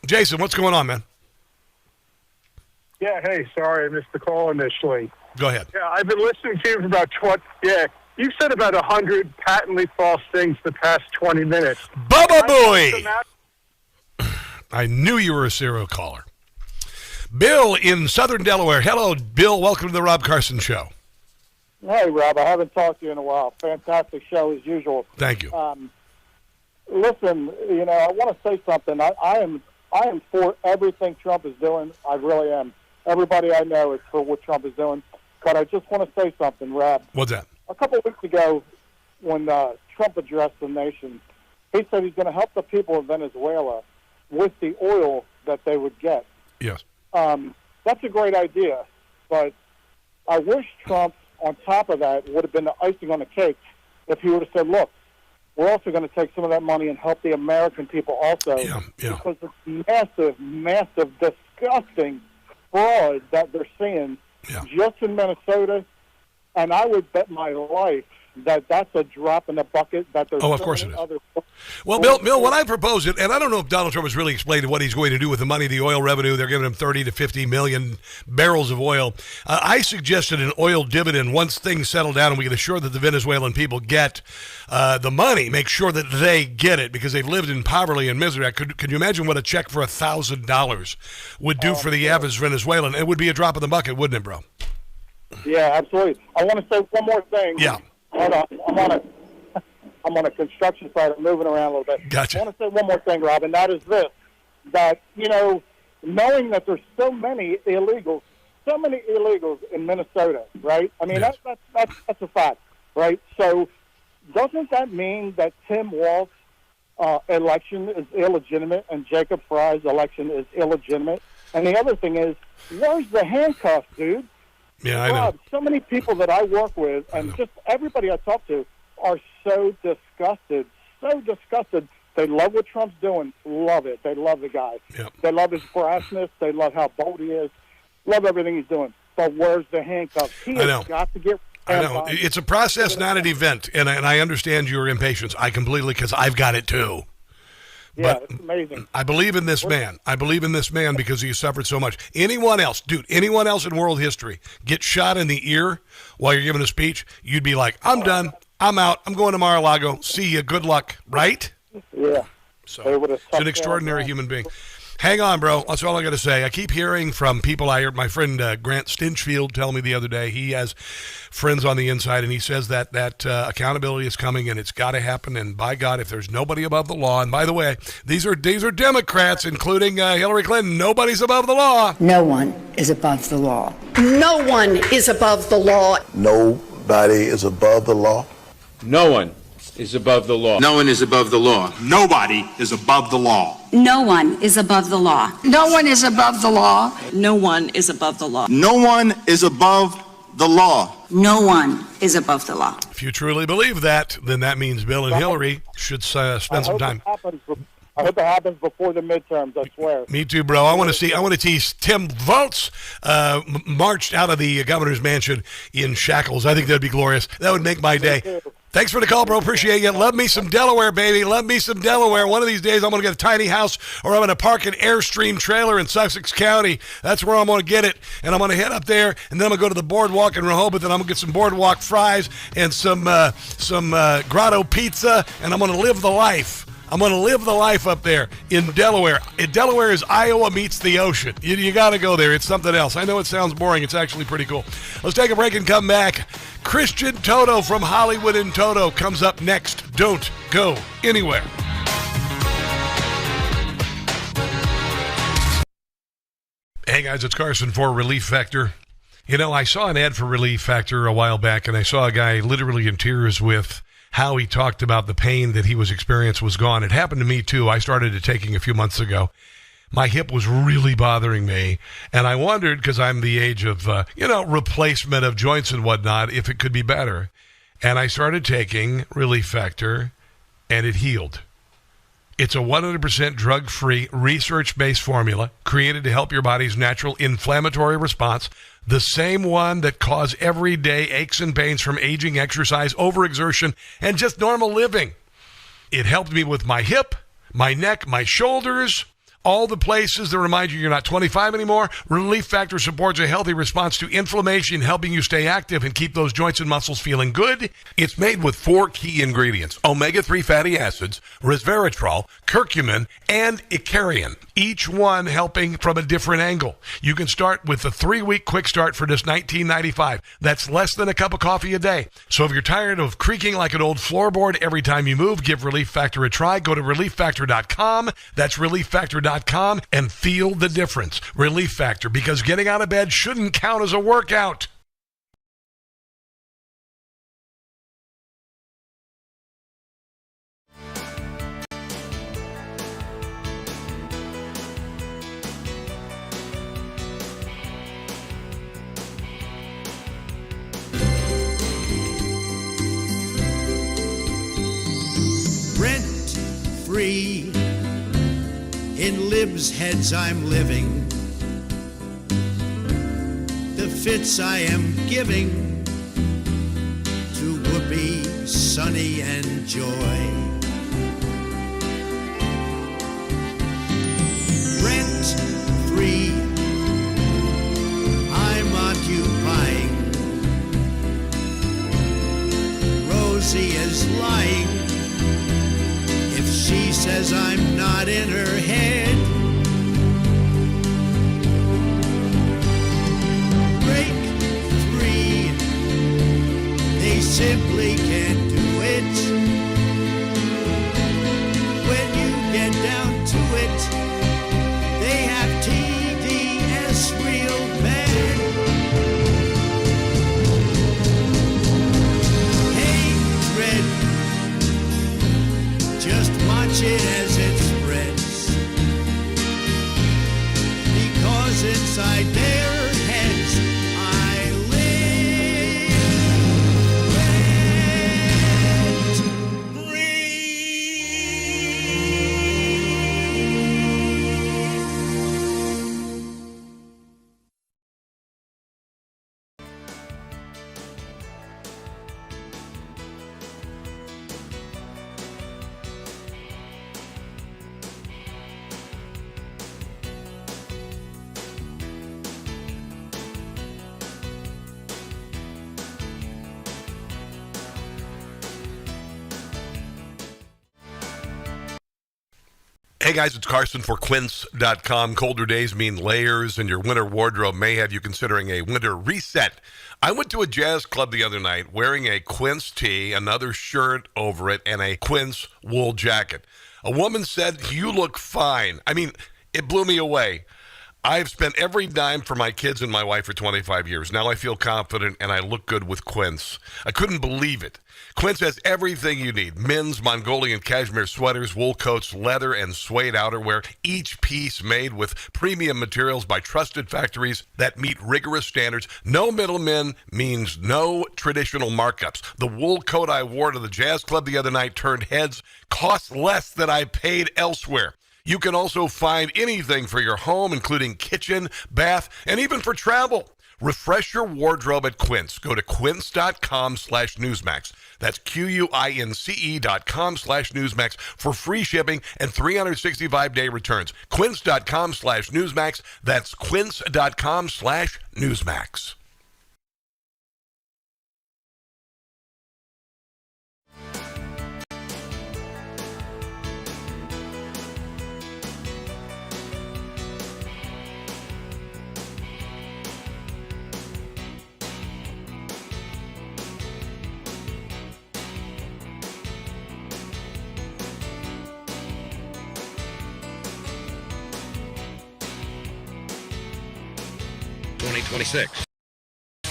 Jason, what's going on, man? Yeah, hey, sorry I missed the call initially. Go ahead. Yeah, I've been listening to you for about 20. Yeah, you've said about 100 patently false things the past 20 minutes. Bubba Boy! I knew you were a serial caller. Bill in Southern Delaware. Hello, Bill. Welcome to the Rob Carson Show. Hey, Rob. I haven't talked to you in a while. Fantastic show as usual. Thank you. Listen, I want to say something. I am for everything Trump is doing. I really am. Everybody I know is for what Trump is doing. But I just want to say something, Rob. What's that? A couple of weeks ago, when Trump addressed the nation, he said he's going to help the people of Venezuela with the oil that they would get. Yes. That's a great idea, but I wish Trump, on top of that, would have been the icing on the cake if he would have said, look, we're also going to take some of that money and help the American people also. Yeah. Because it's massive, disgusting fraud that they're seeing just in Minnesota. And I would bet my life that that's a drop in the bucket. That there's of course it is. Well, Bill, what I propose, and I don't know if Donald Trump has really explained what he's going to do with the money, the oil revenue. They're giving him 30 to 50 million barrels of oil. I suggested an oil dividend once things settle down and we can assure that the Venezuelan people get the money, make sure that they get it because they've lived in poverty and misery. Could you imagine what a check for $1,000 would do for the average Venezuelan? It would be a drop in the bucket, wouldn't it, bro? Yeah, absolutely. I want to say one more thing. Yeah. Hold on. I'm on a construction site. I'm moving around a little bit. Gotcha. I want to say one more thing, Rob, and that is this: that knowing that there's so many illegals in Minnesota, right? I mean, yes. that's a fact, right? So, doesn't that mean that Tim Walz election is illegitimate and Jacob Fry's election is illegitimate? And the other thing is, where's the handcuffs, dude? Yeah, I Rob, know. so many people that I work with and just everybody I talk to are so disgusted. They love what Trump's doing. Love it. They love the guy. Yep. They love his brashness. They love how bold he is. Love everything he's doing. But where's the handcuffs? He has got to get... I know. It's a process, not an event. And I understand your impatience. I completely, because I've got it too. Yeah, but it's amazing. I believe in this man. I believe in this man because he suffered so much. Anyone else in world history get shot in the ear while you're giving a speech, you'd be like, I'm done. I'm out. I'm going to Mar-a-Lago. See you. Good luck. Right? Yeah. So it's an extraordinary human being. Hang on, bro. That's all I got to say. I keep hearing from people. I heard my friend Grant Stinchfield tell me the other day. He has friends on the inside, and he says that accountability is coming, and it's got to happen. And by God, if there's nobody above the law, and by the way, these are Democrats, including Hillary Clinton. Nobody's above the law. No one is above the law. No one is above the law. Nobody is above the law. No one is above the law. No one is above the law. Nobody is above the law. No one is above the law. No one is above the law. No one is above the law. No one is above the law. No one is above the law. If you truly believe that, then that means Bill and Hillary should spend some time. I hope it happens before the midterms, I swear. Me too, bro. I want to see Tim Walz marched out of the governor's mansion in shackles. I think that'd be glorious. That would make my day. Thanks for the call, bro. Appreciate you. Love me some Delaware, baby. Love me some Delaware. One of these days, I'm going to get a tiny house, or I'm going to park an Airstream trailer in Sussex County. That's where I'm going to get it, and I'm going to head up there, and then I'm going to go to the boardwalk in Rehoboth, and I'm going to get some boardwalk fries and some grotto pizza, and I'm going to live the life. I'm going to live the life up there in Delaware. Delaware is Iowa meets the ocean. You got to go there. It's something else. I know it sounds boring. It's actually pretty cool. Let's take a break and come back. Christian Toto from Hollywood in Toto comes up next. Don't go anywhere. Hey, guys, it's Carson for Relief Factor. You know, I saw an ad for Relief Factor a while back, and I saw a guy literally in tears with how he talked about the pain that he was experiencing was gone. It happened to me, too. I started it taking a few months ago. My hip was really bothering me, and I wondered, because I'm the age of, replacement of joints and whatnot, if it could be better. And I started taking Relief Factor, and it healed. It's a 100% drug-free, research-based formula created to help your body's natural inflammatory response, the same one that cause everyday aches and pains from aging, exercise, overexertion, and just normal living. It helped me with my hip, my neck, my shoulders, all the places that remind you you're not 25 anymore. Relief Factor supports a healthy response to inflammation, helping you stay active and keep those joints and muscles feeling good. It's made with 4 key ingredients: omega-3 fatty acids, resveratrol, curcumin, and icariin, each one helping from a different angle. You can start with the 3-week quick start for just $19.95. That's less than a cup of coffee a day. So if you're tired of creaking like an old floorboard every time you move, give Relief Factor a try. Go to ReliefFactor.com. That's ReliefFactor.com and feel the difference. Relief Factor, because getting out of bed shouldn't count as a workout. Rent-free, in libs' heads I'm living, the fits I am giving to Whoopi, Sunny, and Joy. Rent-free, I'm occupying, Rosie is lying if she says I'm not in her head. Break free, they simply can't do it. When you get down to it, they have TDS real bad. Hatred, just watch it as it spreads, because inside their heads I live. Hey guys, it's Carson for Quince.com. Colder days mean layers, and your winter wardrobe may have you considering a winter reset. I went to a jazz club the other night wearing a Quince tee, another shirt over it, and a Quince wool jacket. A woman said, "You look fine." I mean, it blew me away. I've spent every dime for my kids and my wife for 25 years. Now I feel confident and I look good with Quince. I couldn't believe it. Quince has everything you need: men's Mongolian cashmere sweaters, wool coats, leather, and suede outerwear, each piece made with premium materials by trusted factories that meet rigorous standards. No middlemen means no traditional markups. The wool coat I wore to the jazz club the other night turned heads, cost less than I paid elsewhere. You can also find anything for your home, including kitchen, bath, and even for travel. Refresh your wardrobe at Quince. Go to quince.com/Newsmax. That's QUINCE.com/Newsmax for free shipping and 365-day returns. Quince.com/Newsmax. That's quince.com/Newsmax.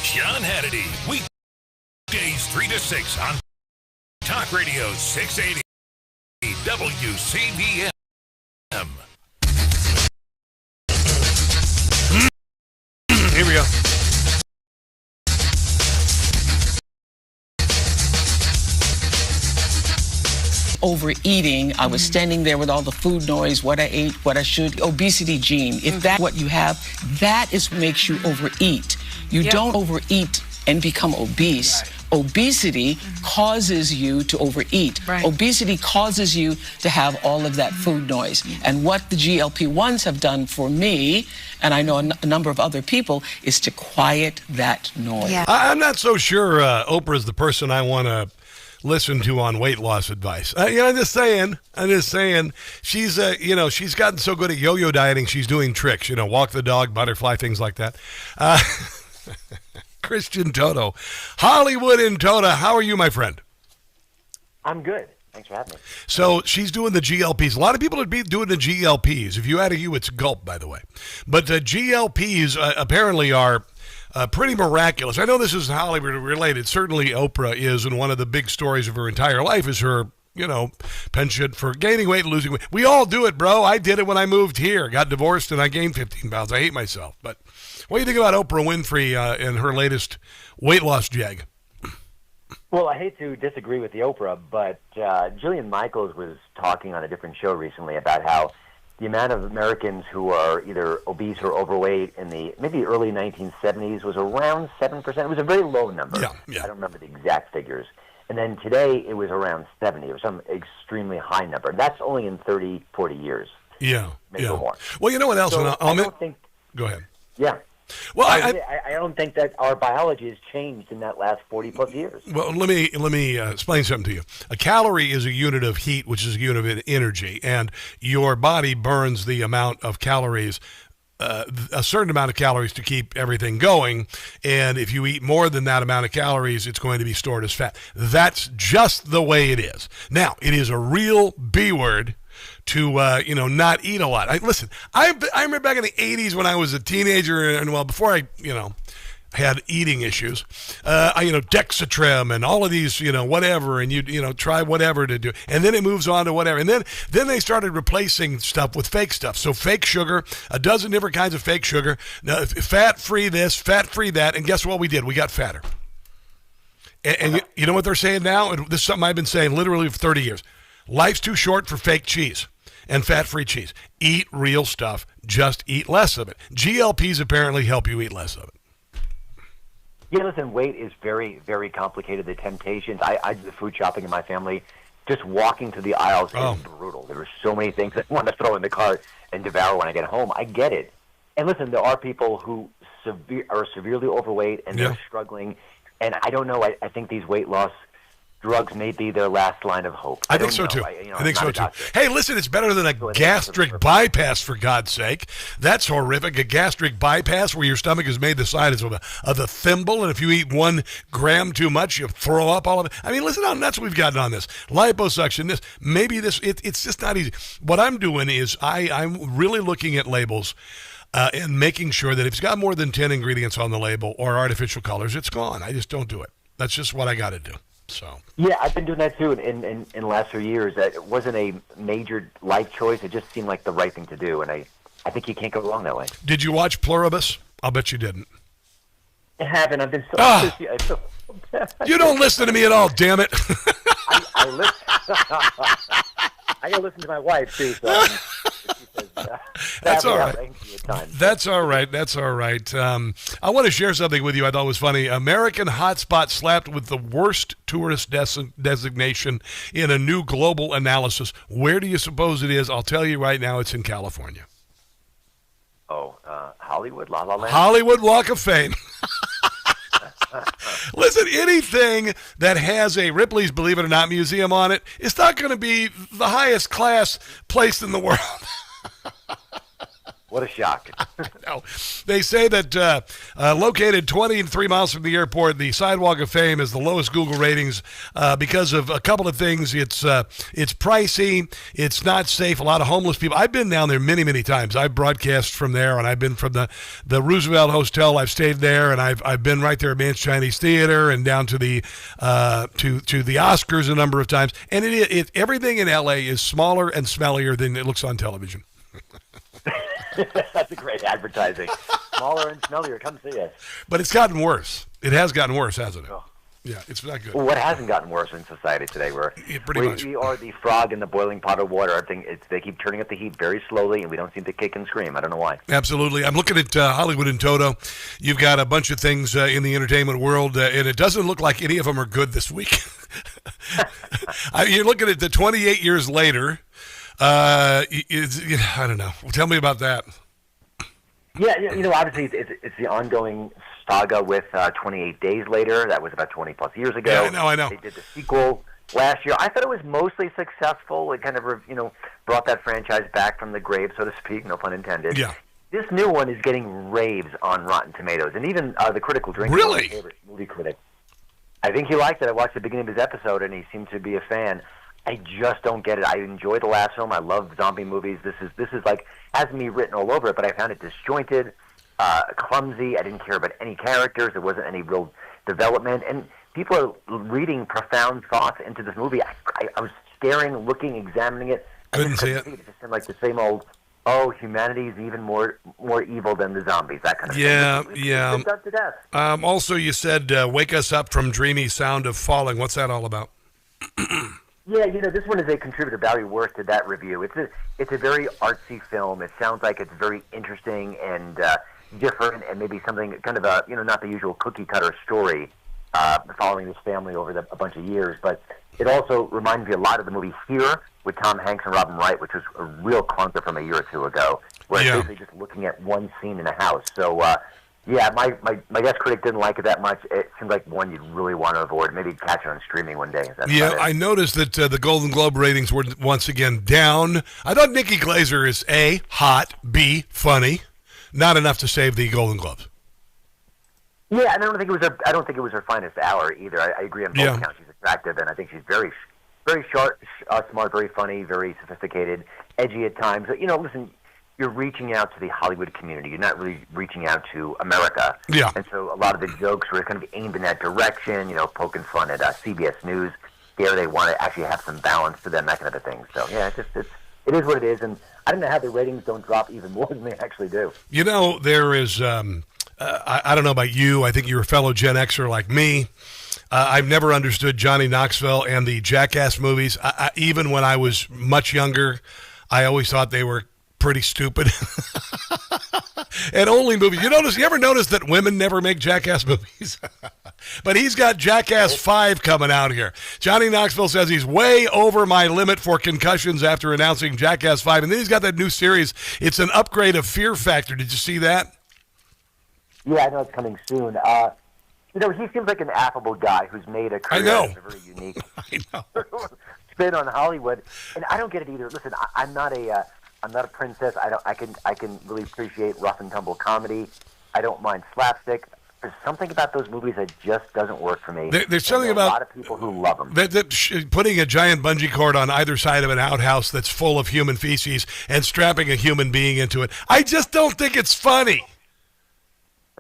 John Hannity, weekdays 3 to 6 on Talk Radio 680 WCBM. Here we go. Overeating, I was standing there with all the food noise, what I ate, what I should, obesity gene. If that's what you have, that is what makes you overeat. You don't overeat and become obese. Obesity causes you to overeat. Right. Obesity causes you to have all of that food noise. And what the GLP-1s have done for me, and I know a number of other people, is to quiet that noise. Yeah. I'm not so sure Oprah is the person I want to listen to on weight loss advice. I'm just saying. She's, she's gotten so good at yo-yo dieting, she's doing tricks. Walk the dog, butterfly, things like that. Christian Toto. Hollywood in Toto. How are you, my friend? I'm good. Thanks for having me. So she's doing the GLPs. A lot of people would be doing the GLPs. If you add a U, it's gulp, by the way. But the GLPs apparently are pretty miraculous. I know this is Hollywood related. Certainly Oprah is, and one of the big stories of her entire life is her, penchant for gaining weight and losing weight. We all do it, bro. I did it when I moved here. Got divorced and I gained 15 pounds. I hate myself. But what do you think about Oprah Winfrey and her latest weight loss jag? Well, I hate to disagree with the Oprah, but Jillian Michaels was talking on a different show recently about how the amount of Americans who are either obese or overweight in the maybe early 1970s was around 7%. It was a very low number. Yeah. I don't remember the exact figures. And then today it was around 70 or some extremely high number. That's only in 30, 40 years. Yeah. Maybe more. Well, you know what else? So I don't think. Go ahead. Yeah. Well, I don't think that our biology has changed in that last 40 plus years. Well, let me explain something to you. A calorie is a unit of heat, which is a unit of energy, and your body burns the amount of calories, a certain amount of calories to keep everything going. And if you eat more than that amount of calories, it's going to be stored as fat. That's just the way it is. Now, it is a real B word to not eat a lot. Listen, I remember back in the 80s when I was a teenager and before I had eating issues, Dexatrim and all of these, whatever, and you try whatever to do, and then it moves on to whatever, and then they started replacing stuff with fake stuff. So fake sugar, a dozen different kinds of fake sugar, fat-free this, fat-free that, and guess what we did? We got fatter. And you know what they're saying now? And this is something I've been saying literally for 30 years. Life's too short for fake cheese and fat-free cheese. Eat real stuff. Just eat less of it. GLPs apparently help you eat less of it. Yeah, listen, weight is very, very complicated. The temptations. I do the food shopping in my family. Just walking through the aisles is brutal. There are so many things I want to throw in the cart and devour when I get home. I get it. And listen, there are people who are severely overweight and they're struggling. And I don't know. I think these weight loss drugs may be their last line of hope. I think so too. I think so too. Hey, listen, it's better than a gastric bypass, for God's sake. That's horrific. A gastric bypass where your stomach is made the size of a thimble, and if you eat 1 gram too much, you throw up all of it. I mean, listen how nuts we've gotten on this. Liposuction, it's just not easy. What I'm doing is I'm really looking at labels and making sure that if it's got more than 10 ingredients on the label or artificial colors, it's gone. I just don't do it. That's just what I got to do. So. Yeah, I've been doing that too in the last few years. It wasn't a major life choice. It just seemed like the right thing to do, and I think you can't go wrong that way. Did you watch Pluribus? I'll bet you didn't. I haven't. I've been so You don't listen to me at all, damn it. I listen. I gotta listen to my wife too. So that's all right. That's all right. That's all right. I want to share something with you I thought was funny. American hotspot slapped with the worst tourist designation in a new global analysis. Where do you suppose it is? I'll tell you right now. It's in California. Oh, Hollywood, La La Land. Hollywood Walk of Fame. Listen, anything that has a Ripley's Believe It or Not museum on it, it's not going to be the highest class place in the world. What a shock. No. They say that located 23 miles from the airport, the Sidewalk of Fame has the lowest Google ratings because of a couple of things. It's pricey. It's not safe. A lot of homeless people. I've been down there many, many times. I've broadcast from there, and I've been from the Roosevelt Hotel. I've stayed there, and I've been right there at Man's Chinese Theater and down to the to the Oscars a number of times. And everything in L.A. is smaller and smellier than it looks on television. That's a great advertising. Smaller and smellier. Come see us. But it's gotten worse. It has gotten worse, hasn't it? Oh. Yeah, it's not good. Well, what hasn't gotten worse in society today? We are the frog in the boiling pot of water. Everything. They keep turning up the heat very slowly, and we don't seem to kick and scream. I don't know why. Absolutely. I'm looking at Hollywood in toto. You've got a bunch of things in the entertainment world, and it doesn't look like any of them are good this week. You're looking at the 28 years later. I don't know. Tell me about that. Yeah, obviously it's the ongoing saga with 28 Days Later. That was about 20-plus years ago. Yeah, I know. They did the sequel last year. I thought it was mostly successful. It kind of, brought that franchise back from the grave, so to speak, no pun intended. Yeah. This new one is getting raves on Rotten Tomatoes, and even the critical drinker, really? My favorite movie critic, I think he liked it. I watched the beginning of his episode, and he seemed to be a fan. I just don't get it. I enjoyed the last film. I love zombie movies. This is like, has me written all over it, but I found it disjointed, clumsy. I didn't care about any characters. There wasn't any real development. And people are reading profound thoughts into this movie. I was staring, looking, examining it. Couldn't see it. It just seemed like the same old, humanity is even more evil than the zombies, that kind of thing. Yeah. It's done to death. Also, you said, wake us up from dreamy sound of falling. What's that all about? Yeah, this one is a contributor. Barry Worth did that review. It's a very artsy film. It sounds like it's very interesting and different, and maybe something kind of a not the usual cookie cutter story following this family over a bunch of years. But it also reminds me a lot of the movie Here with Tom Hanks and Robin Wright, which was a real clunker from a year or two ago, where it's basically just looking at one scene in a house. So. Yeah, my guest critic didn't like it that much. It seemed like one you'd really want to avoid. Maybe catch it on streaming one day. I noticed that the Golden Globe ratings were once again down. I thought Nikki Glaser is A, hot, B, funny. Not enough to save the Golden Globes. Yeah, and I don't think it was her finest hour either. I agree on both counts. She's attractive, and I think she's very, very sharp, smart, very funny, very sophisticated, edgy at times. Listen. You're reaching out to the Hollywood community. You're not really reaching out to America. Yeah. And so a lot of the jokes were kind of aimed in that direction, poking fun at CBS News. There they want to actually have some balance to them, that kind of a thing. So, yeah, it is what it is. And I don't know how the ratings don't drop even more than they actually do. There is, I don't know about you. I think you're a fellow Gen Xer like me. I've never understood Johnny Knoxville and the Jackass movies. Even when I was much younger, I always thought they were pretty stupid. And only movies. You ever notice that women never make Jackass movies? But he's got Jackass 5 coming out here. Johnny Knoxville says he's way over my limit for concussions after announcing Jackass 5. And then he's got that new series. It's an upgrade of Fear Factor. Did you see that? Yeah, I know it's coming soon. He seems like an affable guy who's made a career that's a very unique spin on Hollywood. And I don't get it either. Listen, I'm not a princess. I can really appreciate rough and tumble comedy. I don't mind slapstick. There's something about those movies that just doesn't work for me. There's something about a lot of people who love them. Putting a giant bungee cord on either side of an outhouse that's full of human feces and strapping a human being into it. I just don't think it's funny.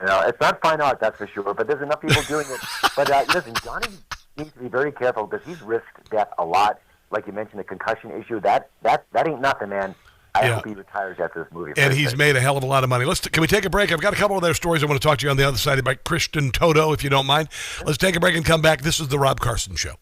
It's not fine art, that's for sure. But there's enough people doing it. But listen, Johnny needs to be very careful because he's risked death a lot. Like you mentioned, the concussion issue. That ain't nothing, man. I hope he retires after this movie. And he's made a hell of a lot of money. Can we take a break? I've got a couple of other stories I want to talk to you on the other side about Kristen Toto, if you don't mind. Let's take a break and come back. This is the Rob Carson Show.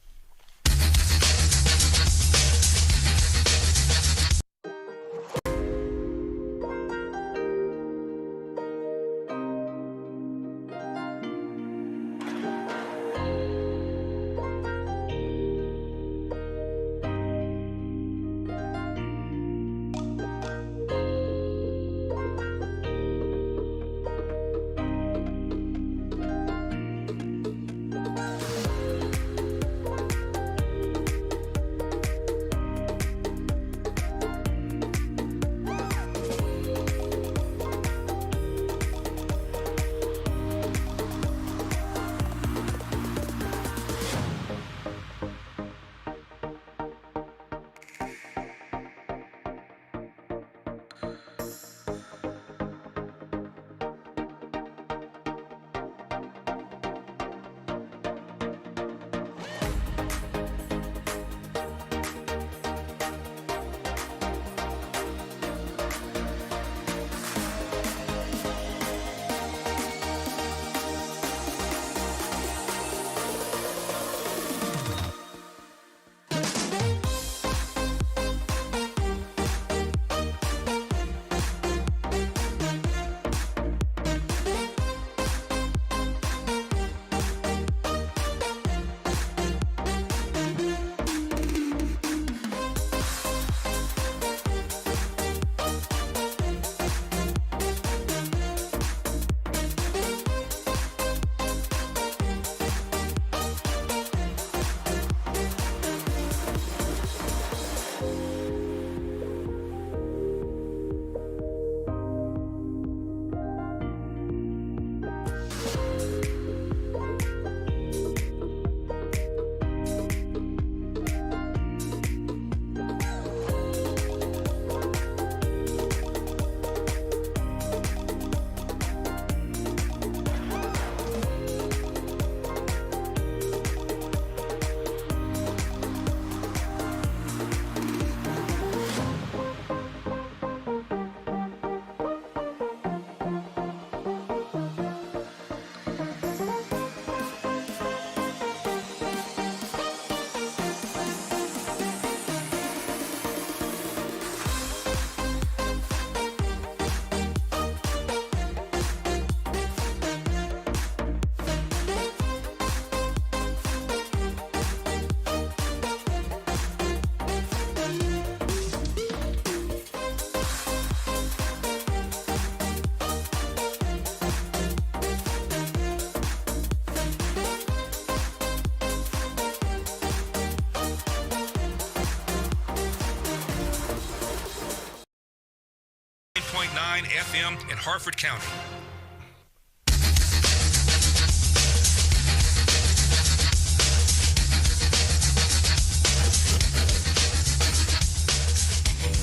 9.9 FM in Harford County.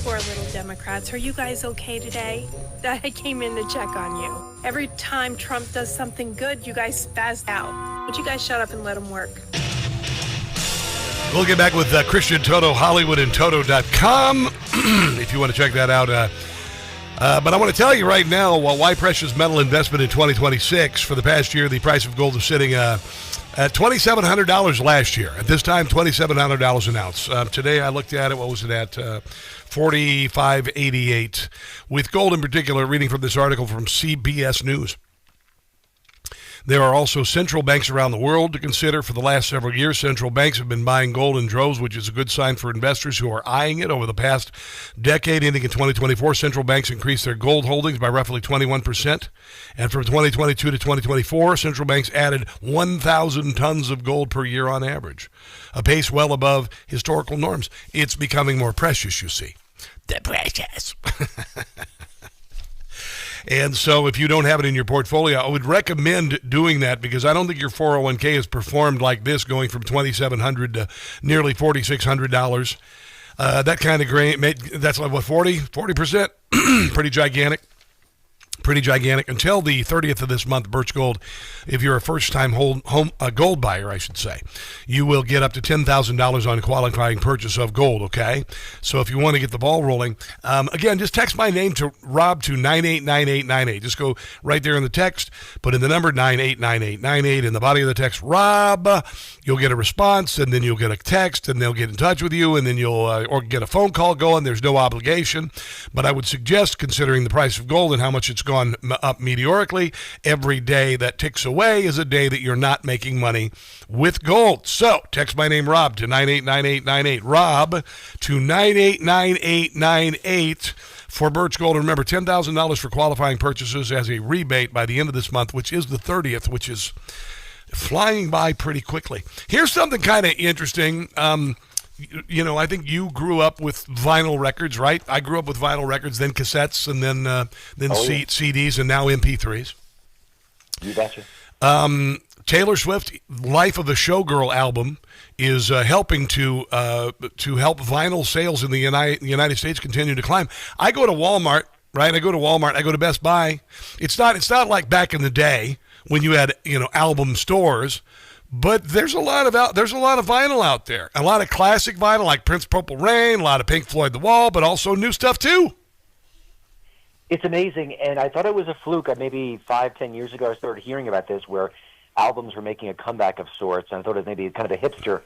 Poor little Democrats. Are you guys okay today? I came in to check on you. Every time Trump does something good, you guys spaz out. Would you guys shut up and let him work? We'll get back with Christian Toto, Hollywood and Toto.com if you want to check that out. But I want to tell you right now, why precious metal investment in 2026. For the past year, the price of gold is sitting at $2,700 last year. At this time, $2,700 an ounce. Today, I looked at it. What was it at? $45.88. With gold in particular, reading from this article from CBS News. There are also central banks around the world to consider. For the last several years, central banks have been buying gold in droves, which is a good sign for investors who are eyeing it. Over the past decade, ending in 2024, central banks increased their gold holdings by roughly 21%. And from 2022 to 2024, central banks added 1,000 tons of gold per year on average, a pace well above historical norms. It's becoming more precious, you see. The precious. And so if you don't have it in your portfolio, I would recommend doing that because I don't think your 401k has performed like this, going from $2,700 to nearly $4,600. That kind of grain, that's like, what, 40%? Pretty gigantic. Until the 30th of this month, Birch Gold, if you're a first-time gold buyer, I should say, you will get up to $10,000 on qualifying purchase of gold, okay? So if you want to get the ball rolling, again, just text my name to Rob to 989898. Just go right there in the text, put in the number 989898 in the body of the text, Rob. You'll get a response, and then you'll get a text, and they'll get in touch with you, and then you'll or get a phone call going. There's no obligation, but I would suggest, considering the price of gold and how much it's gone up meteorically, every day that ticks away is a day that you're not making money with gold. So text my name, Rob, to 989898. Rob to 989898 for Birch Gold. And remember, $10,000 for qualifying purchases as a rebate by the end of this month, which is the 30th, which is flying by pretty quickly. Here's something kind of interesting. You know, I think you grew up with vinyl records, right? I grew up with vinyl records, then cassettes, and then CDs, and now MP3s. You betcha. Taylor Swift, Life of a Showgirl album is helping to help vinyl sales in the United States continue to climb. I go to Walmart, right? I go to Best Buy. It's not like back in the day when you had, album stores. But there's a lot of vinyl out there. A lot of classic vinyl like Prince Purple Rain, a lot of Pink Floyd The Wall, but also new stuff too. It's amazing, and I thought it was a fluke. Maybe 5-10 years ago I started hearing about this where albums were making a comeback of sorts, and I thought it was maybe kind of a hipster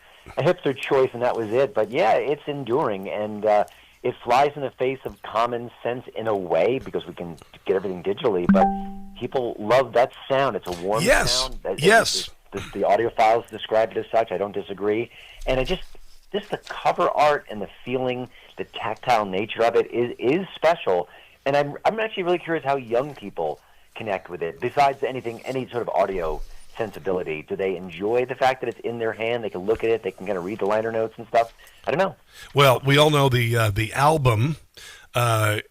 choice, and that was it. But yeah, it's enduring, and it flies in the face of common sense in a way because we can get everything digitally, but people love that sound. It's a warm sound. Yes. The audiophiles describe it as such. I don't disagree. And it just the cover art and the feeling, the tactile nature of it is special. And I'm actually really curious how young people connect with it. Besides any sort of audio sensibility, do they enjoy the fact that it's in their hand? They can look at it. They can kind of read the liner notes and stuff. I don't know. Well, we all know the album. I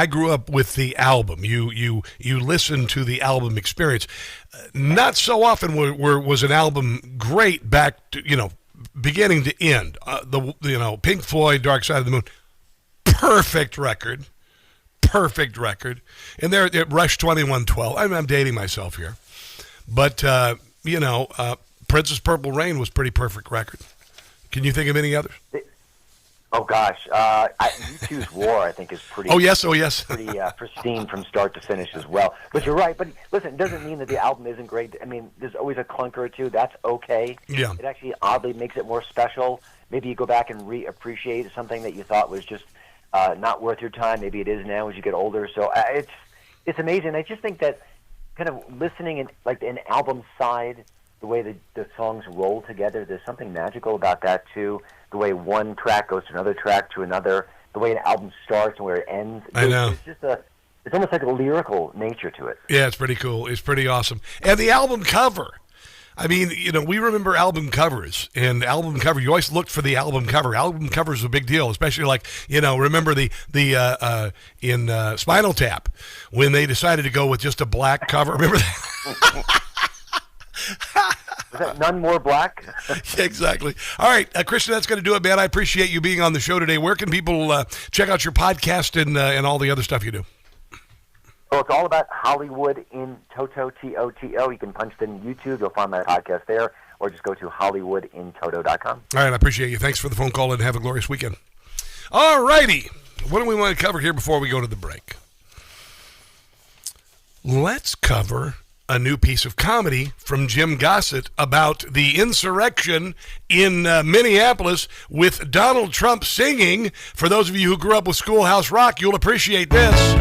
grew up with the album. You listen to the album experience. Not so often was an album great back to, beginning to end. Pink Floyd, Dark Side of the Moon, perfect record. And there at Rush 2112. I'm dating myself here, but Princess Purple Rain was pretty perfect record. Can you think of any others? Oh gosh, U2's War I think is pretty. Oh yes. Pretty pristine from start to finish as well. But you're right. But listen, it doesn't mean that the album isn't great. I mean, there's always a clunker or two. That's okay. Yeah. It actually oddly makes it more special. Maybe you go back and reappreciate something that you thought was just not worth your time. Maybe it is now as you get older. So it's amazing. I just think that kind of listening in like an album side, the way the songs roll together, there's something magical about that too. The way one track goes to another track to another, the way an album starts and where it ends. I know. It's almost like a lyrical nature to it. Yeah, it's pretty cool. It's pretty awesome. And the album cover. I mean, we remember album covers, and album cover, you always looked for the album cover. Album covers are a big deal, especially like, remember in Spinal Tap, when they decided to go with just a black cover. Remember that? Was that None More Black? Yeah, exactly. All right, Kristen, that's going to do it, man. I appreciate you being on the show today. Where can people check out your podcast and all the other stuff you do? So it's all about Hollywood in Toto, T-O-T-O. You can punch it in YouTube. You'll find my podcast there, or just go to hollywoodintoto.com. All right, I appreciate you. Thanks for the phone call, and have a glorious weekend. All righty. What do we want to cover here before we go to the break? Let's cover a new piece of comedy from Jim Gossett about the insurrection in Minneapolis with Donald Trump singing. For those of you who grew up with Schoolhouse Rock, you'll appreciate this.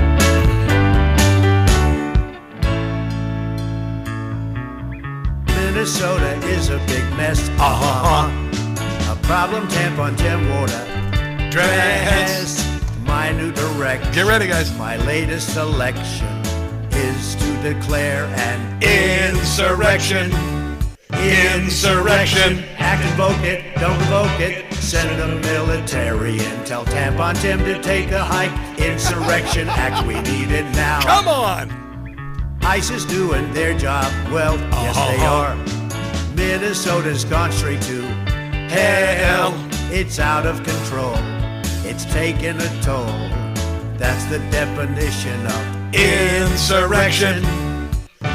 Minnesota is a big mess. A problem tampon Tim water dress. My new direction. Get ready, guys. My latest selection is to declare an insurrection. Insurrection. Act and vote it, don't revoke it. Send the military and tell Tampon Tim to take a hike. Insurrection Act, we need it now. Come on. ICE is doing their job well, yes they are. Minnesota's gone straight to hell. It's out of control. It's taking a toll. That's the definition of insurrection.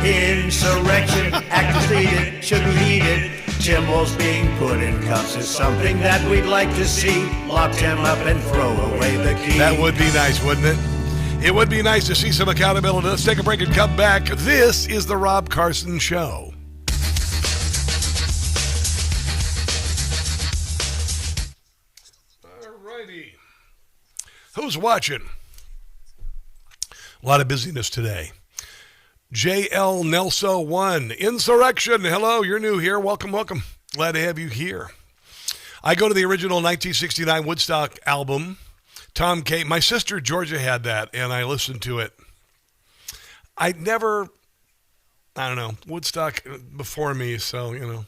Insurrection, act is needed, should be heeded. Tim Walz being put in cuffs is something that we'd like to see. Lock him up and throw away the key. That would be nice, wouldn't it? It would be nice to see some accountability. Let's take a break and come back. This is the Rob Carson Show. Alrighty. Who's watching? A lot of busyness today. JL Nelso 1. Insurrection. Hello, you're new here. Welcome, welcome. Glad to have you here. I go to the original 1969 Woodstock album. Tom K. My sister Georgia had that, and I listened to it. I don't know, Woodstock before me, so,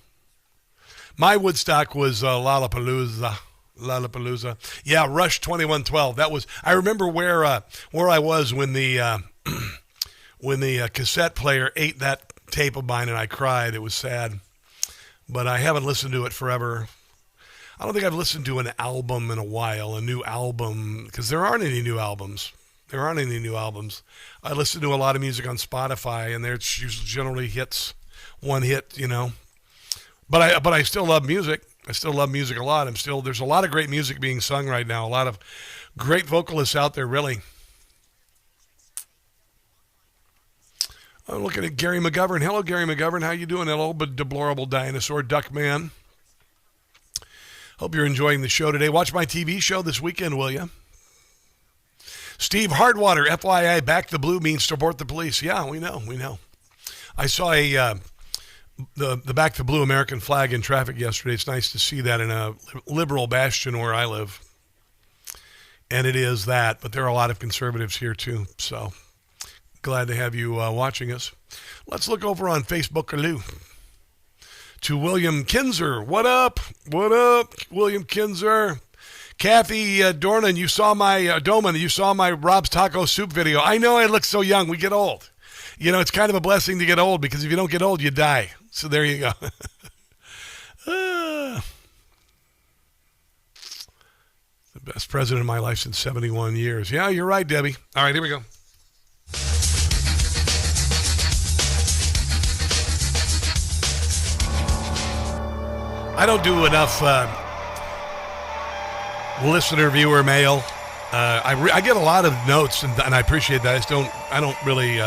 My Woodstock was Lollapalooza. Yeah, Rush 2112. That was, I remember where I was when the cassette player ate that tape of mine, and I cried. It was sad. But I haven't listened to it forever. I don't think I've listened to an album in a while, a new album, because there aren't any new albums. I listen to a lot of music on Spotify, and there's usually generally hits, one hit, But I still love music. I still love music a lot. There's a lot of great music being sung right now. A lot of great vocalists out there, really. I'm looking at Gary McGovern. Hello, Gary McGovern. How you doing, hello, but deplorable dinosaur, Duck Man? Hope you're enjoying the show today. Watch my TV show this weekend, will you? Steve Hardwater, FYI, back the blue means support the police. Yeah, we know. I saw the back the blue American flag in traffic yesterday. It's nice to see that in a liberal bastion where I live. And it is that, but there are a lot of conservatives here too. So glad to have you watching us. Let's look over on Facebook, to William Kinzer. What up, William Kinzer? Kathy Dornan, you saw my Rob's Taco Soup video. I know I look so young. We get old. It's kind of a blessing to get old, because if you don't get old, you die. So there you go. The best president of my life since 71 years. Yeah, you're right, Debbie. All right, here we go. I don't do enough listener-viewer mail. I get a lot of notes, and I appreciate that. I don't really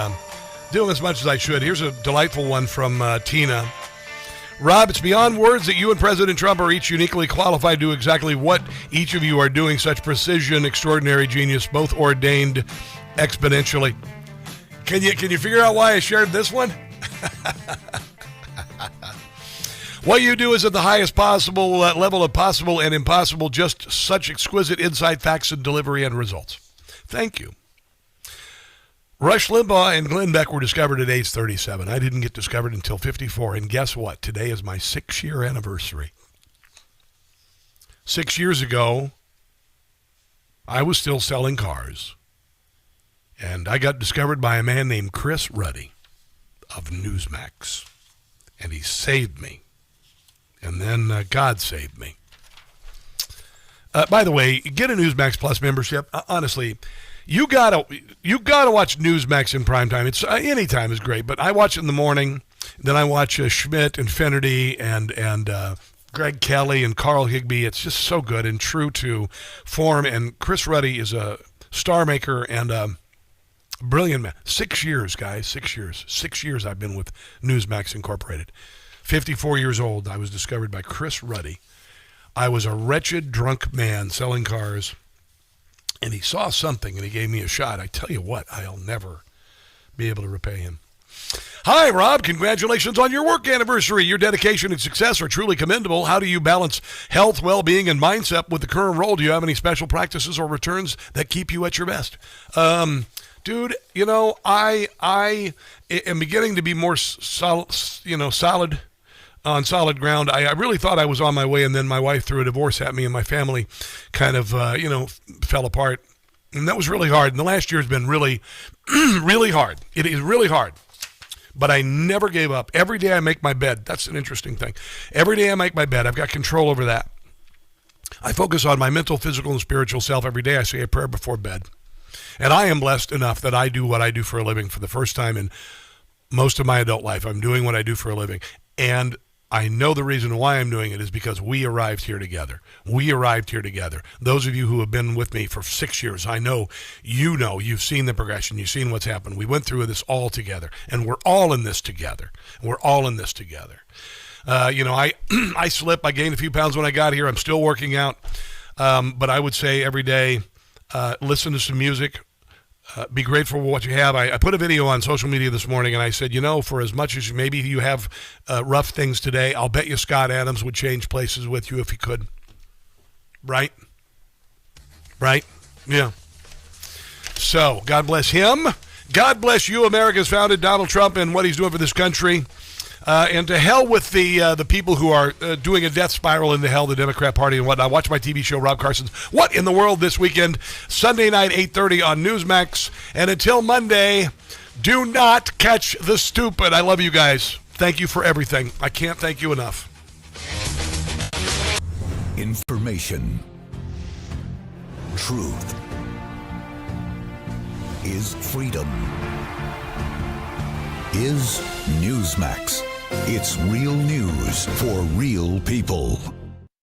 do them as much as I should. Here's a delightful one from Tina. Rob, it's beyond words that you and President Trump are each uniquely qualified to do exactly what each of you are doing. Such precision, extraordinary genius, both ordained exponentially. Can you figure out why I shared this one? What you do is at the highest possible level of possible and impossible, just such exquisite insight, facts, and delivery and results. Thank you. Rush Limbaugh and Glenn Beck were discovered at age 37. I didn't get discovered until 54. And guess what? Today is my 6-year anniversary. 6 years ago, I was still selling cars. And I got discovered by a man named Chris Ruddy of Newsmax. And he saved me. And then God saved me. By the way, get a Newsmax Plus membership. Honestly, you gotta watch Newsmax in prime time. It's any time is great, but I watch it in the morning. Then I watch Schmidt and Finnerty and Greg Kelly and Carl Higbee. It's just so good and true to form. And Chris Ruddy is a star maker and a brilliant man. 6 years, guys. 6 years. 6 years I've been with Newsmax Incorporated. 54 years old. I was discovered by Chris Ruddy. I was a wretched, drunk man selling cars, and he saw something, and he gave me a shot. I tell you what, I'll never be able to repay him. Hi, Rob. Congratulations on your work anniversary. Your dedication and success are truly commendable. How do you balance health, well-being, and mindset with the current role? Do you have any special practices or returns that keep you at your best? Dude, you know, I am beginning to be more solid on solid ground. I really thought I was on my way, and then my wife threw a divorce at me, and my family kind of, fell apart. And that was really hard. And the last year has been really, really hard. It is really hard. But I never gave up. Every day I make my bed. That's an interesting thing. Every day I make my bed. I've got control over that. I focus on my mental, physical, and spiritual self. Every day I say a prayer before bed. And I am blessed enough that I do what I do for a living for the first time in most of my adult life. I'm doing what I do for a living. And I know the reason why I'm doing it is because we arrived here together. We arrived here together. Those of you who have been with me for 6 years, I know, you've seen the progression. You've seen what's happened. We went through this all together, and we're all in this together. We're all in this together. I slip. I gained a few pounds when I got here. I'm still working out. But I would say every day, listen to some music. Be grateful for what you have. I put a video on social media this morning, and I said, for as much as maybe you have rough things today, I'll bet you Scott Adams would change places with you if he could. Right? Yeah. So, God bless him. God bless you, America's founded Donald Trump, and what he's doing for this country. And to hell with the people who are doing a death spiral into hell, the Democrat Party and whatnot. Watch my TV show, Rob Carson's What in the World this weekend, Sunday night, 8:30 on Newsmax. And until Monday, do not catch the stupid. I love you guys. Thank you for everything. I can't thank you enough. Information. Truth is freedom. Is Newsmax. It's real news for real people.